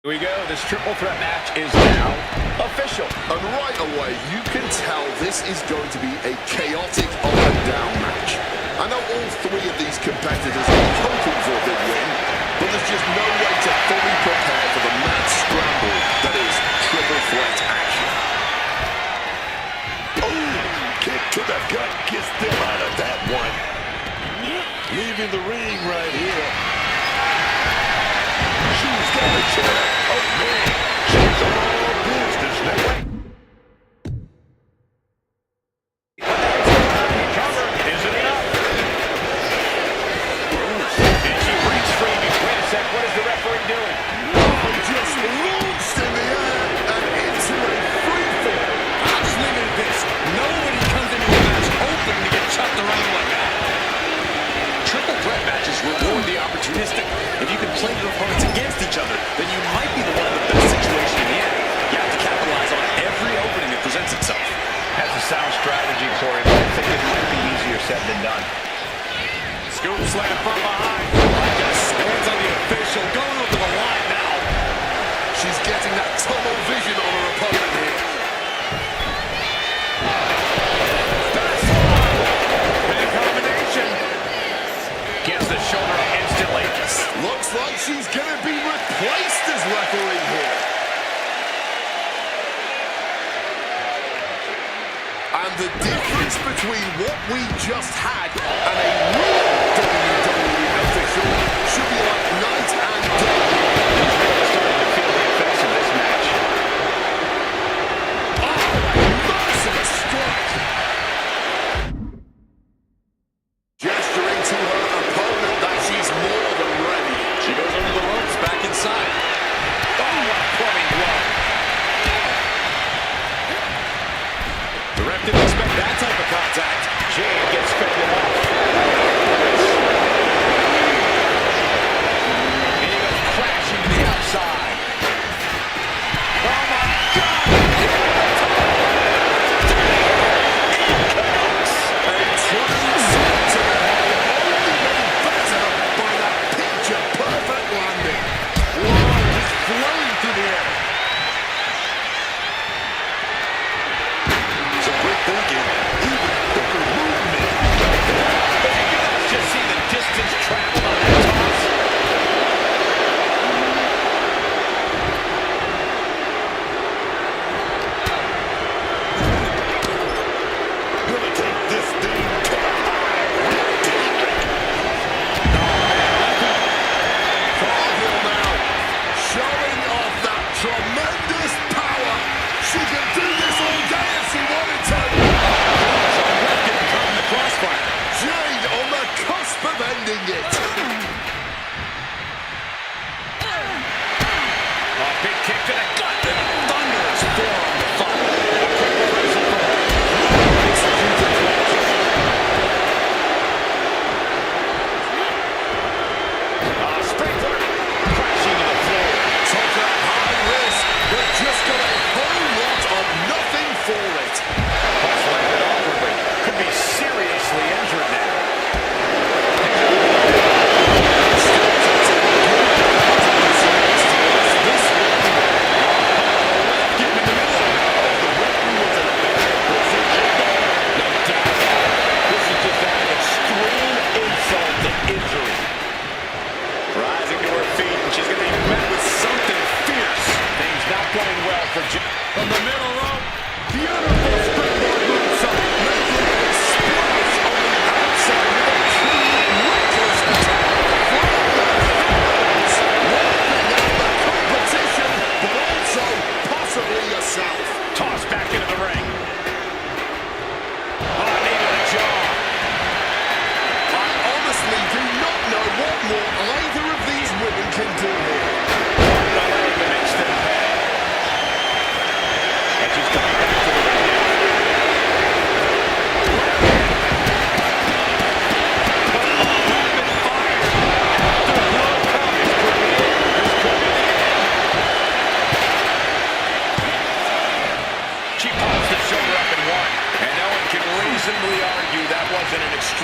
we go. This triple threat match is now official. And right away, you can tell this is going to be a chaotic up-and-down match. I know all three of these competitors are hoping for a big win, but there's just no way to fully prepare for the mad scramble that is triple threat action. Oh, kick to the gut gets them out of that one. Leaving the ring right here. She's got a chair. Oh, man. She's all business now. Cover isn't enough. And she breaks free. Wait a sec. What is the referee doing? Oh, just launched in the air and into a free fall. I'll just leave it at this. Nobody comes into a match hoping to get chucked around like that. Triple threat matches reward the opportunistic. If you can play your opponents against each other, then you might be the one in the best situation in the end. You have to capitalize on every opening that presents itself. That's a sound strategy, Corey, but I think it might be easier said than done. Scoop slam from behind. Just stands on the official, going over the line now. She's getting that tunnel vision on her opponent here. Big combination. Gets the shoulder up instantly. Looks like she's going to be replaced as referee here. And the difference between what we just had and a real WWE official should be like night and day. Starting to feel the effects of this match. Oh, massive strike. Gesturing to her opponent that she's more than ready. She goes under the ropes, back inside. Oh, what a plumbing blow. The ref didn't expect that type of contact. Jade gets fended off.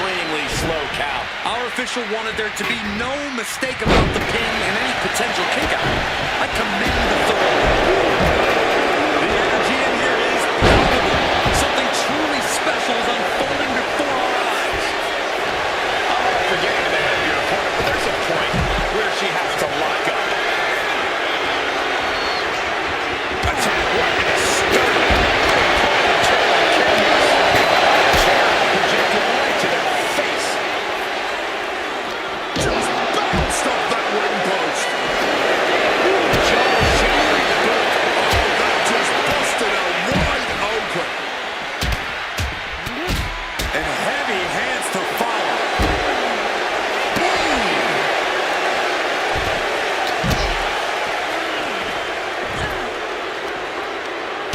annoyingly slow count. Our official wanted there to be no mistake about the pin and any potential kickout. I commend the thorough. The energy in here is palpable. Something truly special is unfolding before our eyes. I'm all for getting in the head of your opponent, but there's a point where she has to lock up. Attack right in the stomach. Projected right to their face. Just bounced off that ring post. That just busted her wide open. And heavy hands to follow.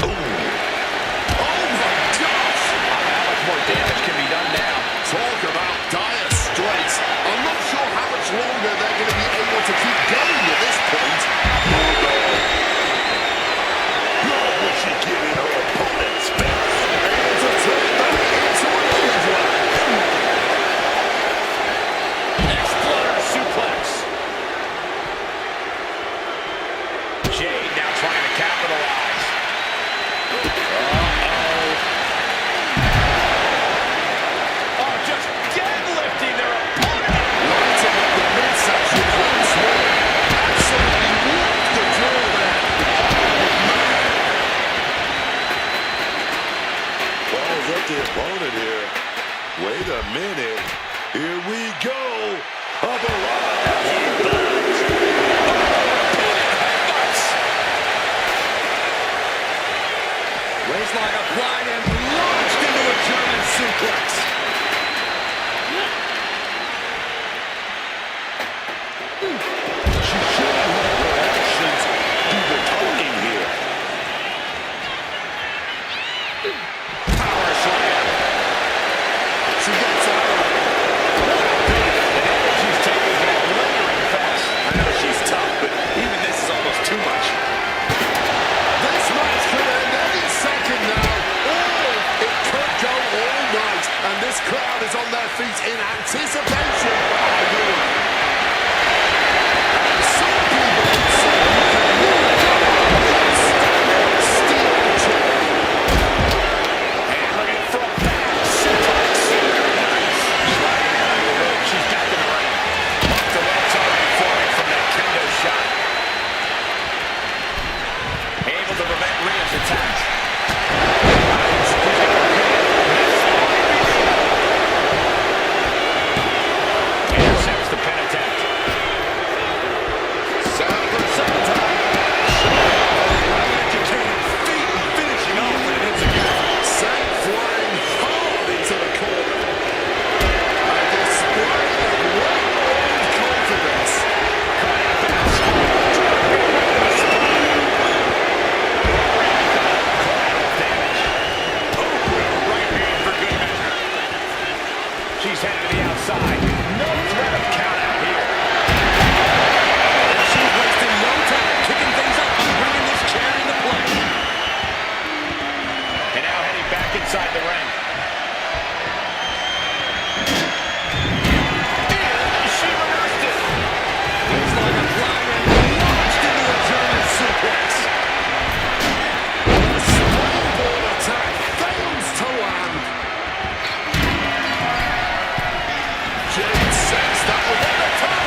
Oh my gosh! How much more damage can be done now? Talk about dire straits. I'm not sure how much longer they're going to be able to keep going at this point. Lord, was she getting her opponent's face? Able to turn that into an overdrive. Exploder suplex. Jade now trying to capitalize. Oh, just deadlifting their opponent. Lighting up the midsection once more. Absolutely ripped the draw there. Balls up the opponent here. Wait a minute. Here we go. A barrage. Waistline applied and launched into a German suplex. She should have let her actions do the talking here. Power slam. She gets out of it. The damage she's taking is lingering fast. I know she's tough, but even this is almost too much. This match could end any second now. Oh, it could go all night. And this crowd is on their feet in anticipation. I agree. Some people would say you can never go against stainless steel chair. And looking for a back suplex. Nice. Sliding out of the ring. She's back in the ring. The legs already forming from that kendo shot. Able to prevent Rhea's attack. Intercepts the pin attempt. Set up for a second time. Educated feet and finishing off with an insecure. Sent flying hard into the corner. A display of well-earned confidence. She's headed to the outside. No threat of count out here. And she's wasting no time kicking things up and bringing this chair into play. And now heading back inside the ring. And she reversed it. Waistline applied and launched into a German suplex. The springboard attack fails to land. Jade sensed that was on the top.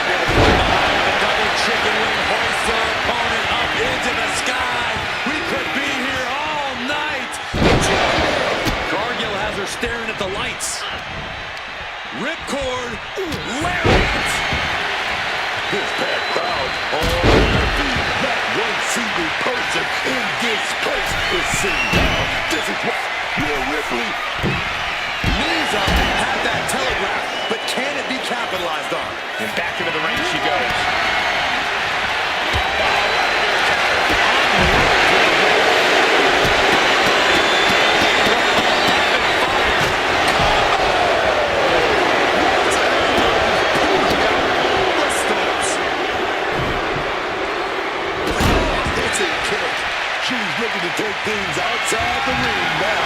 The double chicken wing hoists her opponent up into the sky. We could be here all night. Cargill has her staring at the lights. Ripcord, lariat. This packed crowd all happy. Not one single person in this place is sitting down. This is what Rhea Ripley. Knees up, had that telegraph, but can it be capitalized on? And back into the ring she goes. She's looking to take things outside the ring now.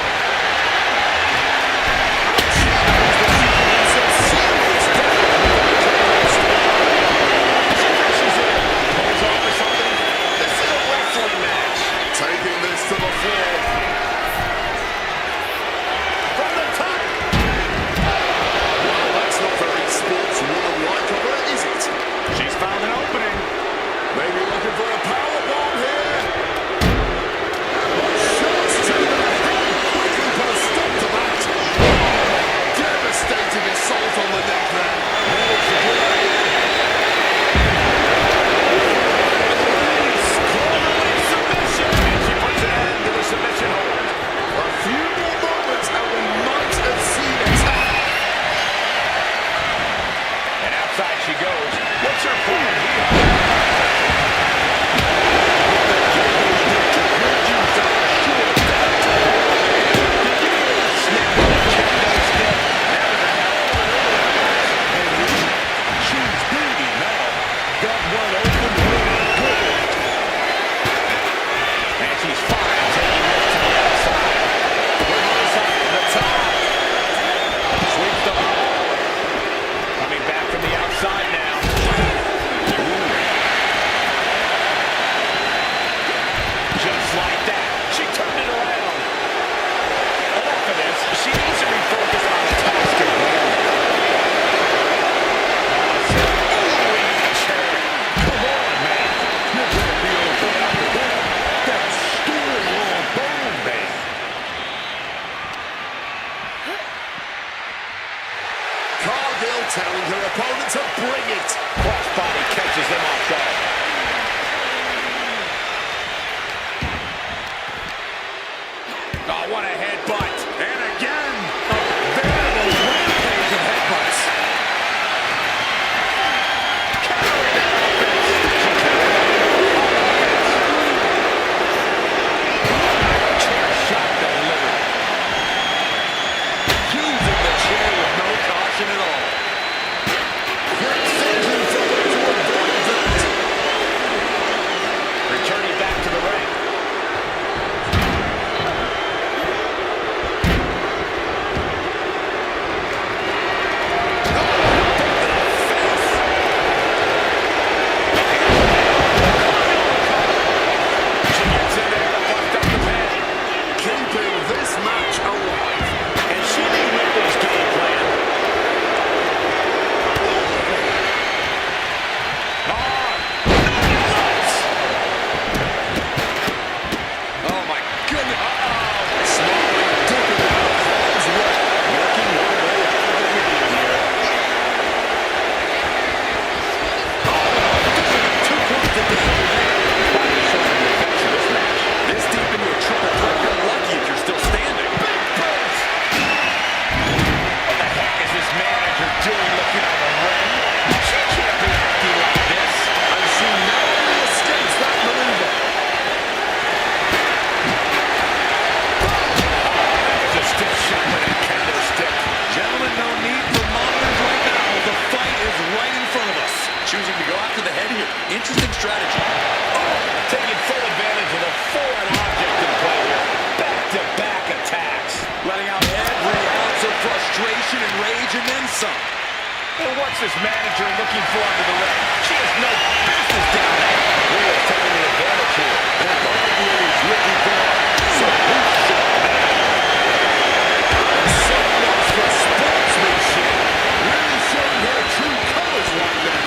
Cargill telling her opponent to bring it. Crossbody catches him off guard. Oh, what a headbutt. And again, a veritable rampage of headbutts. Chair shot delivered. Using the chair with no caution at all. Returning back to the ring. She gets in there to bust up the pin. Keeping this match alive. And she remembers game plan. Oh my goodness. This deep into a triple threat, you're lucky if you're still standing. What the heck is this manager doing looking on the ring? She can't be acting like this. And she narrowly escapes that maneuver. There's a stiff shot with a kendo stick. Gentlemen, no need for monitors right now. The fight is right in front of us. Choosing to go after the head here. Interesting strategy. Taking full advantage of the foreign object in play here. Back-to-back attacks. Letting out every ounce of frustration and rage and then some. And what's this manager looking for under the ring? She has no business down there. Rhea's taking the advantage here. And Cargill is looking for some big shot. So knows for sportsmanship. Really showing her true colors right now.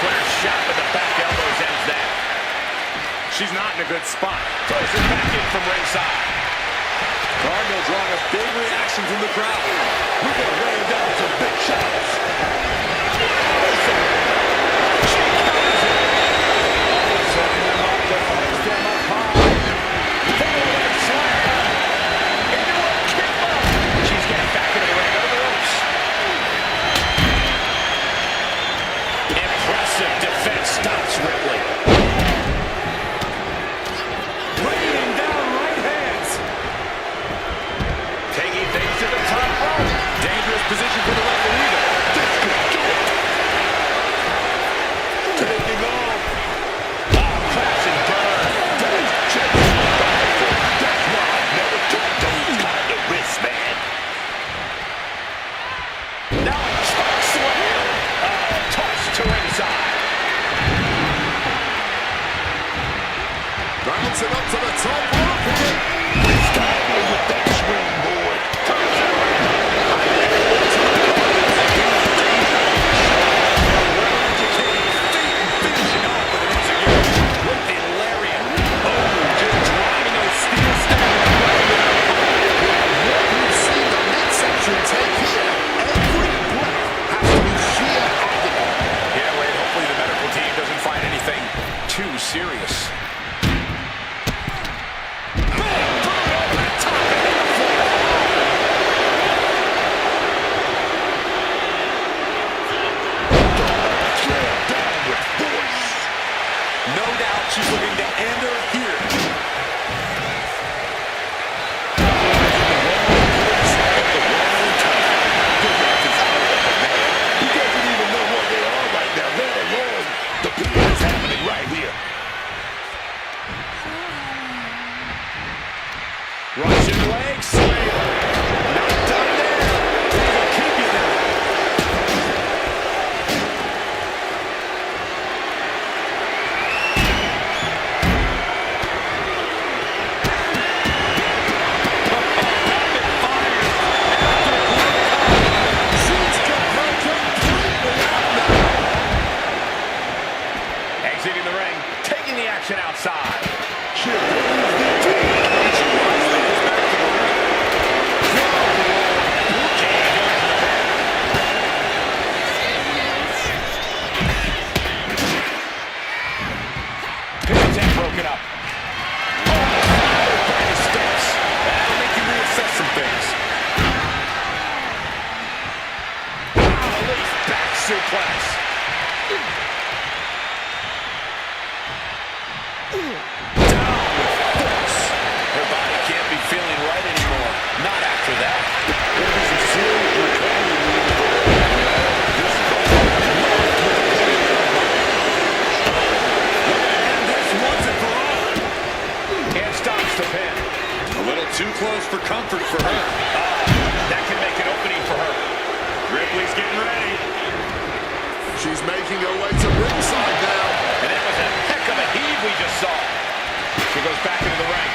Square shot with the back elbows ends that. She's not in a good spot. Throws it back in from ringside. Cargill drawing a big reaction from the crowd. We're going to rain down some big shots. She counters it. Setting them up to place them up high. Forward slam. Into a kick up. She's getting back into the ring over the ropes. Impressive defense stops Ripley. Raining down right hands. Taking things to the top rope. Dangerous position for the referee there. This could do it. Taking off. Crash and burn. That's why I never took those kind of risks, man. Now a choke slam. Toss to ringside. Bouncing up to the top rope here. Starting with that swing, boy. Turns it around. Finishing off with an execution. With a lariat. Oh, just driving those steel steps right into the What we've seen the midsection take here, every breath has to be sheer agony. Yeah, Wade, hopefully the medical team doesn't find anything too serious. suplex. Down with force. Her body can't be feeling right anymore. Not after that. There's a serious recovery needed for her. This is And this once and for all. And stops the pin. A little too close for comfort for her. That can make an opening for her. Ripley's getting ready. She's making her way to ringside now. And it was a heck of a heave we just saw. She goes back into the ring.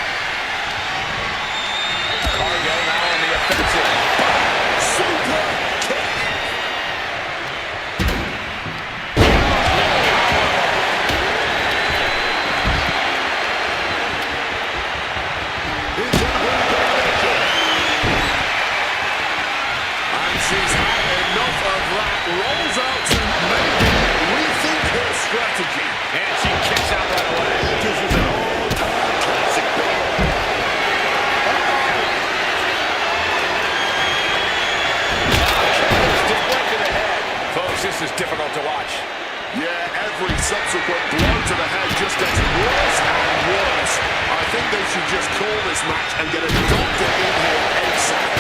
Cargill now on the offensive. Super kick. Into the ring. And she's had enough of that. Rolls out to maybe rethink her strategy. And she kicks out right away. This is an all-time classic, baby. Still right to the head. Folks, this is difficult to watch. Yeah, every subsequent blow to the head just gets worse and worse. I think they should just call this match and get a doctor in here ASAP.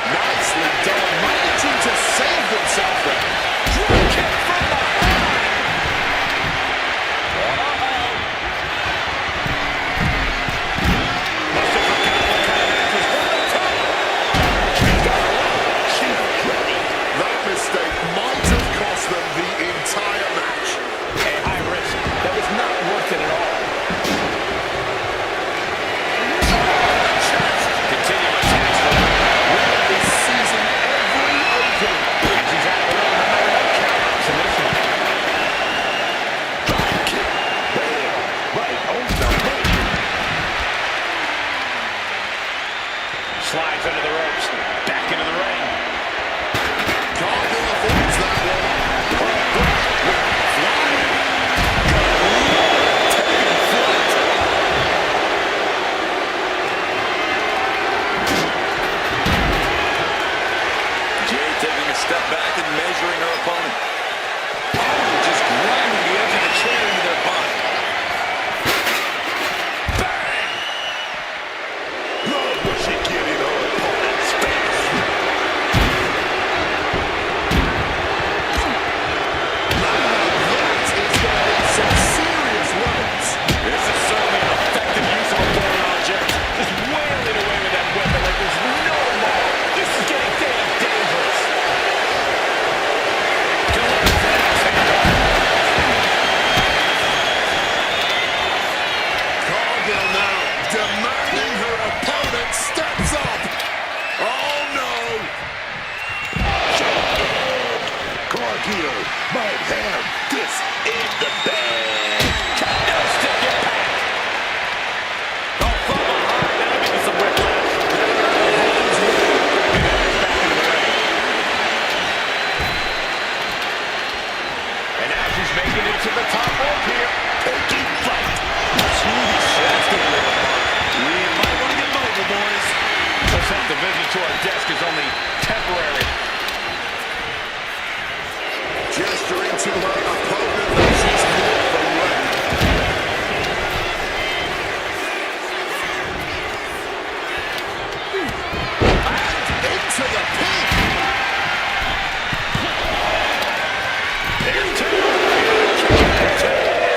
Nicely done, managing to save themselves there. Drop kick from behind. Must have forgotten what kind of match was from the top. She's ready. That mistake might have cost them the entire match. A high risk that was not worth it at all. Continuing attacks from her. Really seizing every opening. And she's out of the ring. No matter what counts in this one. Drop kick. Bam. Right on the head. Slides under the ropes. Back into the ring. Cargill avoids that one. Jay taking a step back and measuring her opponent. Just grinding the edge of the chair into their body. Bang! Love what she get in her opponent's face. Now that is going to be some serious weapons. This is certainly an effective use of a foreign object. Just wailing away with that weapon like there's no tomorrow. This is getting damn dangerous. Delivers the axe handle. Cargill now demanding her opponent steps up. Oh no! Cargill might have this in the bag. No stick impact. Oh, from behind. That'll give you some whiplash. And now she's making it to the top rope here. Taking flight. That's going to live up. We might want to get mobile, boys. Let's hope the visit to our desk is only temporary. Gesturing to her opponent that she's more than ready. And into the pin. There's two.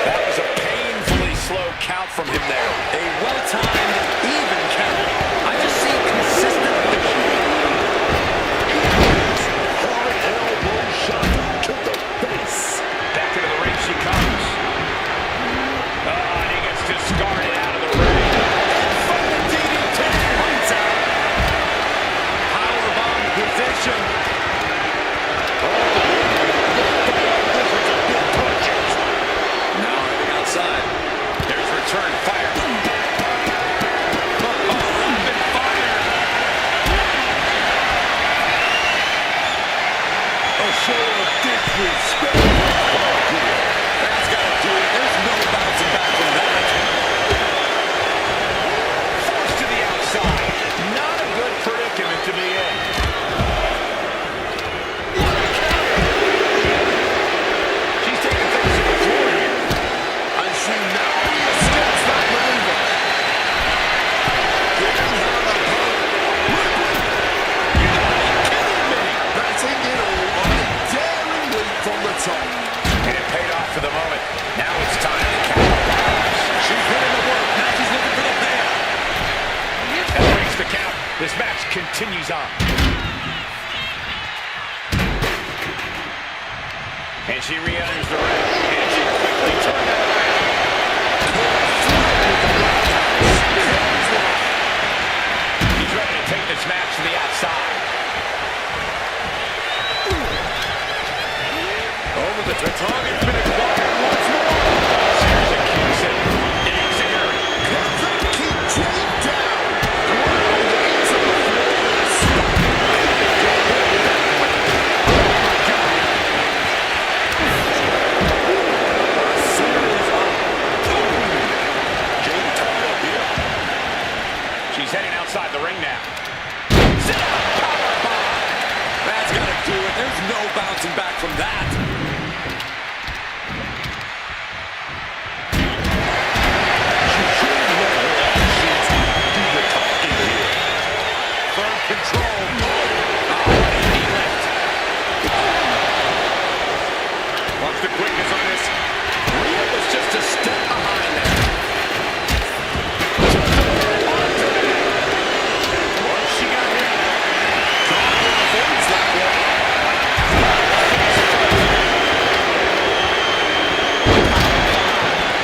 That was a painfully slow count from him there. A well-timed, even count. I just see consistent vision. Hard elbow shot to the face. Back into the ring she comes. And he gets discarded out of the ring. From the DDT. Lights out. Powerbomb position. Now heading outside. There's return fire. Rapid fire. A show of disrespect. That's got to do it. There's no bouncing back from that. Forced to the outside. Not a good prediction. the count. This match continues on. And she re-enters the ring. And she quickly turned that around. He's ready to take this match to the outside. Over the target's been acquired once more. Series accused it. Executor. Keep Jake down. Ground into the floor. Jake tied up here. She's heading outside the ring now. That's got to do it. There's no bouncing back from that. Firm control. Watch the quickness on this. Rhea was just a step behind there. Once she got hit, avoids that one.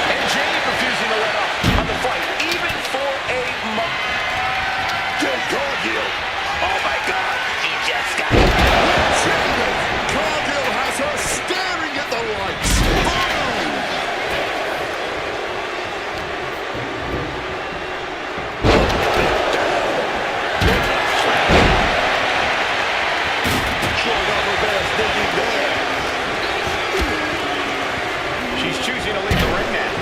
And Jade refusing to let up on the fight, even for a moment. Jake Cargill. Oh my God, he just got Cargill has her staring at the lights. Boom! Showing off her best thinking there. She's choosing to leave the ring now.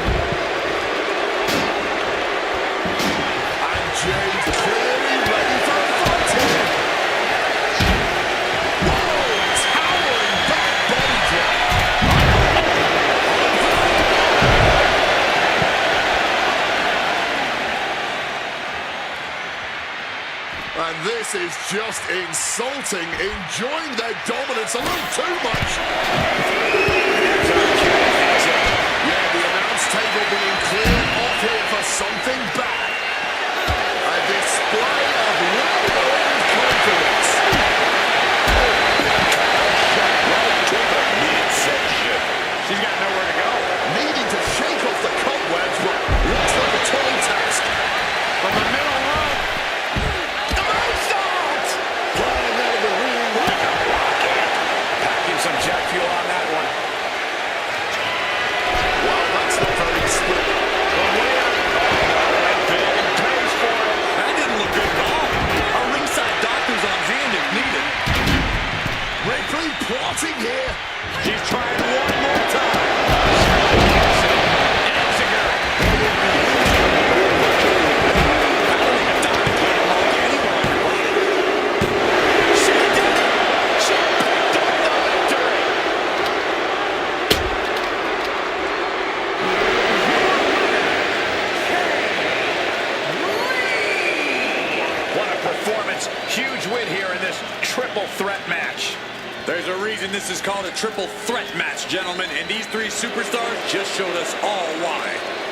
And Jade clearly ready for fight here. Whoa! Towering back body drop. And this is just insulting, enjoying their dominance a little too much. Yeah, the announce table being cleared off here for something bad. A display of well-earned confidence. Shot right to the midsection. She's got nowhere to go. Needing to shake off the cobwebs, but looks like a tall task. From the middle rope. Flying out of the ring like a rocket. Packing some jet fuel on that one. Well, that's the very split. Pays for it. That didn't look good at all. Our ringside doctor's on hand if needed. Ripley plotting here. She's trying one more time. What a performance. Huge win here in this triple threat match. There's a reason this is called a triple threat match, gentlemen, and these three superstars just showed us all why.